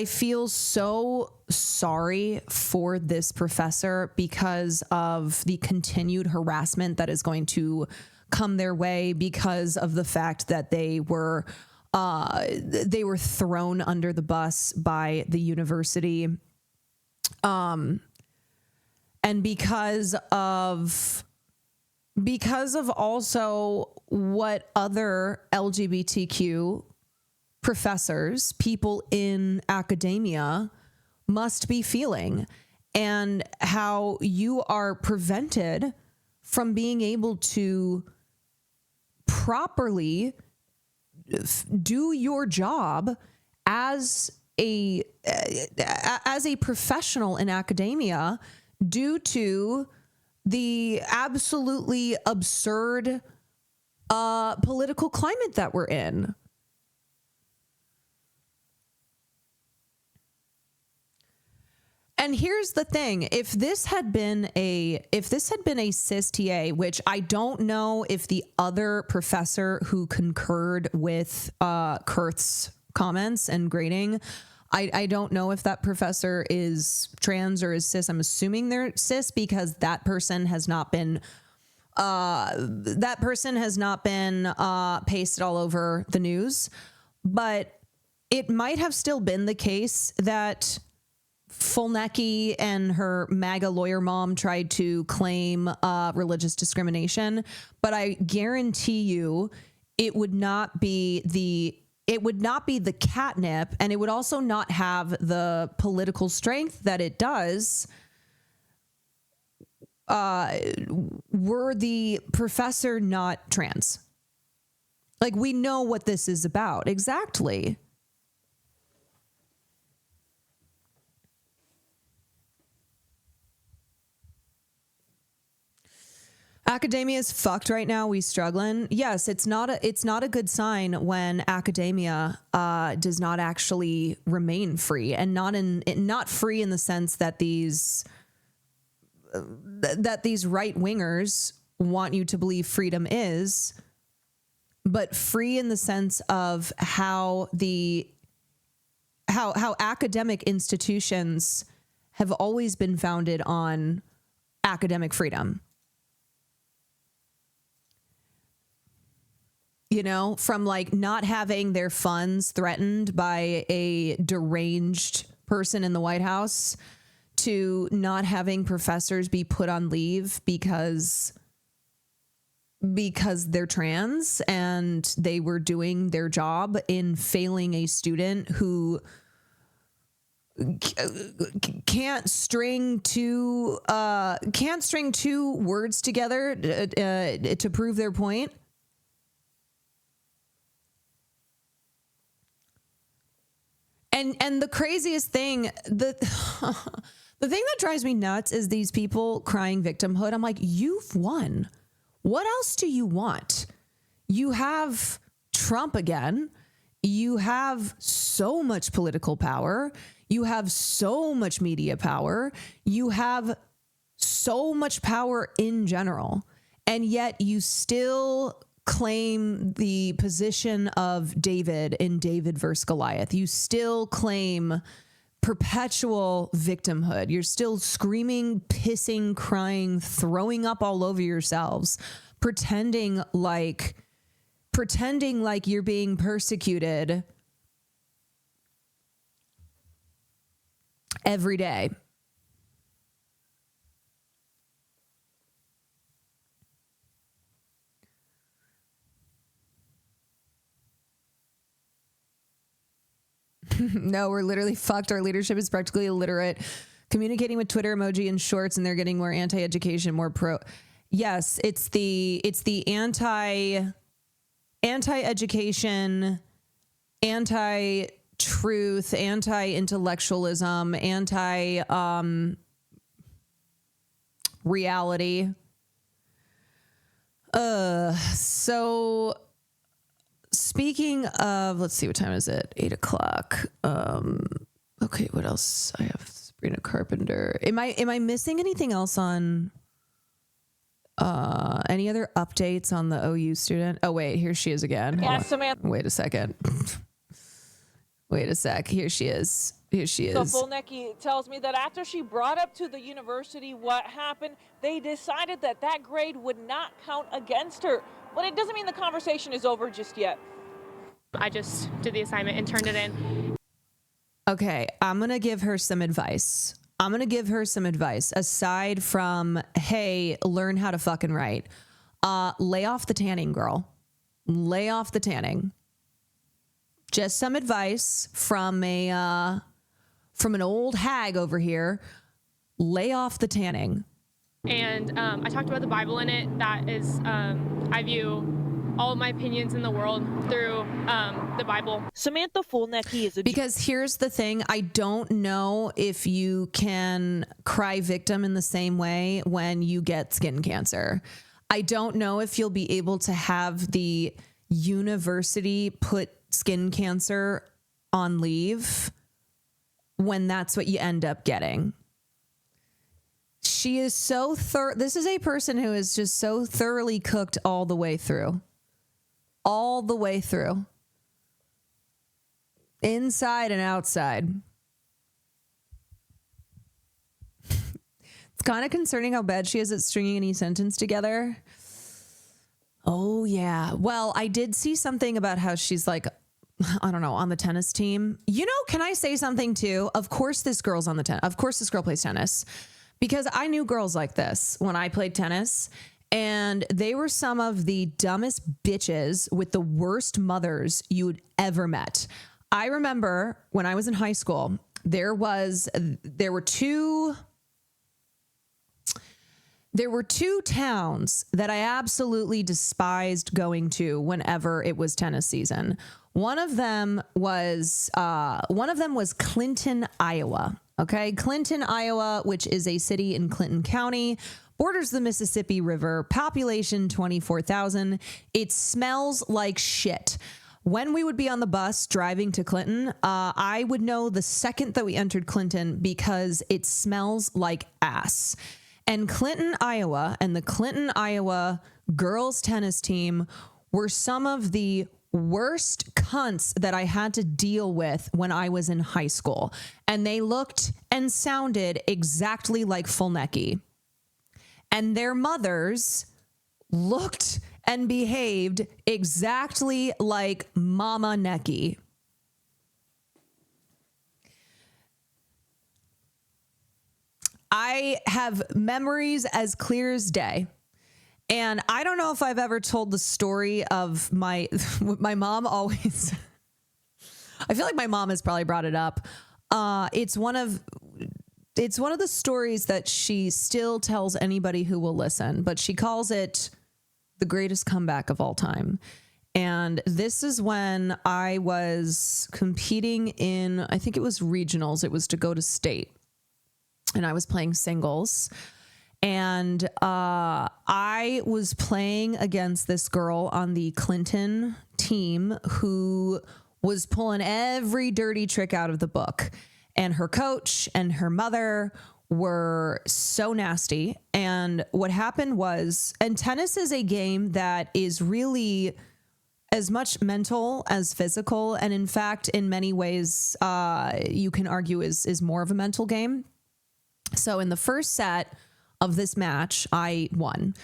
feel so sorry for this professor because of the continued harassment that is going to come their way because of the fact that they were thrown under the bus by the university, and because of also what other LGBTQ professors, people in academia must be feeling, and how you are prevented from being able to properly do your job as a professional in academia due to the absolutely absurd political climate that we're in. And here's the thing, if this had been a cis TA, which I don't know if the other professor who concurred with Kurth's comments and grading, I don't know if that professor is trans or is cis. I'm assuming they're cis because that person has not been pasted all over the news. But it might have still been the case that Fulnecki and her MAGA lawyer mom tried to claim religious discrimination, but I guarantee you it would not be the catnip, and it would also not have the political strength that it does were the professor not trans. Like, we know what this is about. Exactly. Academia is fucked right now. We struggling. Yes, it's not a good sign when academia does not actually remain free, and not free in the sense that these right wingers want you to believe freedom is, but free in the sense of how academic institutions have always been founded on academic freedom. You know, from like not having their funds threatened by a deranged person in the White House to not having professors be put on leave because they're trans and they were doing their job in failing a student who can't string two words together to prove their point. And the craziest thing, the thing that drives me nuts is these people crying victimhood. I'm like, you've won. What else do you want? You have Trump again. You have so much political power. You have so much media power. You have so much power in general. And yet you still claim the position of David in David versus Goliath. You still claim perpetual victimhood. You're still screaming, pissing, crying, throwing up all over yourselves, pretending like you're being persecuted every day. No, we're literally fucked. Our leadership is practically illiterate, communicating with Twitter emoji and shorts, and they're getting more anti-education, more pro. Yes, it's the anti-education, anti-truth, anti-intellectualism, anti-reality. So speaking of, let's see, what time is it? 8 o'clock. Okay, what else? I have Sabrina Carpenter. Am I missing anything else on any other updates on the OU student? Oh wait, here she is again. Yeah, Samantha. Wait a second. Wait a sec. Here she is. Here she So is. Fulnecki tells me that after she brought up to the university what happened, they decided that that grade would not count against her. But it doesn't mean the conversation is over just yet. I just did the assignment and turned it in. Okay, I'm going to give her some advice. Aside from, hey, learn how to fucking write. Lay off the tanning, girl. Lay off the tanning. just some advice from an old hag over here. Lay off the tanning. And I talked about the Bible in it. That is, I view all of my opinions in the world through the Bible. Samantha Fulnecki is because here's the thing. I don't know if you can cry victim in the same way when you get skin cancer. I don't know if you'll be able to have the university put skin cancer on leave when that's what you end up getting. She is so this is a person who is just so thoroughly cooked all the way through. All the way through. Inside and outside. It's kind of concerning how bad she is at stringing any sentence together. Oh, yeah. Well, I did see something about how she's like, I don't know, on the tennis team. You know, can I say something too? Of course this girl's on the tennis. Of course this girl plays tennis. Because I knew girls like this when I played tennis. And they were some of the dumbest bitches with the worst mothers you'd ever met. I remember when I was in high school, there were two towns that I absolutely despised going to whenever it was tennis season. One of them was Clinton, Iowa. Okay, Clinton, Iowa, which is a city in Clinton County, borders the Mississippi River, population 24,000. It smells like shit. When we would be on the bus driving to Clinton, I would know the second that we entered Clinton because it smells like ass. And Clinton, Iowa, and the Clinton, Iowa girls tennis team were some of the worst cunts that I had to deal with when I was in high school. And they looked and sounded exactly like Fulnecki. And their mothers looked and behaved exactly like Mama Necki. I have memories as clear as day. And I don't know if I've ever told the story of my mom always, I feel like my mom has probably brought it up. It's one of the stories that she still tells anybody who will listen, but she calls it the greatest comeback of all time. And this is when I was competing in, I think it was regionals. It was to go to state. And I was playing singles. And I was playing against this girl on the Clinton team who was pulling every dirty trick out of the book. And her coach and her mother were so nasty. And what happened was, and tennis is a game that is really as much mental as physical. And in fact, in many ways, you can argue is more of a mental game. So in the first set of this match, I won.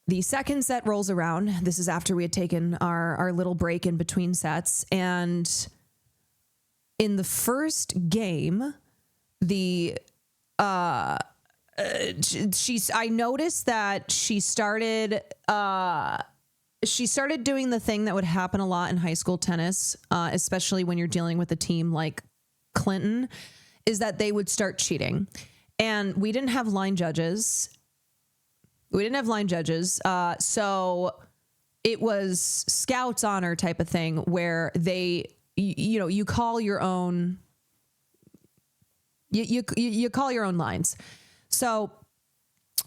The second set rolls around. This is after we had taken our little break in between sets. And in the first game, I noticed that she started doing the thing that would happen a lot in high school tennis, especially when you're dealing with a team like Clinton, is that they would start cheating. And we didn't have line judges. So it was scouts honor type of thing where you call your own, you call your own lines. So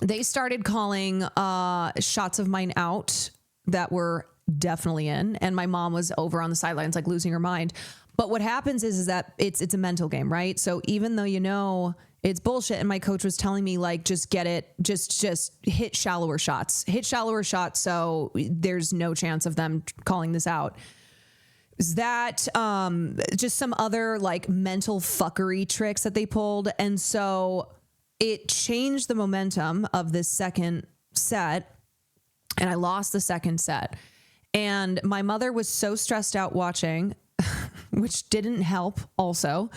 they started calling shots of mine out that were definitely in. And my mom was over on the sidelines, like losing her mind. But what happens is that it's a mental game, right? So even though it's bullshit, and my coach was telling me like, just get it, just hit shallower shots, so there's no chance of them calling this out. Is that just some other like mental fuckery tricks that they pulled? And so it changed the momentum of this second set, and I lost the second set. And my mother was so stressed out watching, which didn't help also.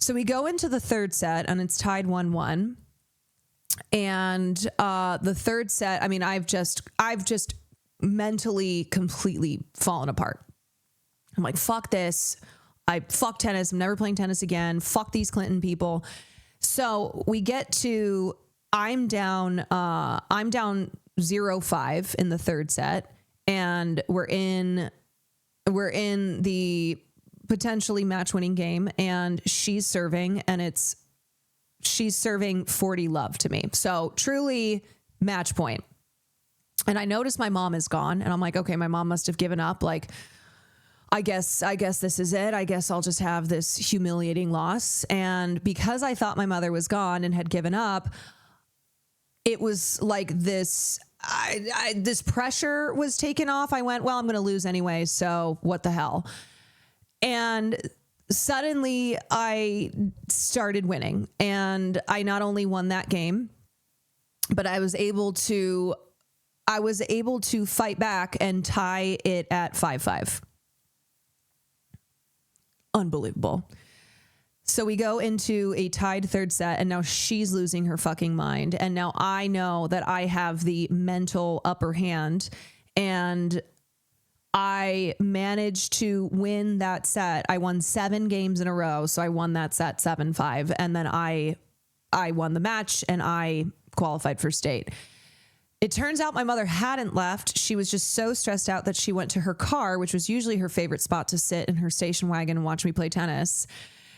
So we go into the third set and it's tied 1-1. And the third set, I mean, I've just mentally completely fallen apart. I'm like, fuck this. Fuck tennis. I'm never playing tennis again. Fuck these Clinton people. So we get to, I'm down 0-5 in the third set, and we're in the potentially match winning game, and she's serving, and she's serving 40 love to me. So truly match point. And I notice my mom is gone, and I'm like, okay, my mom must have given up. Like, I guess this is it. I guess I'll just have this humiliating loss. And because I thought my mother was gone and had given up, it was like this, this pressure was taken off. I went, well, I'm going to lose anyway, so what the hell? And suddenly I started winning, and I not only won that game, but I was able to fight back and tie it at 5-5. Unbelievable. So we go into a tied third set, and now she's losing her fucking mind. And now I know that I have the mental upper hand, and I managed to win that set. I won 7 games in a row. So I won that set 7-5. And then I won the match, and I qualified for state. It turns out my mother hadn't left. She was just so stressed out that she went to her car, which was usually her favorite spot to sit in her station wagon and watch me play tennis.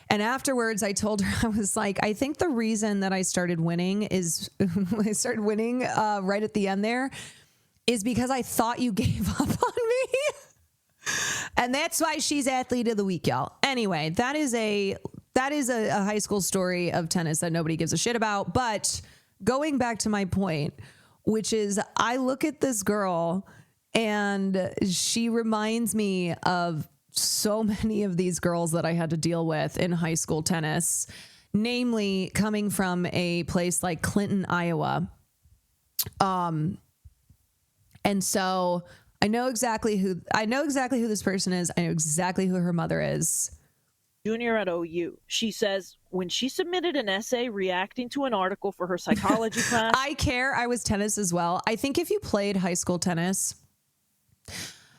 And afterwards, I told her, I was like, I think the reason that I started winning is I started winning right at the end there is because I thought you gave up on me. And that's why she's athlete of the week, y'all. Anyway, that is a high school story of tennis that nobody gives a shit about. But going back to my point, which is I look at this girl and she reminds me of so many of these girls that I had to deal with in high school tennis, namely coming from a place like Clinton, Iowa. And so I know exactly who this person is. I know exactly who her mother is. Junior at OU. She says when she submitted an essay reacting to an article for her psychology class. I care. I was tennis as well. I think if you played high school tennis,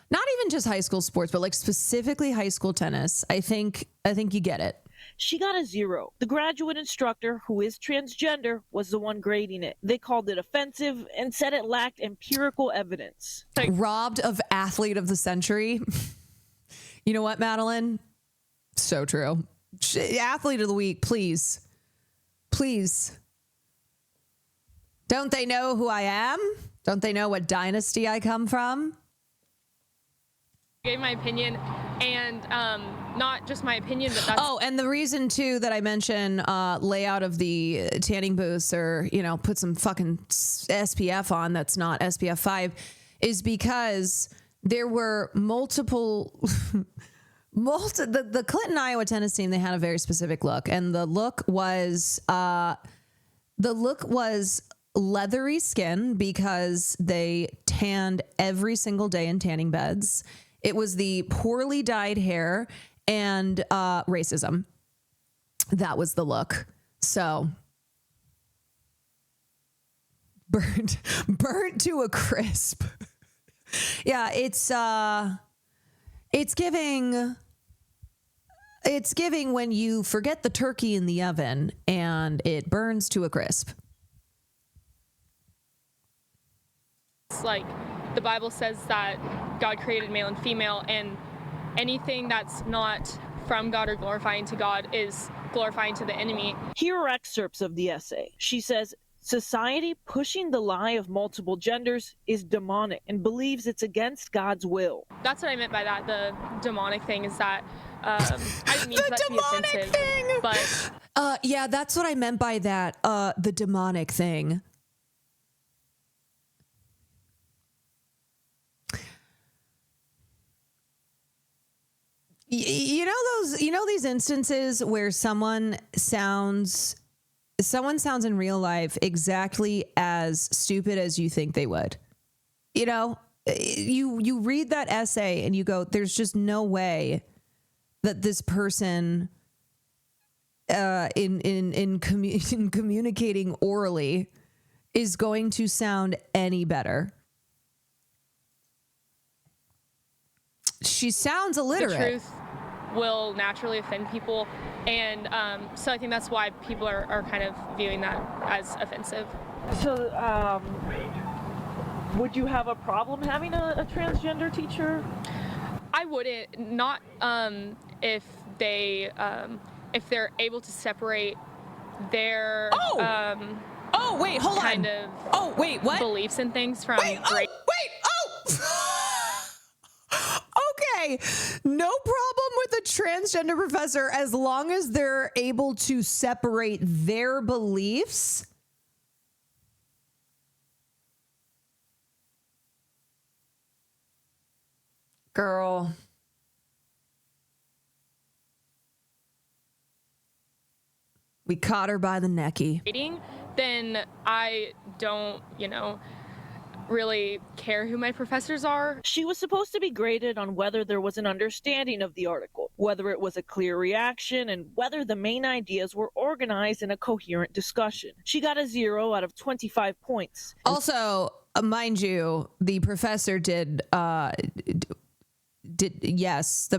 not even just high school sports, but like specifically high school tennis, I think you get it. She got a 0. The graduate instructor, who is transgender, was the one grading it. They called it offensive and said it lacked empirical evidence. Robbed of athlete of the century. You know what, Madeline? So true. Athlete of the week, please. Please. Don't they know who I am? Don't they know what dynasty I come from? Gave my opinion, and not just my opinion, but that's... Oh, and the reason too that I mention layout of the tanning booths, or put some fucking SPF on that's not SPF 5, is because there were multiple the Clinton, Iowa tennis team. They had a very specific look, and the look was leathery skin because they tanned every single day in tanning beds. It was the poorly dyed hair and racism. That was the look. So burnt to a crisp. Yeah, it's giving when you forget the turkey in the oven and it burns to a crisp. It's like the Bible says that God created male and female, and anything that's not from God or glorifying to God is glorifying to the enemy. Here are excerpts of the essay. She says, society pushing the lie of multiple genders is demonic and believes it's against God's will. That's what I meant by that. The demonic thing is that I didn't mean for that to be offensive, but yeah, that's what I meant by that. The demonic thing. You know these instances where someone sounds in real life exactly as stupid as you think they would. You read that essay and you go, there's just no way that this person in communicating orally is going to sound any better. she sounds illiterate. The truth will naturally offend people. And so I think that's why people are kind of viewing that as offensive. So, would you have a problem having a transgender teacher? I wouldn't, not if they're able to separate their wait, hold kind on. of what? beliefs and things from Okay, no problem with a transgender professor as long as they're able to separate their beliefs. Girl. We caught her by the necky. Then I don't, really care who my professors are. She was supposed to be graded on whether there was an understanding of the article, whether it was a clear reaction, and whether the main ideas were organized in a coherent discussion. She got a 0 out of 25 points. Also, mind you, the professor did yes,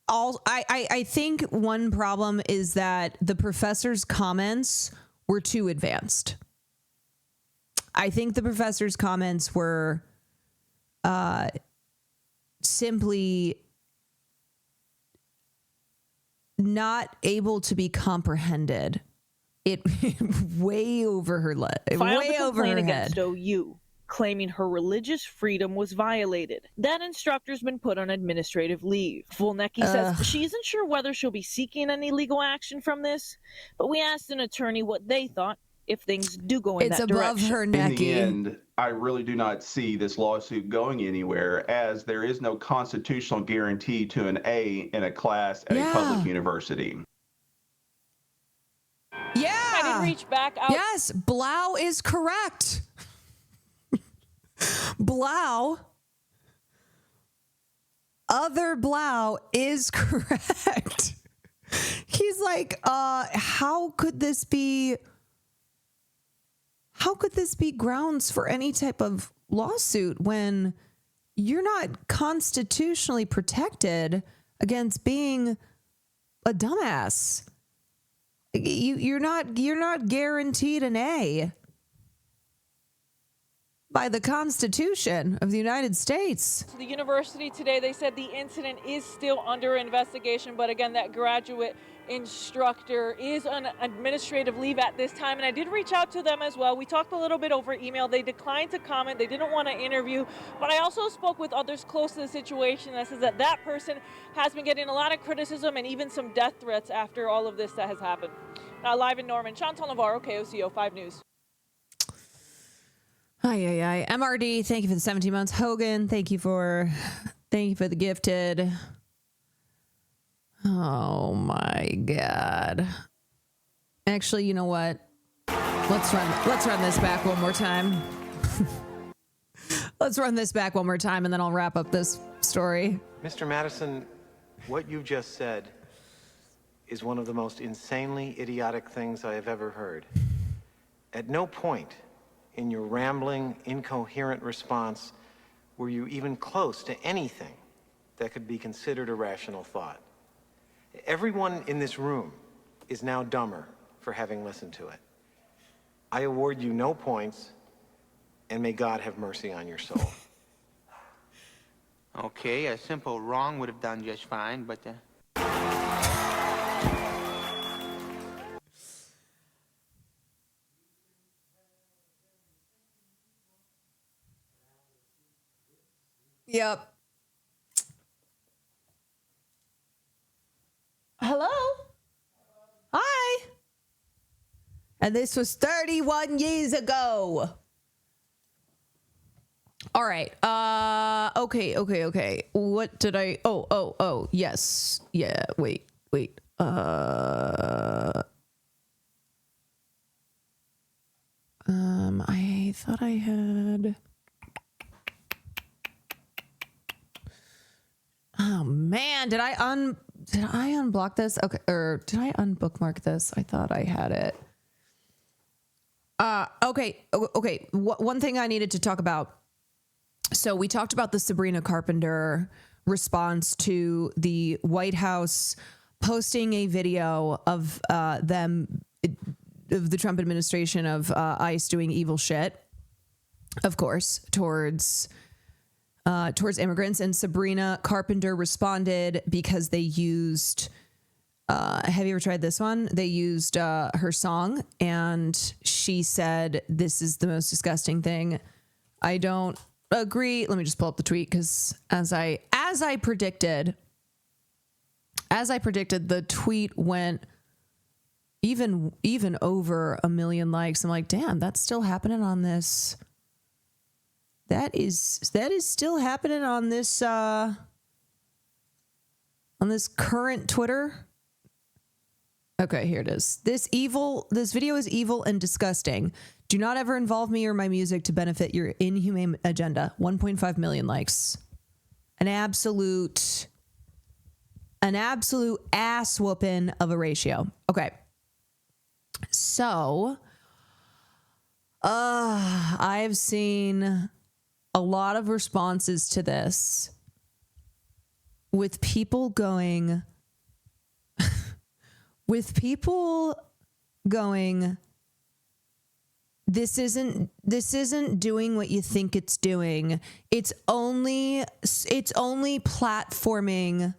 I think one problem is that the professor's comments were too advanced. I think the professor's comments were simply not able to be comprehended. It way over her way over her head. Against OU, claiming her religious freedom was violated. That instructor's been put on administrative leave. Volnecki says she isn't sure whether she'll be seeking any legal action from this, but we asked an attorney what they thought if things do go in that direction. It's above her In necky. the end, I really do not see this lawsuit going anywhere, as there is no constitutional guarantee to an A in a class at a public university. Yeah. I did reach back out. Yes, Blau is correct. Blau, other Blau is correct. He's like, how could this be grounds for any type of lawsuit when you're not constitutionally protected against being a dumbass? You're not guaranteed an A by the Constitution of the United States. To the university today, they said the incident is still under investigation, but again, that graduate instructor is on administrative leave at this time, and I did reach out to them as well. We talked a little bit over email. They declined to comment. They didn't want to interview, but I also spoke with others close to the situation that says that person has been getting a lot of criticism and even some death threats after all of this that has happened. Now, live in Norman, Chantal Navarro, KOCO 5 News. Hi. MRD, thank you for the 17 months. Hogan, thank you for the gifted. Oh my God. Actually, you know what? Let's run this back one more time. Let's run this back one more time and then I'll wrap up this story. Mr. Madison, what you just said is one of the most insanely idiotic things I have ever heard. At no point in your rambling, incoherent response were you even close to anything that could be considered a rational thought. Everyone in this room is now dumber for having listened to it. I award you no points, and may God have mercy on your soul. Okay, a simple wrong would have done just fine, but... Yep. Hello? Hi. And this was 31 years ago. All right. Okay. What did I... Oh, yes. Yeah, wait. I thought I had... Oh man, did I unblock this? Okay, or did I unbookmark this? I thought I had it. Okay. One thing I needed to talk about So we talked about the Sabrina Carpenter response to the White House posting a video of of the Trump administration of ICE doing evil shit, of course, towards immigrants. And Sabrina Carpenter responded because they used, have you ever tried this one? They used her song, and she said, "This is the most disgusting thing. I don't agree." Let me just pull up the tweet, because as I predicted, the tweet went even over 1 million likes. I'm like, damn, that's still happening on this. That is still happening on this current Twitter. Okay, here it is. This video is evil and disgusting. Do not ever involve me or my music to benefit your inhumane agenda. 1.5 million likes. An absolute ass whooping of a ratio. Okay. So, I've seen a lot of responses to this with people going, this isn't doing what you think it's doing. It's only platforming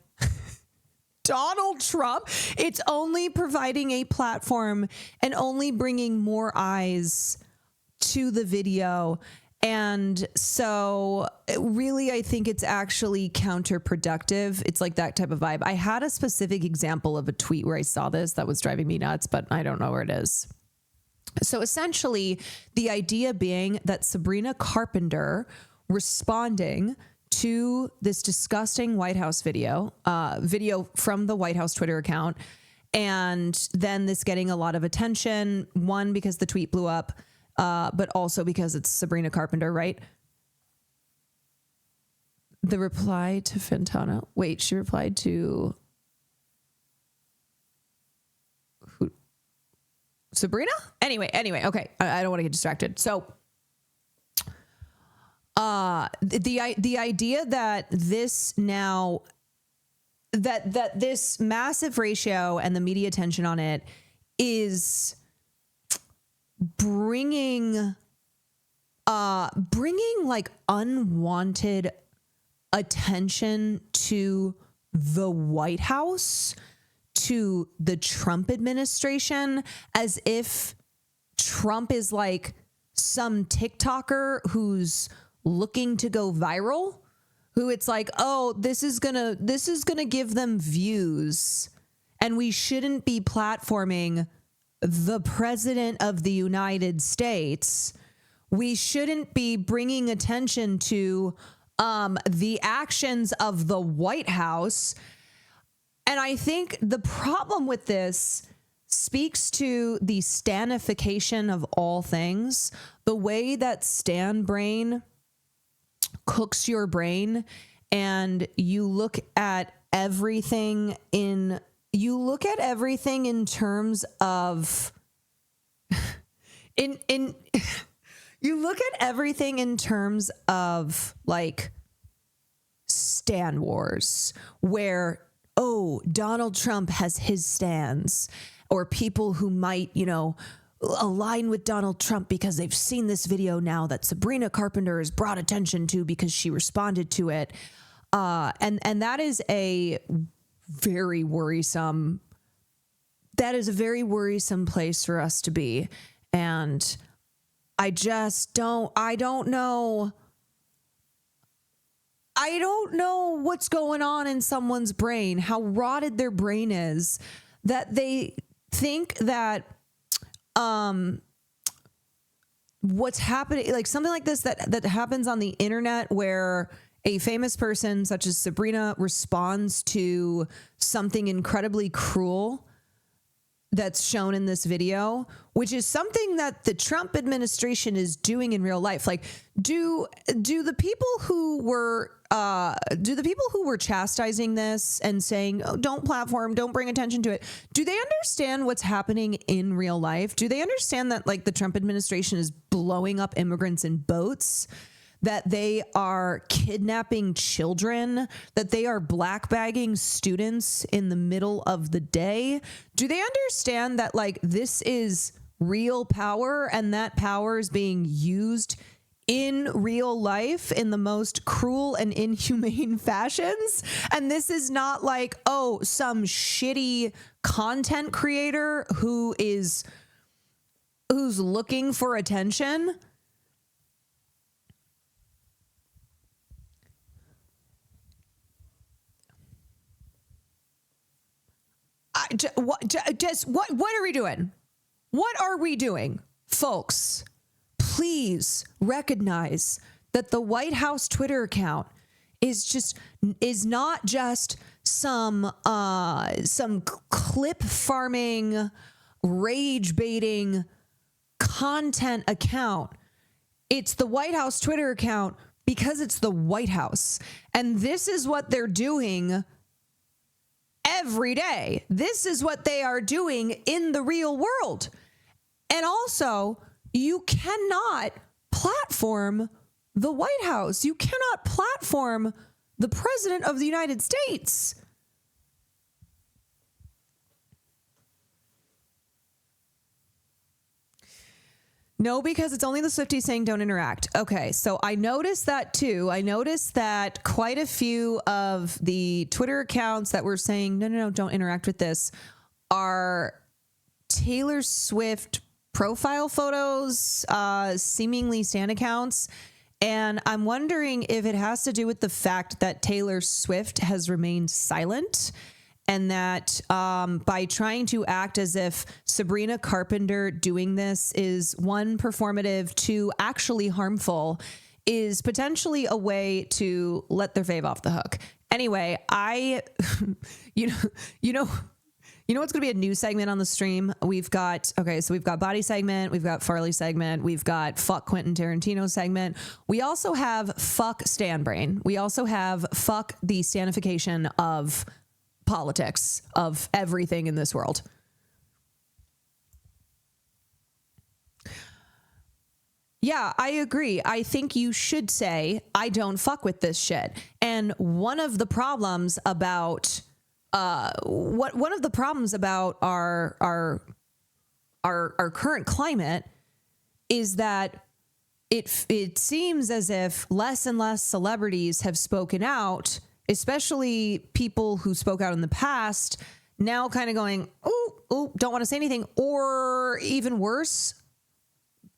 Donald Trump. It's only providing a platform and only bringing more eyes to the video. And so really, I think it's actually counterproductive. It's like that type of vibe. I had a specific example of a tweet where I saw this that was driving me nuts, but I don't know where it is. So essentially, the idea being that Sabrina Carpenter responding to this disgusting White House video from the White House Twitter account, and then this getting a lot of attention, one, because the tweet blew up, but also because it's Sabrina Carpenter, right? The reply to Fentana. Wait, she replied to who? Sabrina? Anyway, okay. I don't want to get distracted. So the idea that this now that this massive ratio and the media attention on it is bringing like unwanted attention to the White House, to the Trump administration, as if Trump is like some TikToker who's looking to go viral, who it's like, oh, this is gonna give them views, and we shouldn't be platforming the president of the United States. We shouldn't be bringing attention to the actions of the White House. And I think the problem with this speaks to the stanification of all things, the way that Stan brain cooks your brain, and you look at everything in terms of you look at everything in terms of like Stan Wars, where, oh, Donald Trump has his stands, or people who might, align with Donald Trump because they've seen this video now that Sabrina Carpenter has brought attention to because she responded to it. And that is a very worrisome place for us to be. And I don't know what's going on in someone's brain, how rotted their brain is, that they think that what's happening, like something like this that happens on the internet, where a famous person such as Sabrina responds to something incredibly cruel that's shown in this video, which is something that the Trump administration is doing in real life. Like, do the people who were chastising this and saying, oh, don't platform, don't bring attention to it, do they understand what's happening in real life? Do they understand that like the Trump administration is blowing up immigrants in boats, that they are kidnapping children, that they are blackbagging students in the middle of the day? Do they understand that like this is real power and that power is being used in real life in the most cruel and inhumane fashions? And this is not like, oh, some shitty content creator who's looking for attention. What are we doing? What are we doing, folks? Please recognize that the White House Twitter account is not just some clip farming, rage baiting content account. It's the White House Twitter account because it's the White House. And this is what they're doing every day. This is what they are doing in the real world. And also, you cannot platform the White House. You cannot platform the President of the United States. No, because it's only the Swifties saying don't interact. Okay, so I noticed that too. I noticed that quite a few of the Twitter accounts that were saying, no, don't interact with this, are Taylor Swift profile photos, seemingly stan accounts. And I'm wondering if it has to do with the fact that Taylor Swift has remained silent, and that by trying to act as if Sabrina Carpenter doing this is, one, performative, two, actually harmful, is potentially a way to let their fave off the hook. Anyway, you know what's going to be a new segment on the stream? We've got Body segment, we've got Farley segment, we've got Fuck Quentin Tarantino segment. We also have Fuck Stan Brain. We also have Fuck the Stanification of politics, of everything in this world. Yeah, I agree. I think you should say, I don't fuck with this shit. And one of the problems about our current climate is that it seems as if less and less celebrities have spoken out, especially people who spoke out in the past, now kind of going, oh, don't want to say anything, or even worse,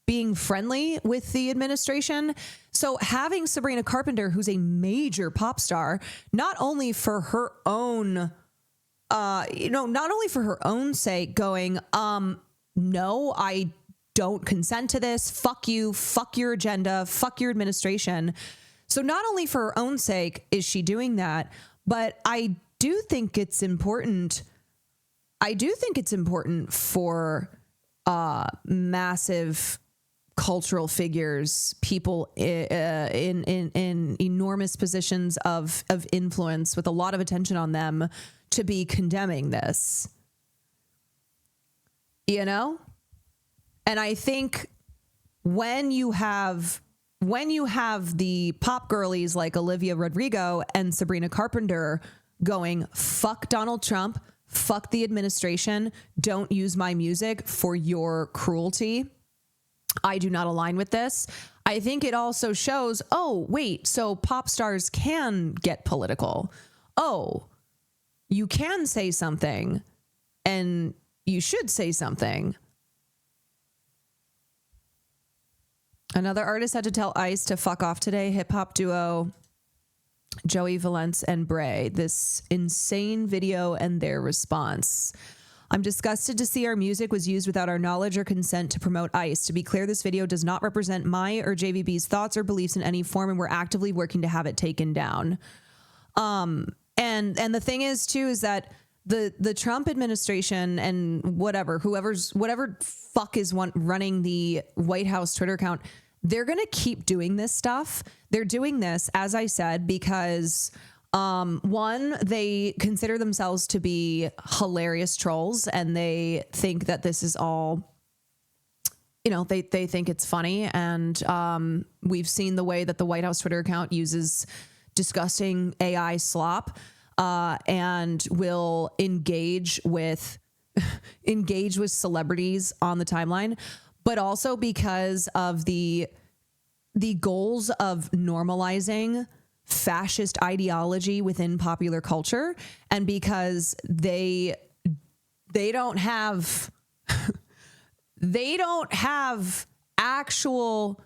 being friendly with the administration. So having Sabrina Carpenter, who's a major pop star, not only for her own, not only for her own sake, going, no, I don't consent to this. Fuck you. Fuck your agenda. Fuck your administration. So not only for her own sake is she doing that, but I do think it's important. I do think it's important for massive cultural figures, people in enormous positions of influence with a lot of attention on them, to be condemning this. You know? And I think when you have the pop girlies like Olivia Rodrigo and Sabrina Carpenter going, fuck Donald Trump, fuck the administration, don't use my music for your cruelty, I do not align with this. I think it also shows, oh, wait, so pop stars can get political. Oh, you can say something, and you should say something. Another artist had to tell ICE to fuck off today. Hip hop duo Joey Valence and Bray. This insane video and their response. I'm disgusted to see our music was used without our knowledge or consent to promote ICE. To be clear, this video does not represent my or JVB's thoughts or beliefs in any form, and we're actively working to have it taken down. And the thing is too, is that the Trump administration and whatever fuck is running the White House Twitter account, they're going to keep doing this stuff. They're doing this, as I said, because one, they consider themselves to be hilarious trolls, and they think that this is all you know, they think it's funny. And we've seen the way that the White House Twitter account uses disgusting AI slop and will engage with celebrities on the timeline, but also because of the goals of normalizing fascist ideology within popular culture, and because they don't have actual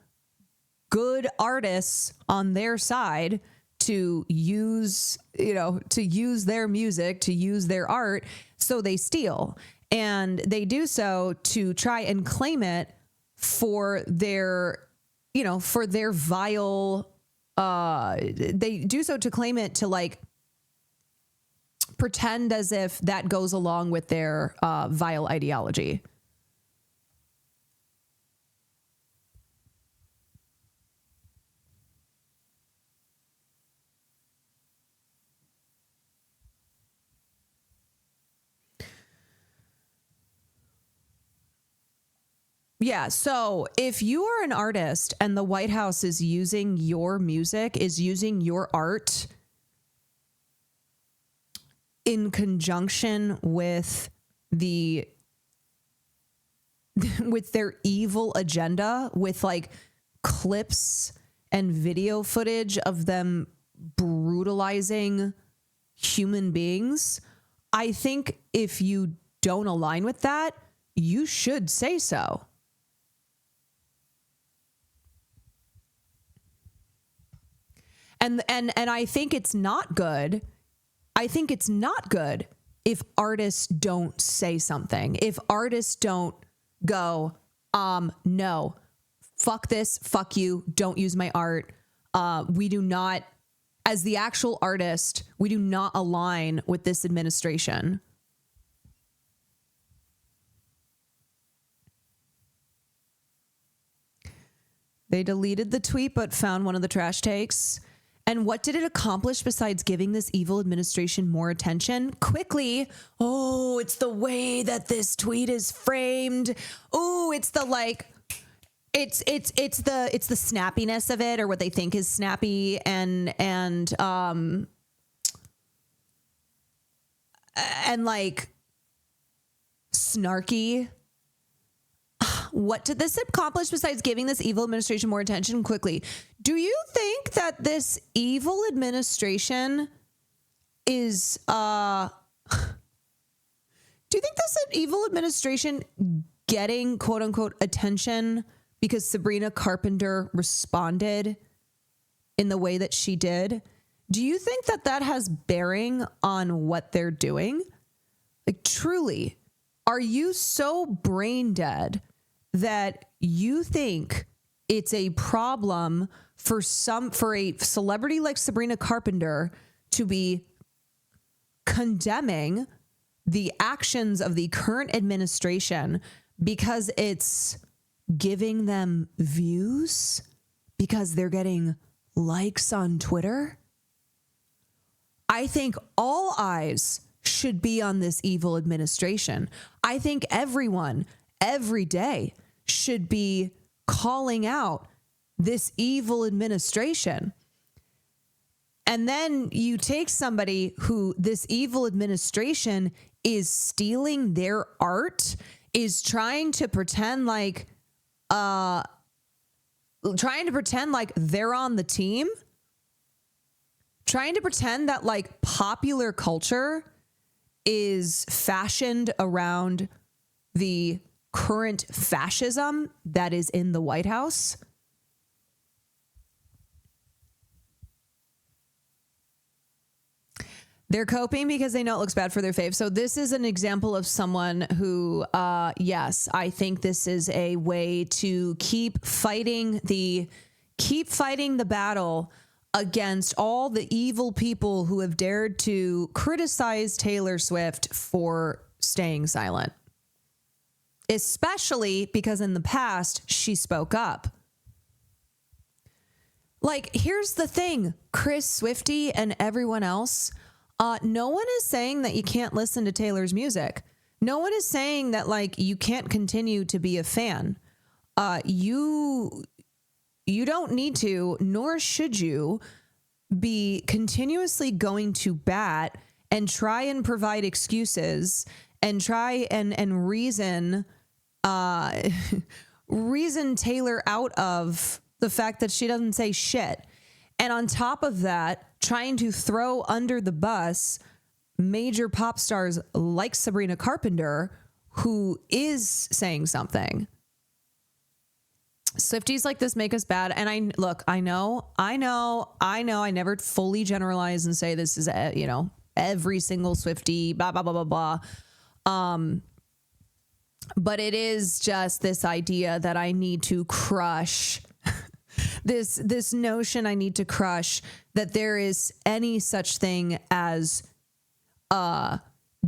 good artists on their side to use their music, to use their art, so they steal. And they do so to try and claim it for their vile, they do so to claim it, to like pretend as if that goes along with their vile ideology. Yeah, so if you are an artist and the White House is using your music, is using your art in conjunction with their evil agenda, with like clips and video footage of them brutalizing human beings, I think if you don't align with that, you should say so. And I think it's not good. I think it's not good if artists don't say something. If artists don't go, no, fuck this, fuck you, don't use my art. We do not, as the actual artist, we do not align with this administration. They deleted the tweet, but found one of the trash takes. And what did it accomplish besides giving this evil administration more attention? Quickly. Oh, it's the way that this tweet is framed. Oh, it's the like, it's the snappiness of it, or what they think is snappy, and like snarky. What did this accomplish besides giving this evil administration more attention? Quickly. Do you think that this evil administration is, do you think this evil administration getting quote unquote attention because Sabrina Carpenter responded in the way that she did? Do you think that that has bearing on what they're doing? Like, truly, are you so brain dead that you think it's a problem for a celebrity like Sabrina Carpenter to be condemning the actions of the current administration because it's giving them views, because they're getting likes on Twitter? I think all eyes should be on this evil administration. I think everyone, every day, should be calling out this evil administration. And then you take somebody who this evil administration is stealing their art, is trying to pretend like they're on the team, trying to pretend that like popular culture is fashioned around the current fascism that is in the White House. They're coping because they know it looks bad for their fave. So this is an example of someone who, yes, I think this is a way to keep fighting the battle against all the evil people who have dared to criticize Taylor Swift for staying silent. Especially because in the past, she spoke up. Like, here's the thing, Chris Swiftie and everyone else, no one is saying that you can't listen to Taylor's music. No one is saying that, like, you can't continue to be a fan. you don't need to, nor should you, be continuously going to bat and try and provide excuses and try and reason Taylor out of the fact that she doesn't say shit. And on top of that, trying to throw under the bus major pop stars like Sabrina Carpenter, who is saying something. Swifties like this make us bad. And I know, I never fully generalize and say this is, every single Swiftie, blah, blah, blah, blah, blah. But it is just this idea that I need to crush this notion. I need to crush that there is any such thing as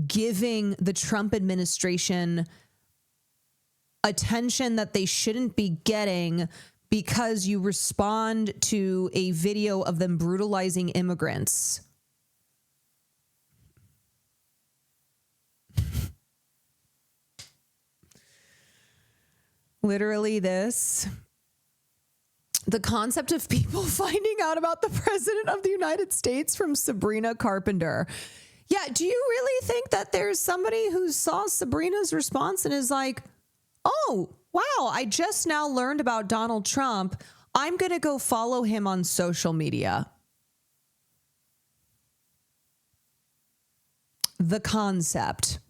giving the Trump administration attention that they shouldn't be getting because you respond to a video of them brutalizing immigrants. Literally this. The concept of people finding out about the president of the United States from Sabrina Carpenter. Yeah, do you really think that there's somebody who saw Sabrina's response and is like, oh, wow, I just now learned about Donald Trump. I'm going to go follow him on social media. The concept.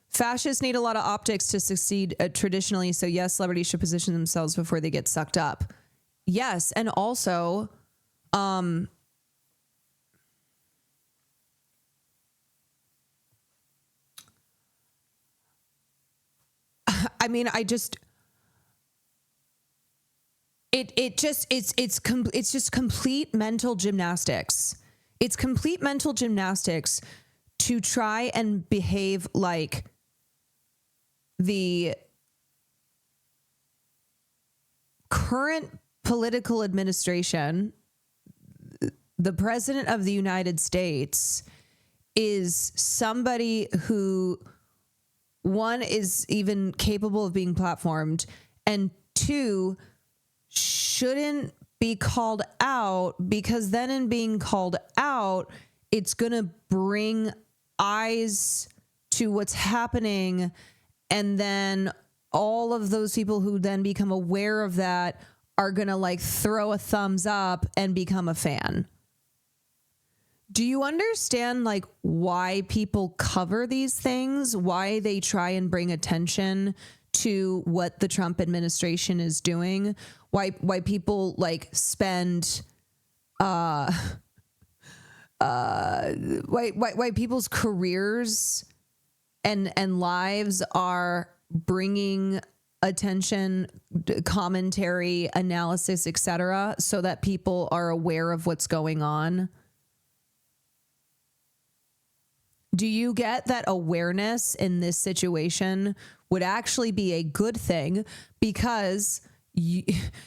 Fascists need a lot of optics to succeed traditionally. So yes, celebrities should position themselves before they get sucked up. Yes. And also, I mean, it's just complete mental gymnastics. It's complete mental gymnastics to try and behave like the current political administration, the president of the United States, is somebody who, one, is even capable of being platformed, and two, shouldn't be called out, because then in being called out, it's going to bring eyes to what's happening. And then all of those people who then become aware of that are going to like throw a thumbs up and become a fan. Do you understand like why people cover these things? Why they try and bring attention to what the Trump administration is doing? Why people like spend why people's careers and lives are bringing attention, commentary, analysis, etc., so that people are aware of what's going on? Do you get that awareness in this situation would actually be a good thing? Because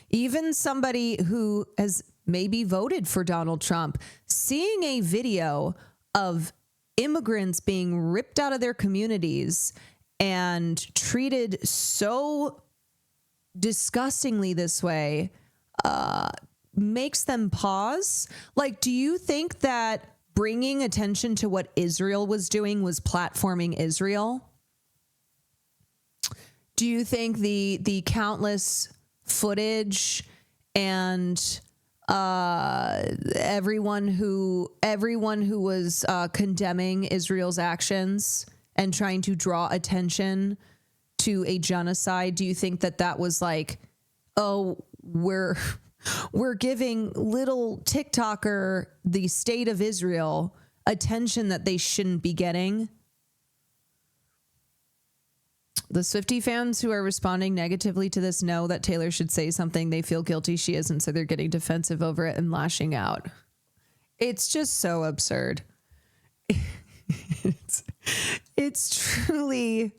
even somebody who has maybe voted for Donald Trump, seeing a video of immigrants being ripped out of their communities and treated so disgustingly this way makes them pause. Like, do you think that bringing attention to what Israel was doing was platforming Israel? Do you think the countless footage and everyone who was condemning Israel's actions and trying to draw attention to a genocide, do you think that was like, oh, we're giving little TikToker, the state of Israel, attention that they shouldn't be getting? The Swiftie fans who are responding negatively to this know that Taylor should say something. They feel guilty she isn't, so they're getting defensive over it and lashing out. It's just so absurd. It's truly...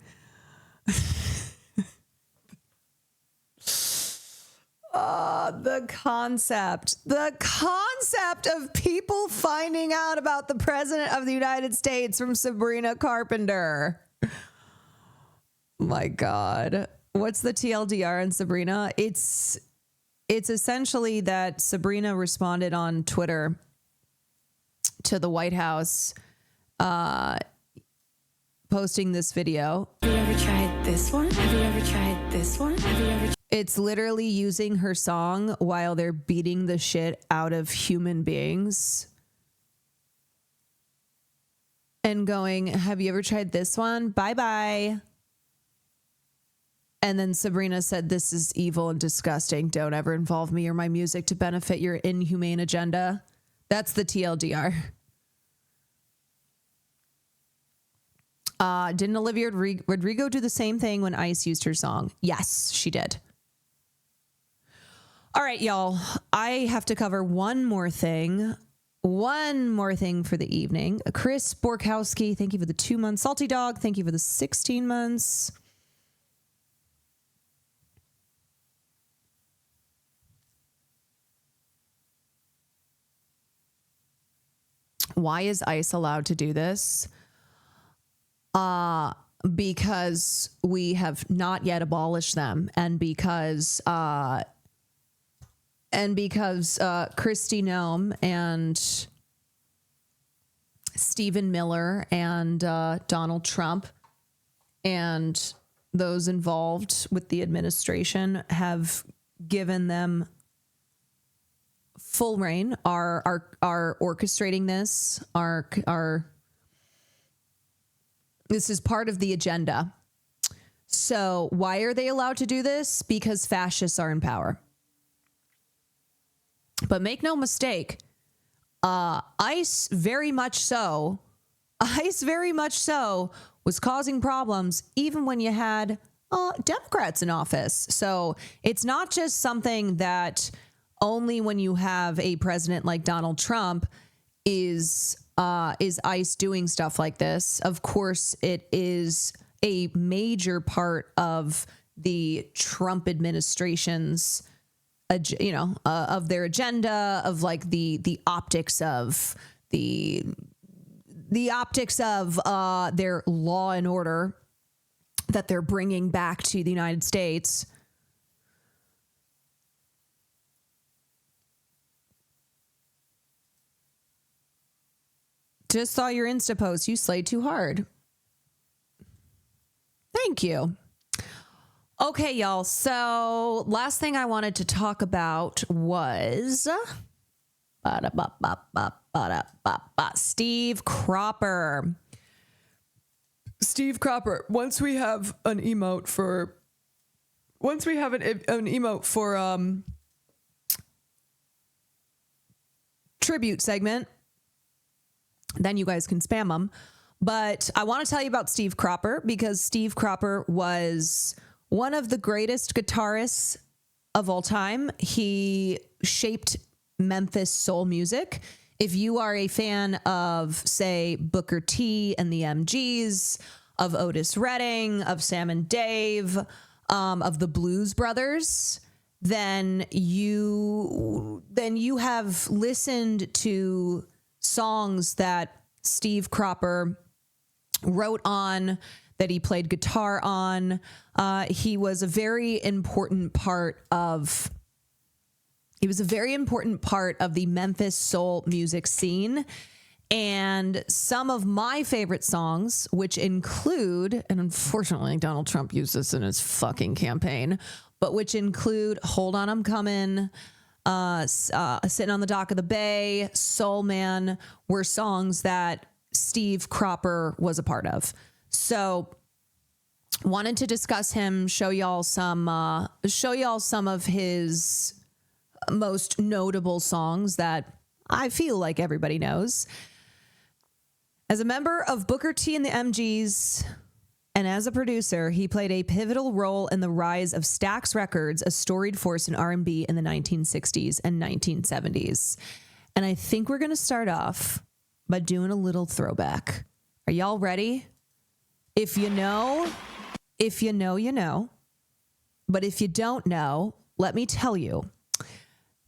The concept of people finding out about the president of the United States from Sabrina Carpenter. My God. What's the TLDR in Sabrina? It's essentially that Sabrina responded on Twitter to the White House posting this video. Have you ever tried this one? Have you ever tried this one? Have you ever? It's literally using her song while they're beating the shit out of human beings. And going, have you ever tried this one? Bye-bye. And then Sabrina said, this is evil and disgusting. Don't ever involve me or my music to benefit your inhumane agenda. That's the TLDR. Didn't Olivia Rodrigo do the same thing when Ice used her song? Yes, she did. All right, y'all. I have to cover one more thing. One more thing for the evening. Chris Borkowski, thank you for the 2 months. Salty Dog, thank you for the 16 months. Why is ICE allowed to do this? Because we have not yet abolished them, and because Kristi Noem and Stephen Miller and Donald Trump and those involved with the administration have given them full reign, are orchestrating this, this is part of the agenda. So why are they allowed to do this? Because fascists are in power. But make no mistake, ICE very much so was causing problems even when you had Democrats in office. So it's not just something that only when you have a president like Donald Trump is ICE doing stuff like this. Of course, it is a major part of the Trump administration's, of their agenda, of like the optics of the optics of their law and order that they're bringing back to the United States. Just saw your Insta post. You slayed too hard. Thank you. Okay, y'all. So last thing I wanted to talk about was Steve Cropper. Steve Cropper. Once we have an emote for tribute segment, then you guys can spam them. But I want to tell you about Steve Cropper because Steve Cropper was one of the greatest guitarists of all time. He shaped Memphis soul music. If you are a fan of, say, Booker T and the MGs, of Otis Redding, of Sam and Dave, of the Blues Brothers, then you have listened to songs that Steve Cropper wrote on, that he played guitar on. He was a very important part of the Memphis soul music scene. And some of my favorite songs, which include, and unfortunately Donald Trump used this in his fucking campaign, but which include Hold On, I'm Coming, Sitting on the Dock of the Bay, Soul Man, were songs that Steve Cropper was a part of. So wanted to discuss him, show y'all some of his most notable songs that I feel like everybody knows. As a member of Booker T and the MGs, and as a producer, he played a pivotal role in the rise of Stax Records, a storied force in R&B in the 1960s and 1970s. And I think we're going to start off by doing a little throwback. Are y'all ready? If you know, you know. But if you don't know, let me tell you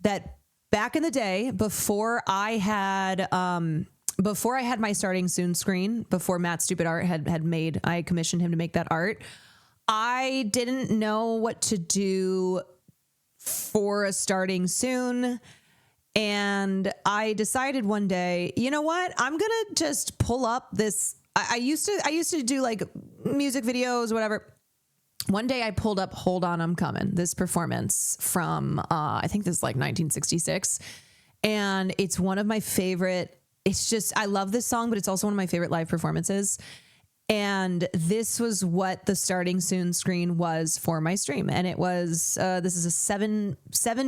that back in the day, before I had my starting soon screen, before Matt Stupid Art I commissioned him to make that art, I didn't know what to do for a starting soon. And I decided one day, you know what? I'm going to just pull up this. I used to do like music videos, whatever. One day I pulled up Hold On, I'm Coming, this performance from, I think this is like 1966. And it's one of my favorite. It's just, I love this song, but it's also one of my favorite live performances. And this was what the starting soon screen was for my stream. And it was, this is a 7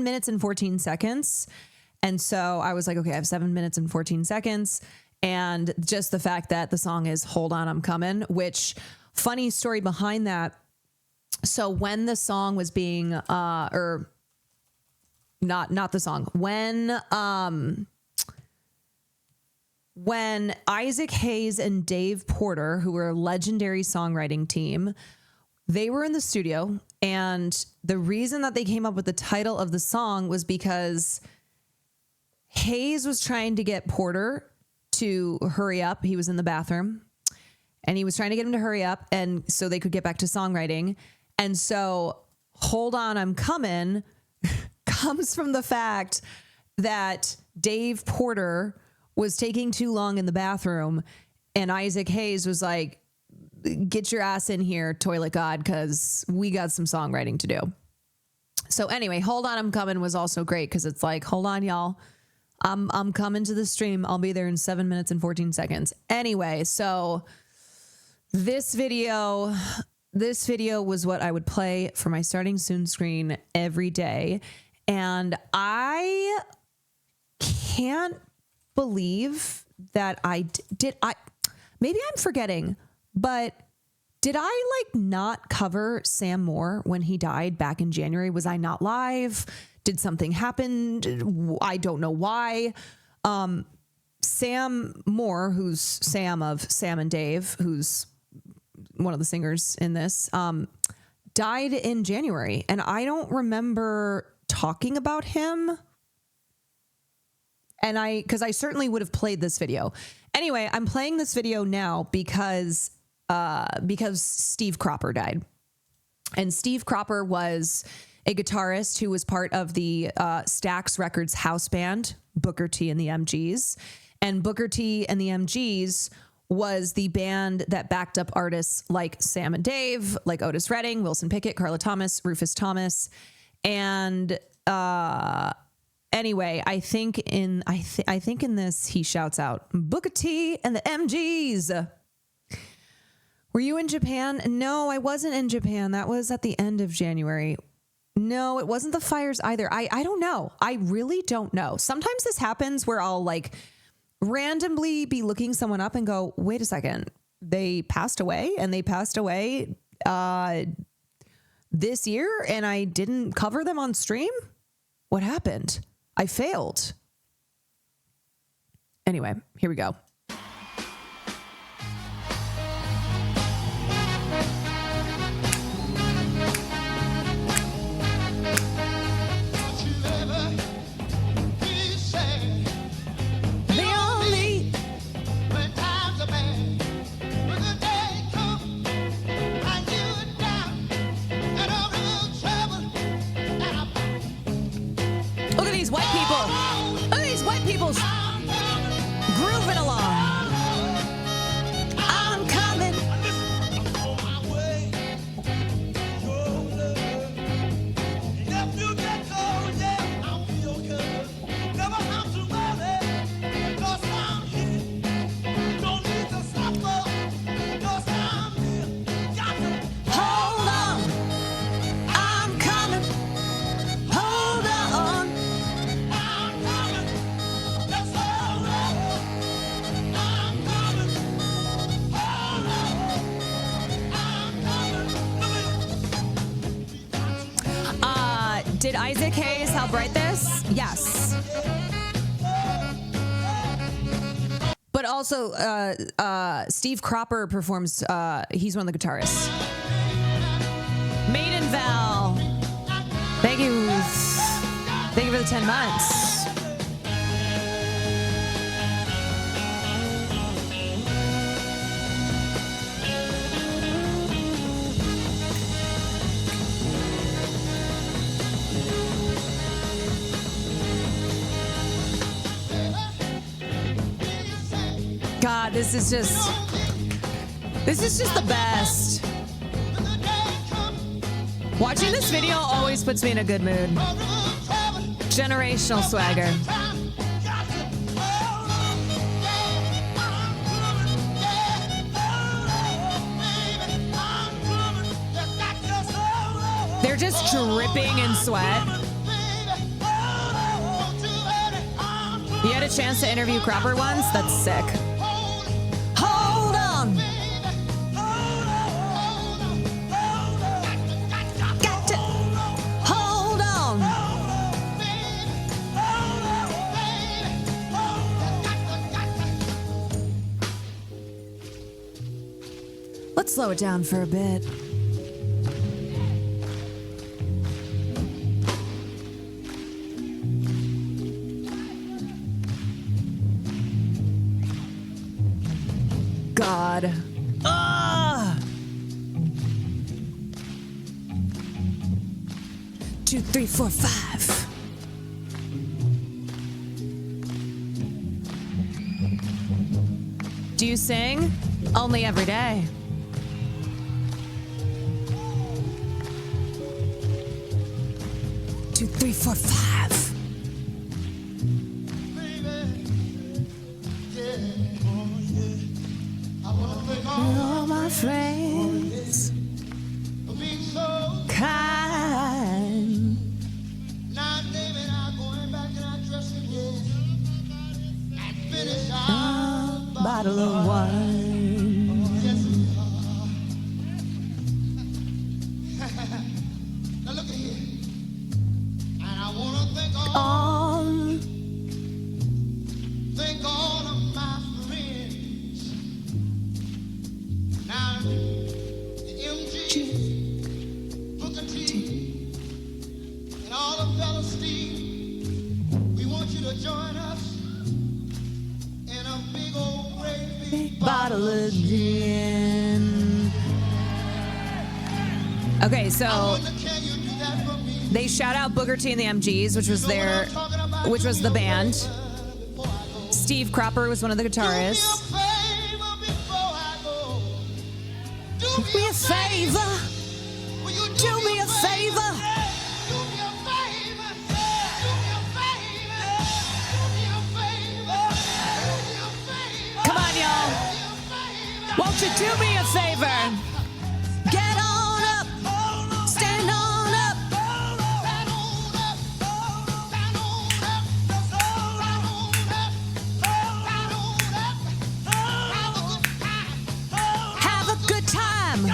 minutes and 14 seconds. And so I was like, okay, I have 7 minutes and 14 seconds. And just the fact that the song is Hold On, I'm Coming, which, funny story behind that. So when the song was being, or not the song, when Isaac Hayes and Dave Porter, who were a legendary songwriting team, they were in the studio. And the reason that they came up with the title of the song was because Hayes was trying to get Porter to hurry up. He was in the bathroom and he was trying to get him to hurry up, and so they could get back to songwriting. And so Hold On, I'm Coming comes from the fact that Dave Porter was taking too long in the bathroom, and Isaac Hayes was like, get your ass in here, toilet god, because we got some songwriting to do. So anyway, Hold On, I'm Coming was also great because it's like, hold on, y'all. I'm coming to the stream. I'll be there in 7 minutes and 14 seconds. Anyway, so this video was what I would play for my starting soon screen every day. And I can't believe that maybe I'm forgetting, but did I like not cover Sam Moore when he died back in January? Was I not live? Did something happen? I don't know why. Sam Moore, who's Sam of Sam and Dave, who's one of the singers in this, died in January. And I don't remember talking about him. And because I certainly would have played this video. Anyway, I'm playing this video now because Steve Cropper died. And Steve Cropper was a guitarist who was part of the Stax Records house band, Booker T and the MGS. And Booker T and the MGS was the band that backed up artists like Sam and Dave, like Otis Redding, Wilson Pickett, Carla Thomas, Rufus Thomas. And anyway, I think in this he shouts out Booker T and the MGS. Were you in Japan? No, I wasn't in Japan. That was at the end of January. No, it wasn't the fires either. I don't know. I really don't know. Sometimes this happens where I'll like randomly be looking someone up and go, wait a second, they passed away, and they passed away this year and I didn't cover them on stream? What happened? I failed. Anyway, here we go. White people. Look at these white people grooving along. I'm coming. Hold on. I'm coming. Hold on. Did Isaac Hayes help write this? Yes. But also, Steve Cropper performs, he's one of the guitarists. Maiden Val. Thank you. 10 months. God, this is just the best. Watching this video always puts me in a good mood. Generational swagger. They're just dripping in sweat. You had a chance to interview Cropper once? That's sick. Hold on. Got to hold on. Let's slow it down for a bit. God. Ugh. 2, 3, 4, 5. Do you sing? Only every day. Two, 3, 4, 5. All my friends, kind. Now, David, I'm going back and I'm dressing again and finish A bottle of wine. Yes, we are. Now look at here. And I want to thank all of my friends. Now, the MGS, Booker T, and all the fellas, Steve, we want you to join us in a big old great big Bottle of gin. Okay, so they shout out Booker T and the MGs, which was the band. Steve Cropper was one of the guitarists. Do me a favor. Do me a favor. Come on, y'all. Won't you do me a favor? Get on up. Stand on up. Have a good time.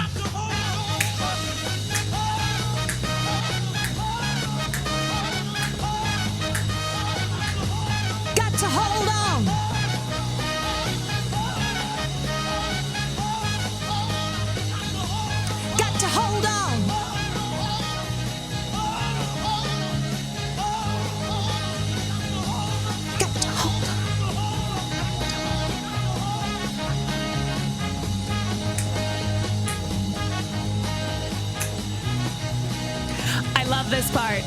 Got to hold on. Got to hold on. Got to hold on. I love this part.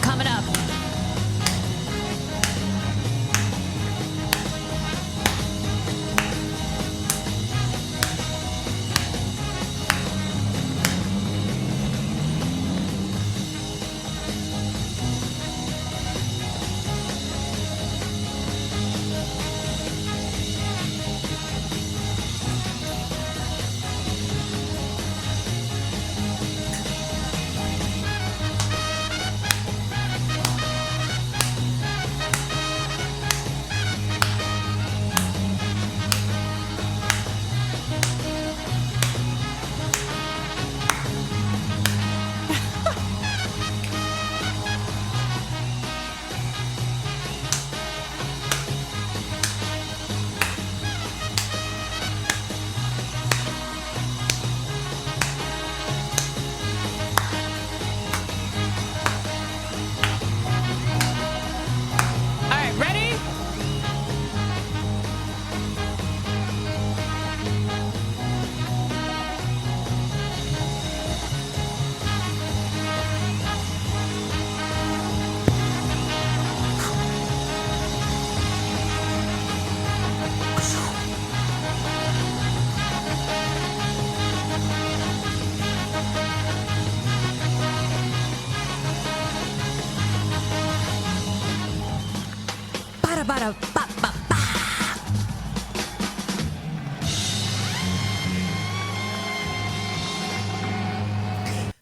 Coming up.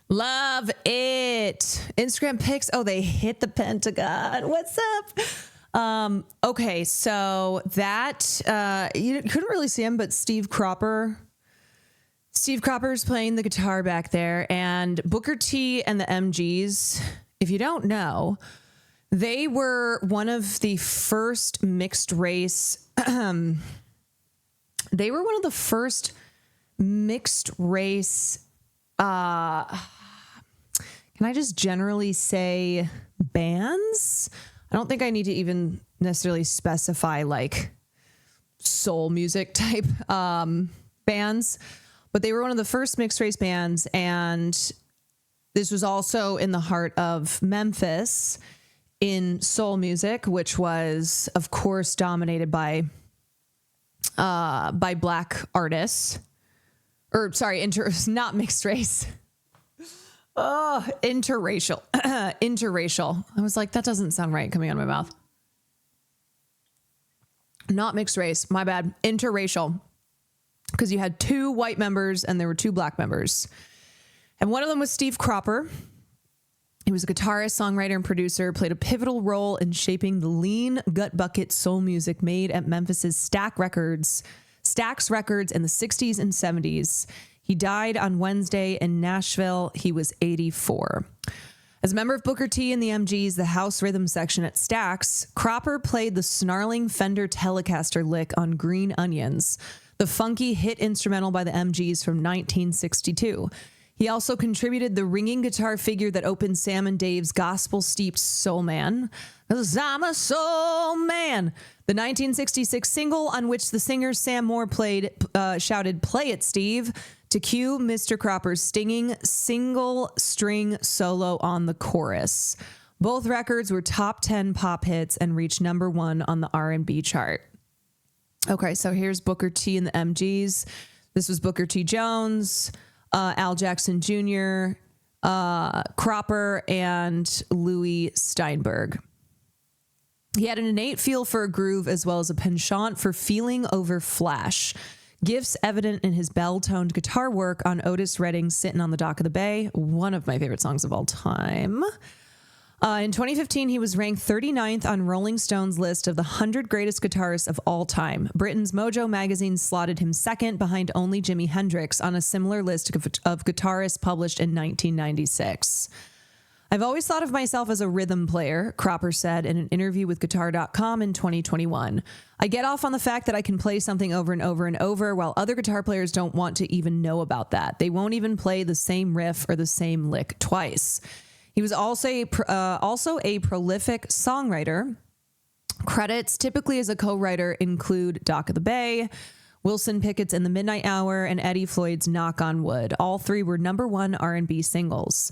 Love it. Instagram pics. Oh, they hit the Pentagon. What's up? Okay, so that you couldn't really see him, but Steve Cropper's playing the guitar back there, and Booker T and the MGs, if you don't know, they were one of the first mixed race. They were one of the first mixed race. Can I just generally say bands? I don't think I need to even necessarily specify like soul music type bands, but they were one of the first mixed race bands. And this was also in the heart of Memphis in soul music, which was, of course, dominated by black artists. Or sorry, not mixed race. Oh, interracial. Interracial. I was like, that doesn't sound right coming out of my mouth. Not mixed race. My bad. Interracial. Because you had 2 white members and there were 2 black members. And one of them was Steve Cropper. He was a guitarist, songwriter, and producer, played a pivotal role in shaping the lean gut bucket soul music made at Memphis's Stax Records in the 60s and 70s. He died on Wednesday in Nashville. He was 84. As a member of Booker T and the MGs, the house rhythm section at Stax, Cropper played the snarling Fender Telecaster lick on Green Onions, the funky hit instrumental by the MGs from 1962. He also contributed the ringing guitar figure that opened Sam and Dave's gospel-steeped Soul Man, 'Cause I'm a soul man, the 1966 single on which the singer Sam Moore shouted, "Play it, Steve," to cue Mr. Cropper's stinging single-string solo on the chorus. Both records were top 10 pop hits and reached number 1 on the R&B chart. Okay, so here's Booker T and the MGs. This was Booker T. Jones, Al Jackson Jr., Cropper, and Louis Steinberg. He had an innate feel for a groove as well as a penchant for feeling over flash. Gifts evident in his bell-toned guitar work on Otis Redding's Sittin' on the Dock of the Bay, one of my favorite songs of all time. In 2015, he was ranked 39th on Rolling Stone's list of the 100 greatest guitarists of all time. Britain's Mojo magazine slotted him second behind only Jimi Hendrix on a similar list of guitarists published in 1996. I've always thought of myself as a rhythm player, Cropper said in an interview with Guitar.com in 2021. I get off on the fact that I can play something over and over and over, while other guitar players don't want to even know about that. They won't even play the same riff or the same lick twice. He was also a prolific songwriter. Credits typically as a co-writer include Dock of the Bay, Wilson Pickett's In the Midnight Hour, and Eddie Floyd's Knock on Wood. All 3 were number 1 R&B singles.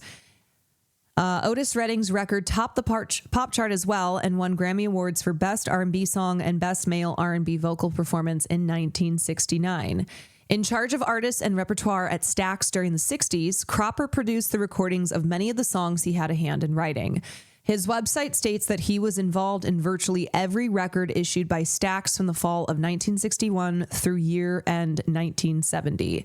Otis Redding's record topped the pop chart as well and won Grammy Awards for Best R&B Song and Best Male R&B Vocal Performance in 1969. In charge of artists and repertoire at Stax during the 60s, Cropper produced the recordings of many of the songs he had a hand in writing. His website states that he was involved in virtually every record issued by Stax from the fall of 1961 through year-end 1970.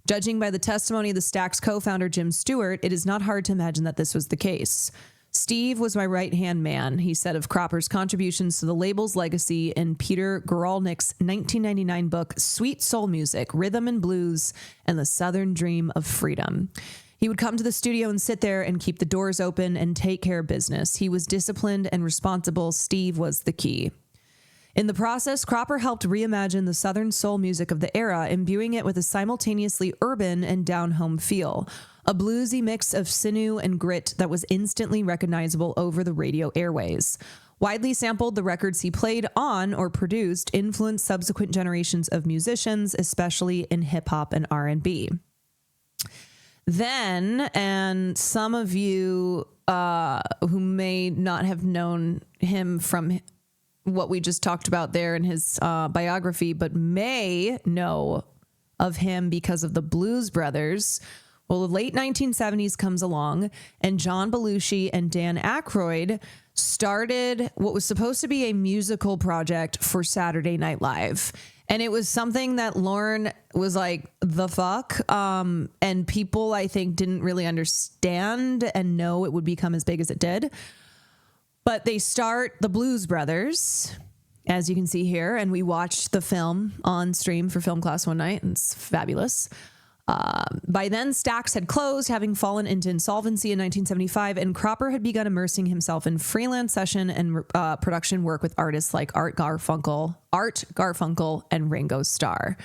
Judging by the testimony of the Stax co-founder Jim Stewart, it is not hard to imagine that this was the case. Steve was my right-hand man, he said of Cropper's contributions to the label's legacy in Peter Goralnick's 1999 book, Sweet Soul Music, Rhythm and Blues, and the Southern Dream of Freedom. He would come to the studio and sit there and keep the doors open and take care of business. He was disciplined and responsible. Steve was the key. In the process, Cropper helped reimagine the Southern soul music of the era, imbuing it with a simultaneously urban and down-home feel, a bluesy mix of sinew and grit that was instantly recognizable over the radio airways. Widely sampled, the records he played on or produced influenced subsequent generations of musicians, especially in hip-hop and R&B. Then, and some of you who may not have known him from what we just talked about there in his biography, but may know of him because of the Blues Brothers, Well, the late 1970s comes along, and John Belushi and Dan Aykroyd started what was supposed to be a musical project for Saturday Night Live. And it was something that Lorne was like, the fuck? And people, I think, didn't really understand and know it would become as big as it did. But they start the Blues Brothers, as you can see here. And we watched the film on stream for film class one night, and it's fabulous. By then, Stax had closed, having fallen into insolvency in 1975, and Cropper had begun immersing himself in freelance session and production work with artists like Art Garfunkel, and Ringo Starr.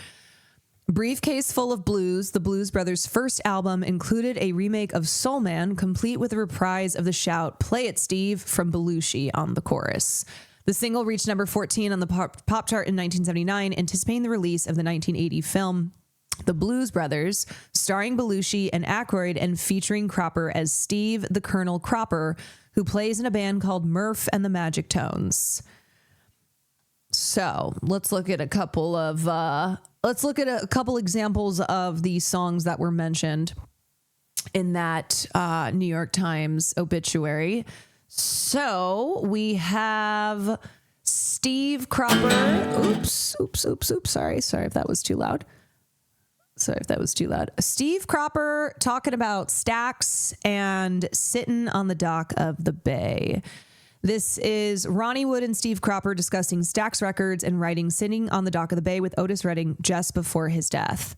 Briefcase Full of Blues, the Blues Brothers' first album, included a remake of Soul Man, complete with a reprise of the shout, "Play It, Steve," from Belushi on the chorus. The single reached number 14 on the pop chart in 1979, anticipating the release of the 1980 film The Blues Brothers, starring Belushi and Aykroyd and featuring Cropper as Steve the Colonel Cropper, who plays in a band called Murph and the Magic Tones. So let's look at a couple examples of the songs that were mentioned in that New York Times obituary. So we have Steve Cropper. Oops. Sorry if that was too loud. Steve Cropper talking about Stax and sitting on the dock of the bay. This is Ronnie Wood and Steve Cropper discussing Stax Records and writing Sitting on the Dock of the Bay with Otis Redding just before his death.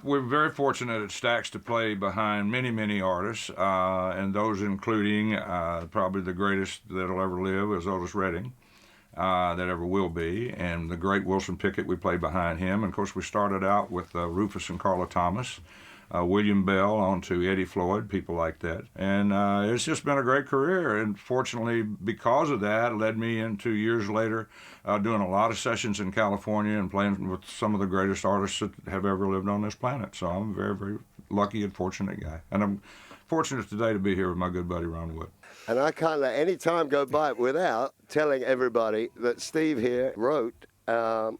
We're very fortunate at Stax to play behind many, many artists, and those including probably the greatest that'll ever live is Otis Redding. That ever will be, and the great Wilson Pickett, we played behind him. And of course, we started out with Rufus and Carla Thomas, William Bell, on to Eddie Floyd, people like that. And it's just been a great career, and fortunately, because of that, led me into years later doing a lot of sessions in California and playing with some of the greatest artists that have ever lived on this planet. So I'm a very, very lucky and fortunate guy. And I'm fortunate today to be here with my good buddy Ron Wood. And I can't let any time go by without telling everybody that Steve here wrote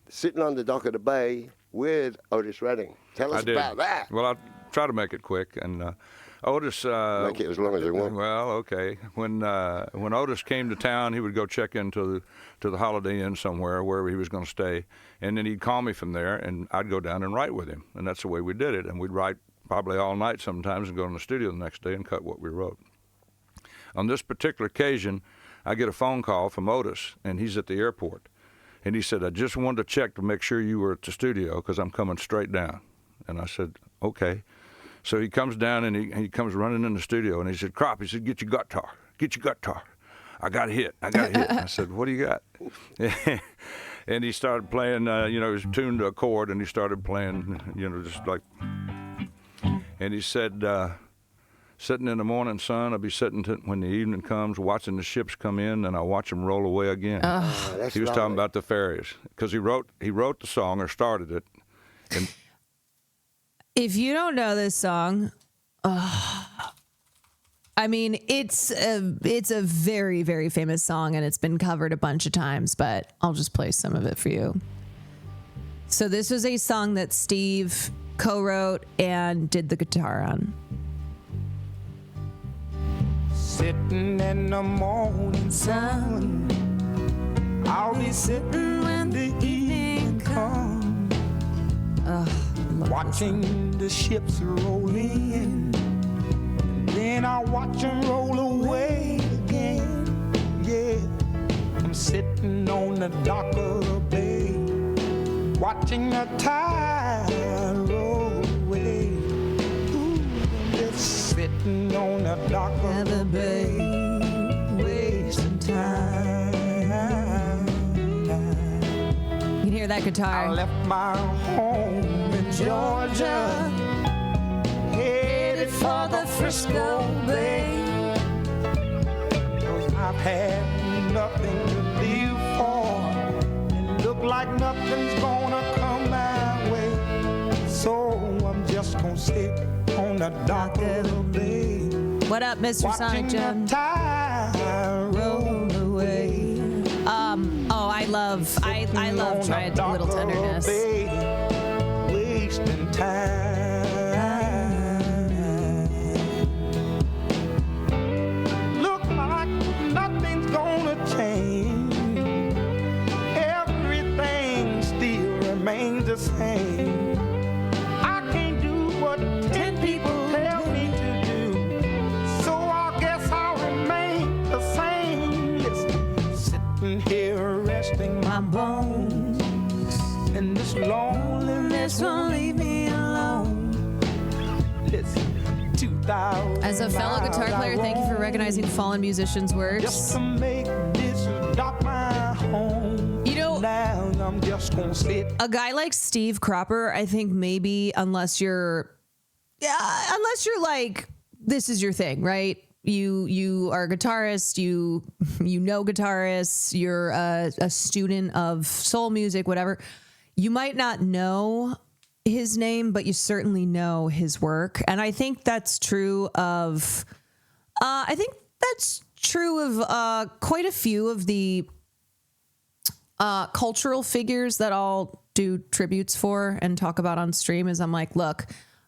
Sitting on the Dock of the Bay with Otis Redding. Tell us about that. Well, I'll try to make it quick. And Otis... make it as long as you want. Well, okay. When Otis came to town, he would go check into the Holiday Inn somewhere, wherever he was going to stay. And then he'd call me from there, and I'd go down and write with him. And that's the way we did it. And we'd write probably all night sometimes and go in the studio the next day and cut what we wrote. On this particular occasion, I get a phone call from Otis, and he's at the airport. And he said, "I just wanted to check to make sure you were at the studio because I'm coming straight down." And I said, "Okay." So he comes down, and he comes running in the studio, and he said, "Crop," he said, get your guitar. I got hit. And I said, "What do you got?" And he started playing, he was tuned to a chord, and he started playing, just like, and he said, "Sitting in the morning sun, I'll be sitting when the evening comes, watching the ships come in, and I'll watch them roll away again." He was talking about the ferries because he wrote the song, or started it. And if you don't know this song, I mean, it's a very, very famous song, and it's been covered a bunch of times, but I'll just play some of it for you. So this was a song that Steve co-wrote and did the guitar on. Sitting in the morning sun, I'll be sitting when the evening comes, watching the ships roll in, and then I'll watch them roll away again. Yeah, I'm sitting on the dock of the bay, watching the tide roll away. Ooh, I'm just sitting on the dock of the bay, wasting time. You can hear that guitar. I left my home in Georgia, headed for the Frisco Bay, 'cause I've had nothing to live for, and look like nothing's gonna come my way. So I'm just gonna sit on the dock of the bay. What up, Mr. Sonic Jim? Roll away. I love Try a Little Tenderness. wasting time. Look like nothing's gonna change. Everything still remains the same. I can't do what 10 people tell me to do, so I guess I'll remain the same. Listen, sitting here resting my bones, and this loneliness won't leave me alone. Listen, 2,000 As a fellow guitar player, thank you for recognizing fallen musicians' works. just to make this dock my home. You know, now I'm just gonna sit. A guy like Steve Cropper, I think maybe unless you're like, this is your thing, right? You are a guitarist, you know guitarists, you're a student of soul music, whatever. You might not know his name, but you certainly know his work. And I think that's true of quite a few of the cultural figures that I'll do tributes for and talk about on stream. Is I'm like, look,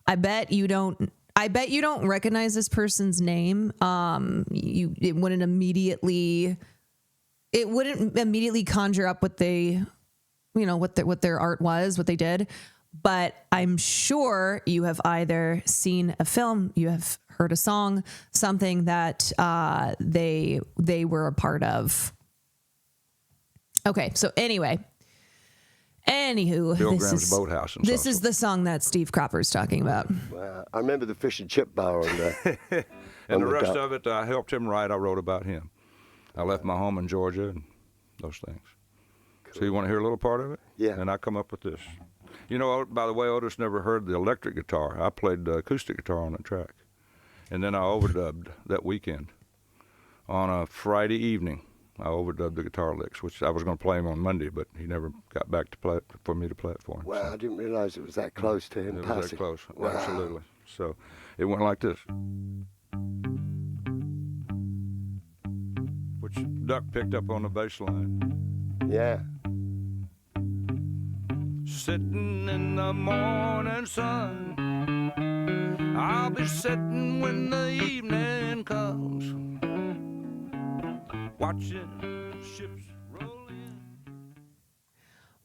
I bet you don't recognize this person's name. It wouldn't immediately conjure up what they, what their art was, what they did. But I'm sure you have either seen a film, you have heard a song, something that they were a part of. Okay, so anyway. Anywho, Pilgrim's Boathouse. This is the song that Steve Cropper's talking about. I remember the fish and chip bar on there. And the rest of it, I helped him write. I wrote about him. I left my home in Georgia and those things. Cool. So you want to hear a little part of it? Yeah. And I come up with this. You know, by the way, Otis never heard the electric guitar. I played the acoustic guitar on the track. And then I overdubbed that weekend. On a Friday evening, I overdubbed the guitar licks, which I was going to play him on Monday, but he never got back to play it for me to play it for him. Wow, I didn't realize it was that close to him It passing. was that close, Wow. absolutely. So it went like this. Which Duck picked up on the bass line. Yeah. Sitting in the morning sun, I'll be sitting when the evening comes, watching the ships roll in.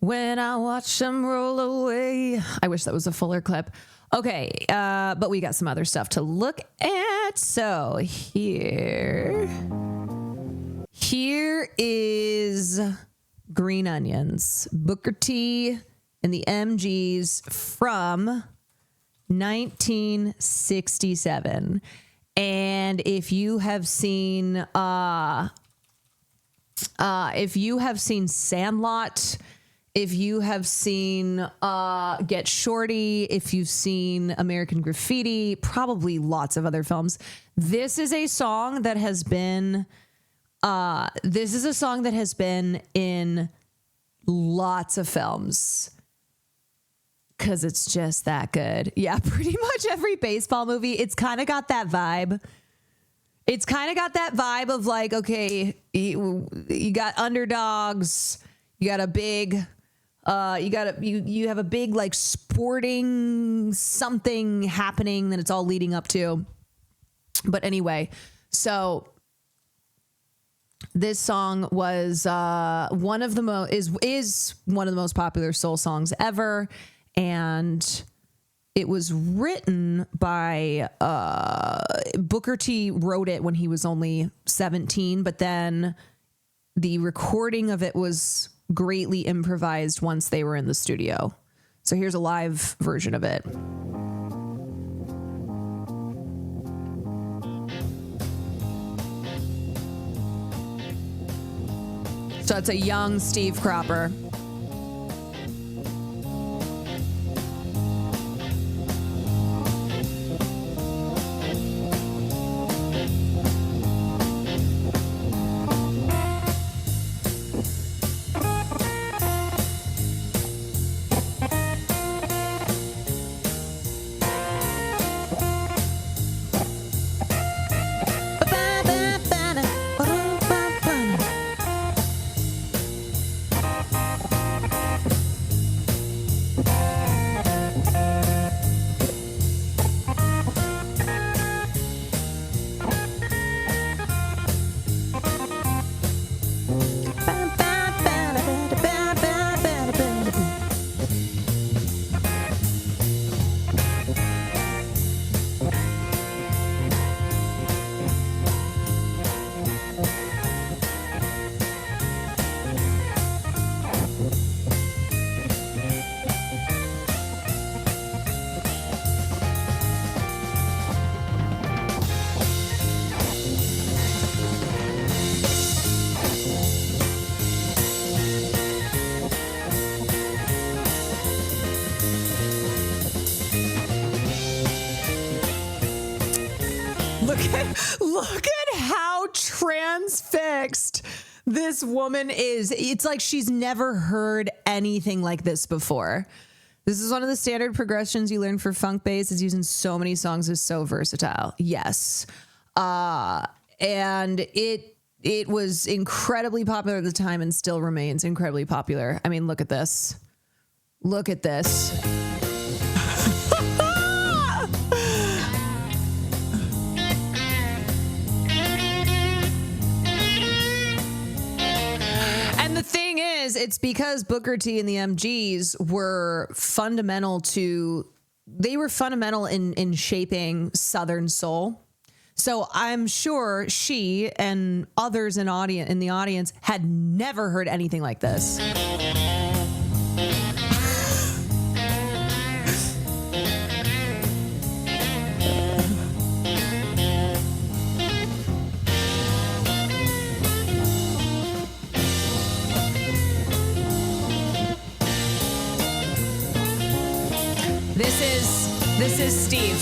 When I watch them roll away. I wish that was a fuller clip. Okay, but we got some other stuff to look at. So here is Green Onions, Booker T and the MGs from 1967. And if you have seen Sandlot, if you have seen Get Shorty, if you've seen American Graffiti, probably lots of other films, this is a song that has been in lots of films. Because it's just that good. Yeah, pretty much every baseball movie. It's kind of got that vibe. It's kind of got that vibe of like, okay, you got underdogs. You got a big, you have a big like sporting something happening that it's all leading up to. But anyway, so this song was one of the most popular soul songs ever. And it was written by Booker T. Wrote it when he was only 17, but then the recording of it was greatly improvised once they were in the studio. So here's a live version of it. So it's a young Steve Cropper. Look at how transfixed this woman is. It's like she's never heard anything like this before. This is one of the standard progressions you learn for funk bass. It's used in so many songs. Is so versatile. Yes. And it was incredibly popular at the time and still remains incredibly popular. I mean, look at this. Look at this. And the thing is, it's because Booker T and the MGs were fundamental in shaping Southern soul. So I'm sure she and others in the audience had never heard anything like this. This is Steve,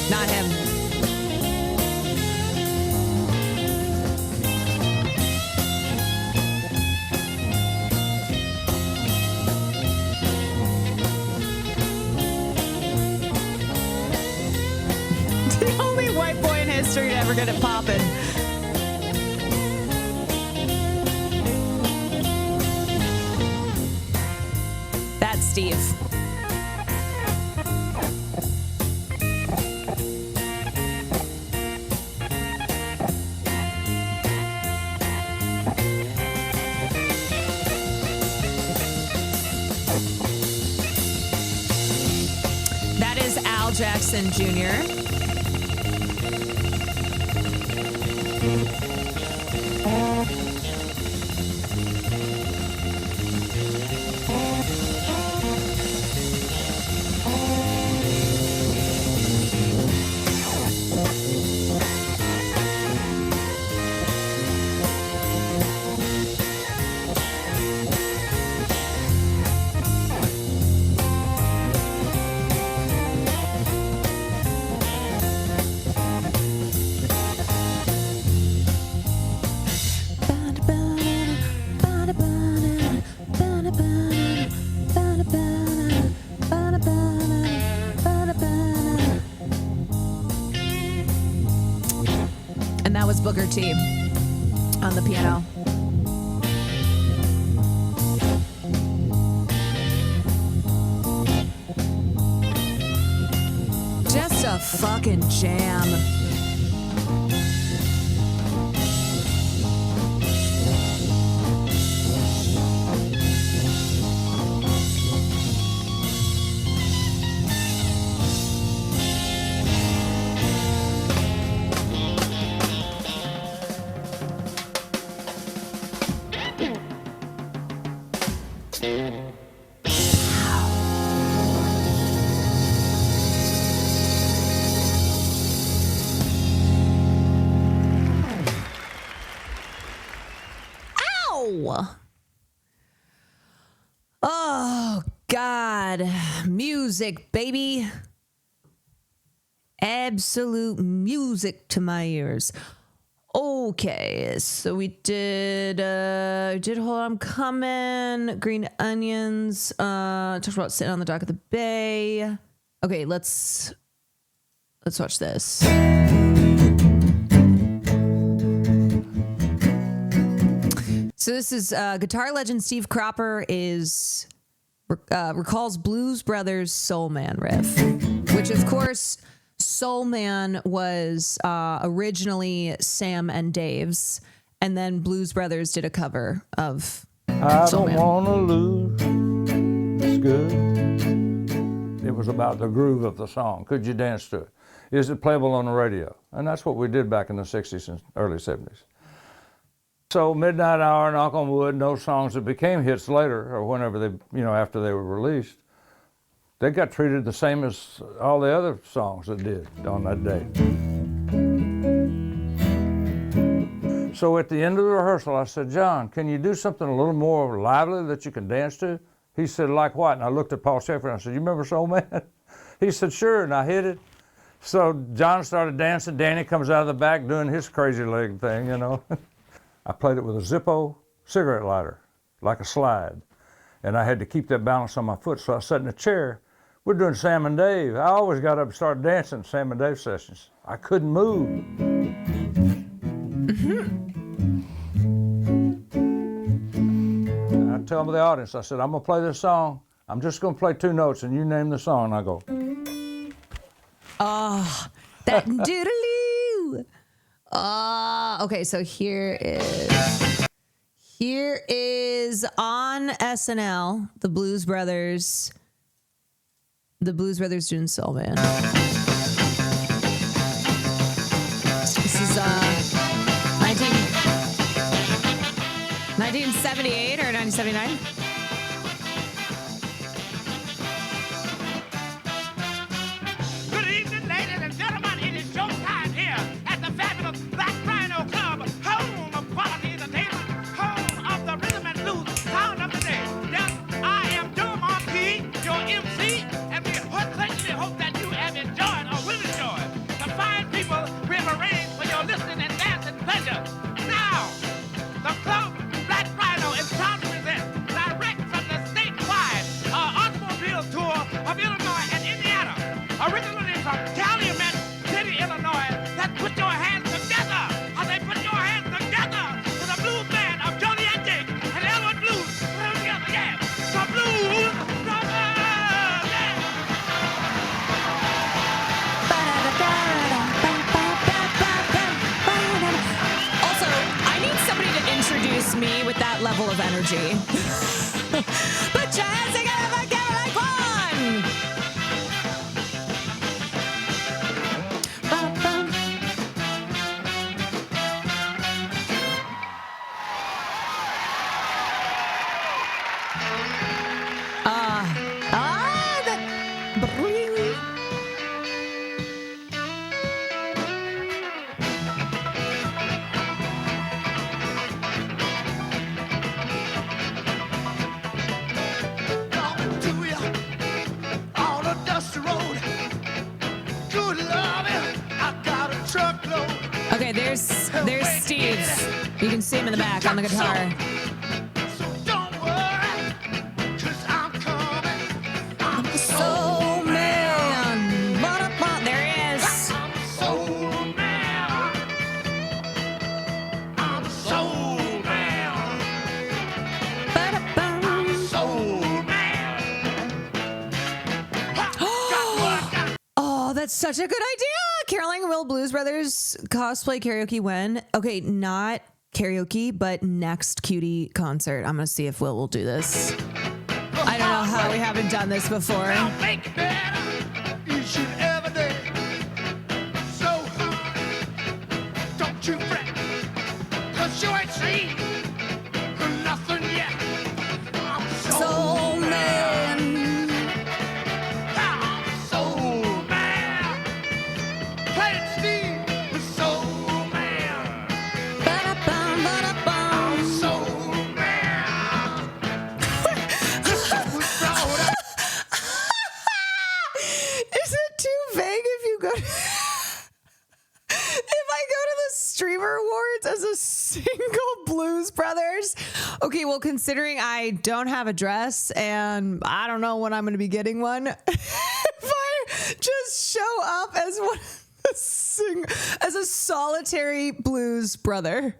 not him. The only white boy in history to ever get it poppin'. That's Steve. That is Al Jackson Jr. And that was Booker T on the piano. Just a fucking jam. Oh, God. Music, baby. Absolute music to my ears. Okay, so we did Hold On, I'm Coming, Green Onions, talked about Sitting on the Dock of the Bay. Okay, let's watch this. So this is guitar legend Steve Cropper recalls Blues Brothers Soul Man riff, which of course Soul Man was originally Sam and Dave's, and then Blues Brothers did a cover of Soul Man. I don't want to lose. It's good. It was about the groove of the song. Could you dance to it? Is it playable on the radio? And that's what we did back in the 60s and early 70s. So Midnight Hour, Knock on Wood, and those songs that became hits later, or whenever they, after they were released, they got treated the same as all the other songs that did on that day. So at the end of the rehearsal, I said, John, can you do something a little more lively that you can dance to? He said, like what? And I looked at Paul Shaffer and I said, you remember Soul Man? He said, sure, and I hit it. So John started dancing. Danny comes out of the back doing his crazy leg thing, you know. I played it with a Zippo cigarette lighter, like a slide. And I had to keep that balance on my foot, so I sat in a chair. We're doing Sam and Dave. I always got up and started dancing at Sam and Dave sessions. I couldn't move. I tell the audience, I said, I'm gonna play this song. I'm just gonna play 2 notes and you name the song. And I go. Oh, that doodaloo. Okay, so here is on SNL, the Blues Brothers doing Soul Man. This is 1978 or 1979. Good evening, ladies and gentlemen. It is showtime here at the fabulous Black Rhino Club, home of quality entertainment, home of the rhythm and blues sound of the day. Yes, I am Joe Marquis, your MC, and we certainly hope that you have enjoyed or will enjoy the fine people we have arranged for your listening and dancing pleasure. Now, the club Black Rhino is proud to present, direct from the statewide automobile tour of Illinois and Indiana, originally from Calumet City, Illinois. Let's put your hands together as they put your hands together to the blues band of Johnny and Dick and Elwood Blues. Put them together, yeah. The Blues Brothers, yeah. Also, I need somebody to introduce me with that level of energy. Put your hands together for Caroline Kwan! Okay, there's Steve. You can see him in the back on the guitar. I'm the soul man. There he is. Soul man. I'm a soul man. I'm a soul man. Oh, that's such a good idea. Caroline Will Blues Brothers cosplay karaoke when? Okay, not karaoke, but next Cutie concert. I'm going to see if Will do this. I don't know how we haven't done this before. Now make it better each and every day. So, don't you fret, 'cause you ain't seen nothing yet. I'm soul man. I'm soul man. Play it, Steve, the soul man. I'm soul man. This was brought up. Is it too vague if you go to if I go to the Streamer Awards as a single Blues Brothers? Okay, well, considering I don't have a dress and I don't know when I'm going to be getting one, if I just show up as one as a solitary blues brother,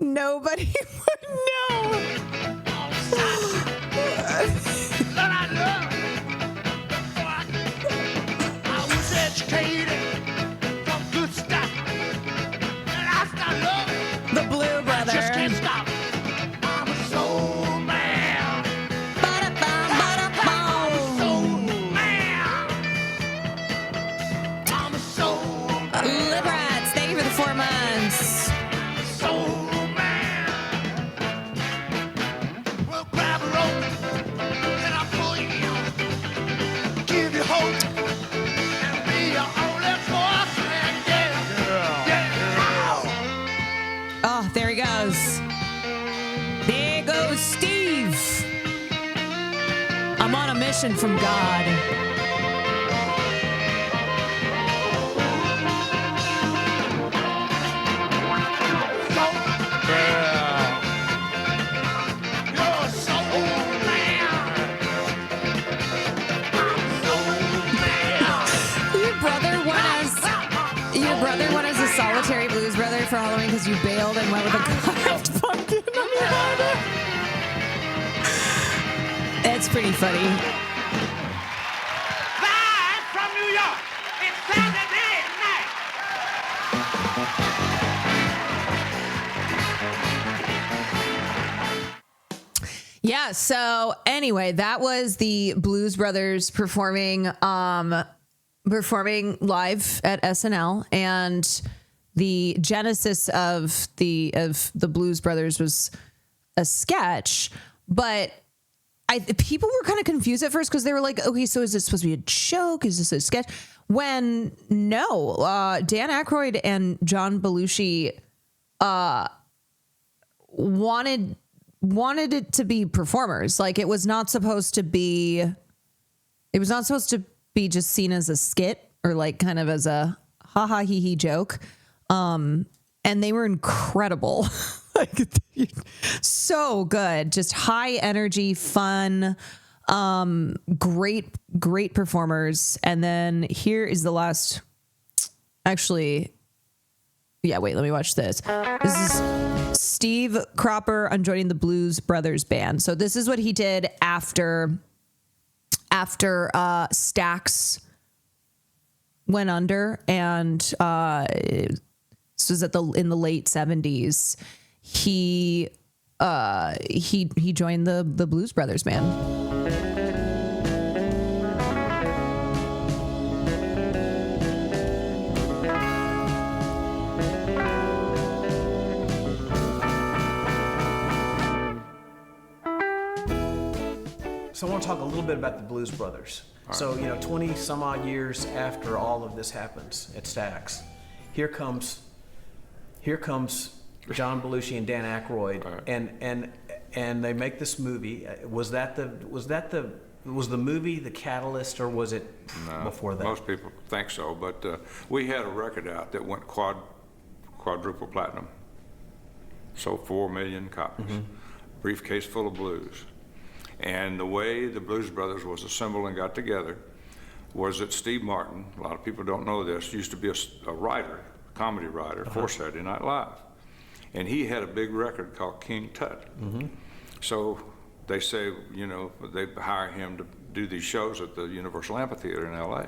nobody would know. I was educated from good stuff. And I start loving The Blue Brother. I just can't stop. I'm a soul man. I'm a soul man. I'm a soul man. Lip Rats, thank you for the 4 months. Soul man. Well, grab a rope and I'll pull you in. Give you hope and be your only force. And Oh, there he goes. There goes Steve. I'm on a mission from God. brother went as a solitary blues brother for Halloween because you bailed and went with a carved pumpkin on your head. It's pretty funny. Live from New York, it's Saturday night. Yeah, so anyway, that was the Blues Brothers performing live at SNL, and the genesis of the Blues Brothers was a sketch, but people were kind of confused at first because they were like, okay, so is this supposed to be a joke? Is this a sketch? When no, Dan Aykroyd and John Belushi wanted it to be performers. Like it was not supposed to be just seen as a skit or like kind of as a ha ha hee hee joke. And they were incredible. Like so good, just high energy, fun, great performers. And then here is the last, actually, yeah, wait, let me watch this. This is Steve Cropper on joining the Blues Brothers band. So this is what he did after Stax went under, and this was in the late 70s. He joined the Blues Brothers band. So I want to talk a little bit about the Blues Brothers. Right. So, 20 some odd years after all of this happens at Stax, here comes John Belushi and Dan Aykroyd, right. and they make this movie. Was the movie the catalyst, or was it before that? Most people think so, but we had a record out that went quadruple platinum. Sold 4 million copies. Mm-hmm. Briefcase full of blues. And the way the Blues Brothers was assembled and got together was that Steve Martin, a lot of people don't know this, used to be a writer, comedy writer for Saturday Night Live. And he had a big record called King Tut. Mm-hmm. So they say, they hire him to do these shows at the Universal Amphitheater in LA.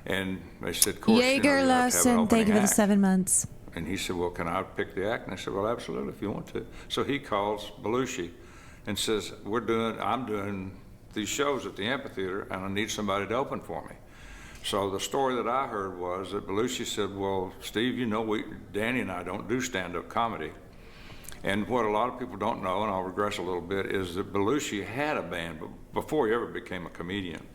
And they said, of course, Jaeger Larson, thank you for the 7 months. And he said, well, can I pick the act? And I said, well, absolutely, if you want to. So he calls Belushi and says, I'm doing these shows at the amphitheater, and I need somebody to open for me. So the story that I heard was that Belushi said, well, Steve, Danny and I don't do stand-up comedy. And what a lot of people don't know, and I'll regress a little bit, is that Belushi had a band before he ever became a comedian.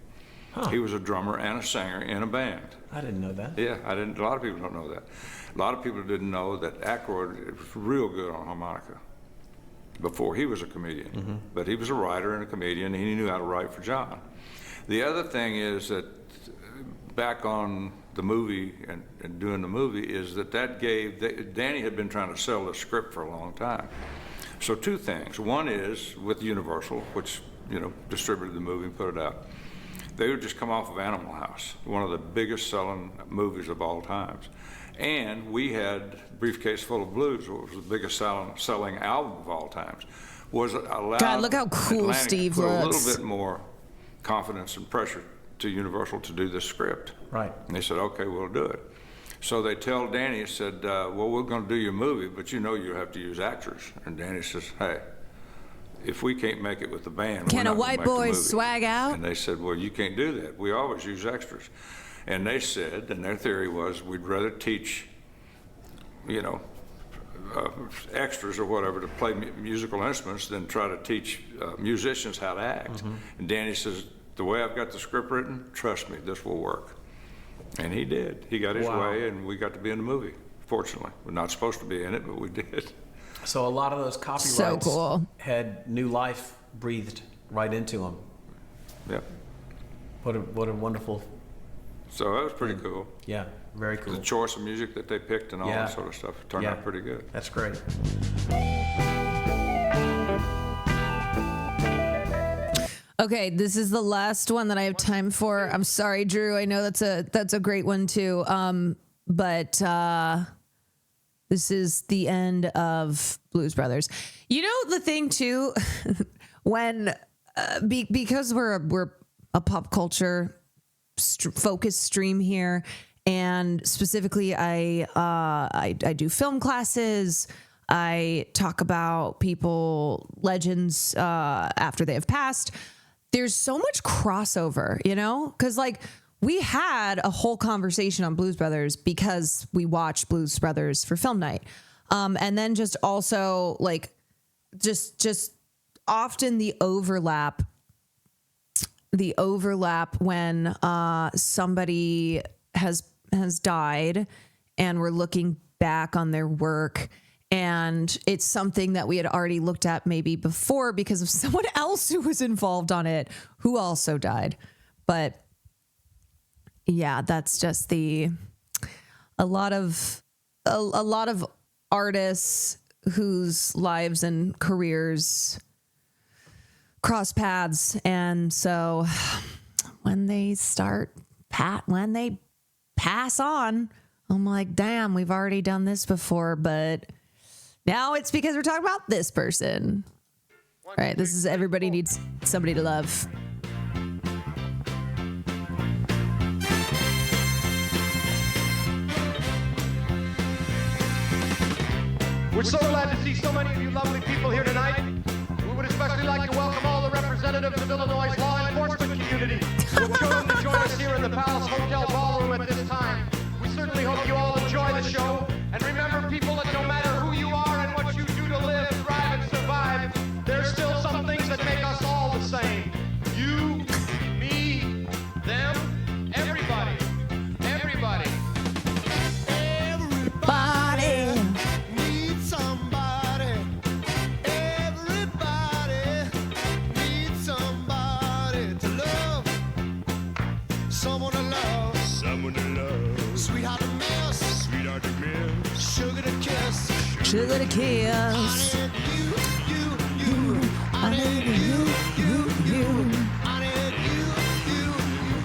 Huh. He was a drummer and a singer in a band. I didn't know that. Yeah, I didn't. A lot of people don't know that. A lot of people didn't know that Aykroyd was real good on harmonica before he was a comedian. Mm-hmm. But he was a writer and a comedian, and he knew how to write for John. The other thing is that back on the movie and doing the movie is that Danny had been trying to sell the script for a long time. So two things. One is with Universal, which distributed the movie and put it out. They would just come off of Animal House, one of the biggest selling movies of all times. And we had Briefcase Full of Blues, which was the biggest selling album of all times, was allowed God, look how cool Atlantic Steve to put looks. a little bit more confidence and pressure to Universal to do this script. Right. And they said, okay, we'll do it. So they tell Danny, said, well, we're going to do your movie, but you have to use actors. And Danny says, hey, if we can't make it with the band, can a white boy swag out? And they said, well, you can't do that. We always use extras. And they said, and their theory was, we'd rather teach, extras or whatever to play musical instruments than try to teach musicians how to act. Mm-hmm. And Danny says, the way I've got the script written, trust me, this will work. And he did. He got his way, and we got to be in the movie, fortunately. We're not supposed to be in it, but we did. So a lot of those copyrights had new life breathed right into them. Yep. What a wonderful. So that was pretty cool. Yeah, very cool. The choice of music that they picked and all that sort of stuff turned out pretty good. That's great. Okay, this is the last one that I have time for. I'm sorry, Drew. I know that's a great one too. But this is the end of Blues Brothers. You know the thing too, when because we're a pop culture focused stream here, and specifically I do film classes. I talk about legends after they have passed. There's so much crossover, you know, because like we had a whole conversation on Blues Brothers because we watched Blues Brothers for film night. And then just also like just often the overlap when somebody has died and we're looking back on their work, and it's something that we had already looked at maybe before because of someone else who was involved on it who also died. But yeah, that's just a lot of artists whose lives and careers cross paths. And so when they pass on, I'm like, damn, we've already done this before, but now it's because we're talking about this person. All right, this is Everybody Needs Somebody to Love. We're so glad to see so many of you lovely people here tonight. We would especially like to welcome all the representatives of Illinois' law enforcement community who have chosen to join us here in the Palace Hotel Ballroom at this time. We certainly hope you all enjoy the show. And remember, people, that no matter who you are and what you do to live, thrive, and survive, there's still some things that make us all the same. You, me, them, everybody. Everybody. Everybody needs somebody. Everybody needs somebody to love. Someone to love. Someone to love. Sweetheart to miss. Sweetheart to miss. Sugar to kiss. Sugar to kiss. I need you. I need you.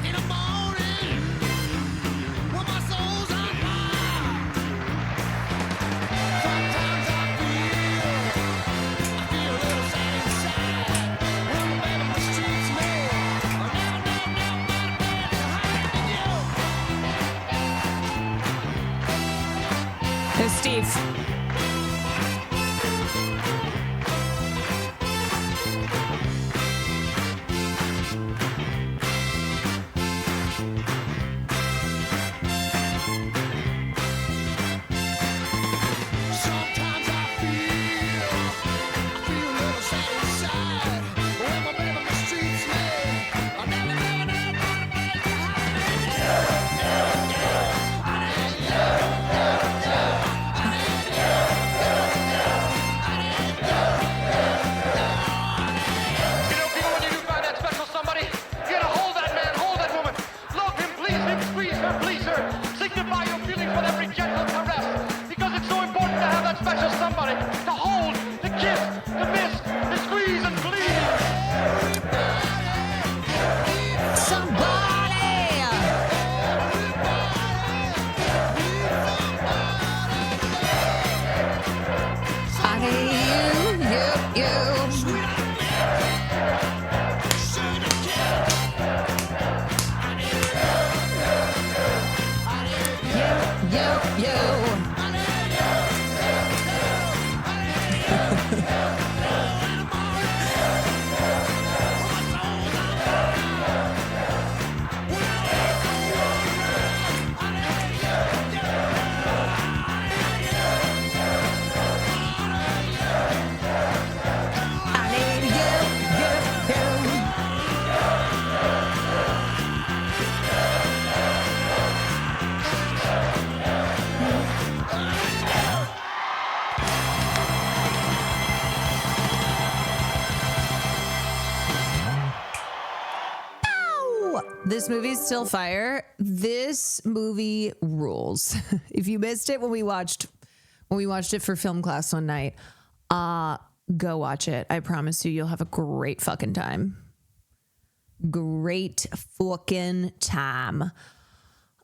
In the morning, when my soul's on fire. Sometimes I feel a little sad inside. When the baby mistreats me, I never There's Steve. Sometimes I feel a little sad inside. When my baby mistreats me, I People, when you do find that special somebody, you gotta hold that man, hold that woman. Love him, please him, squeeze her, please her. Signify your feelings with every gentle caress. Because it's so important to have that special somebody to hold, to kiss, to miss, to squeeze and please. I need you. This movie's still fire. This movie rules. If you missed it when we watched it for film class one night, go watch it. I promise you'll have a great fucking time. Great fucking time.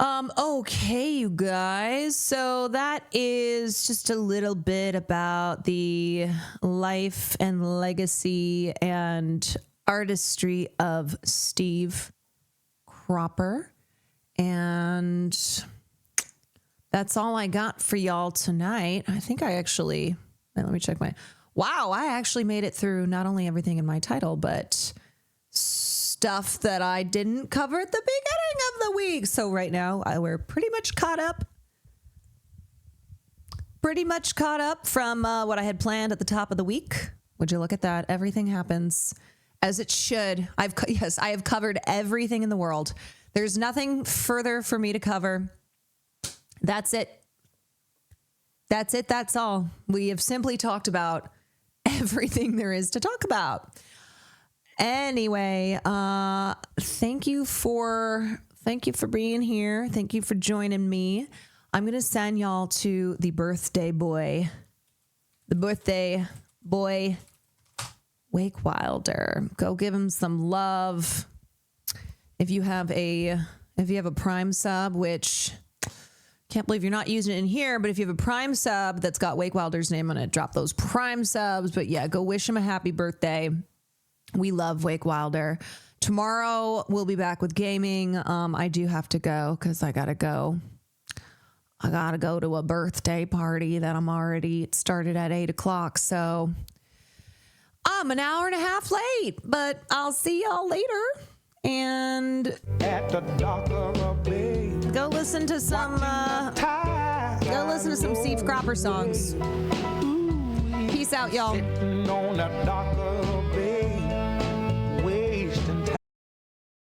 Okay, you guys. So that is just a little bit about the life and legacy and artistry of Steve Cropper. And that's all I got for y'all tonight. I think I actually, let me check I actually made it through not only everything in my title, but stuff that I didn't cover at the beginning of the week. So right now we're pretty much caught up. From what I had planned at the top of the week. Would you look at that? Everything happens as it should. I have covered everything in the world. There's nothing further for me to cover. That's it. That's all. We have simply talked about everything there is to talk about. Anyway, thank you for being here. Thank you for joining me. I'm going to send y'all to the birthday boy, Wake Wilder. Go give him some love. If you have a Prime sub, which can't believe you're not using it in here, but if you have a Prime sub that's got Wake Wilder's name on it, drop those Prime subs. But yeah, go wish him a happy birthday. We love Wake Wilder. Tomorrow we'll be back with gaming. I do have to go because I gotta go to a birthday party that it started at 8:00. So I'm an hour and a half late, but I'll see y'all later. And go listen to some Steve Cropper songs. Peace out, y'all.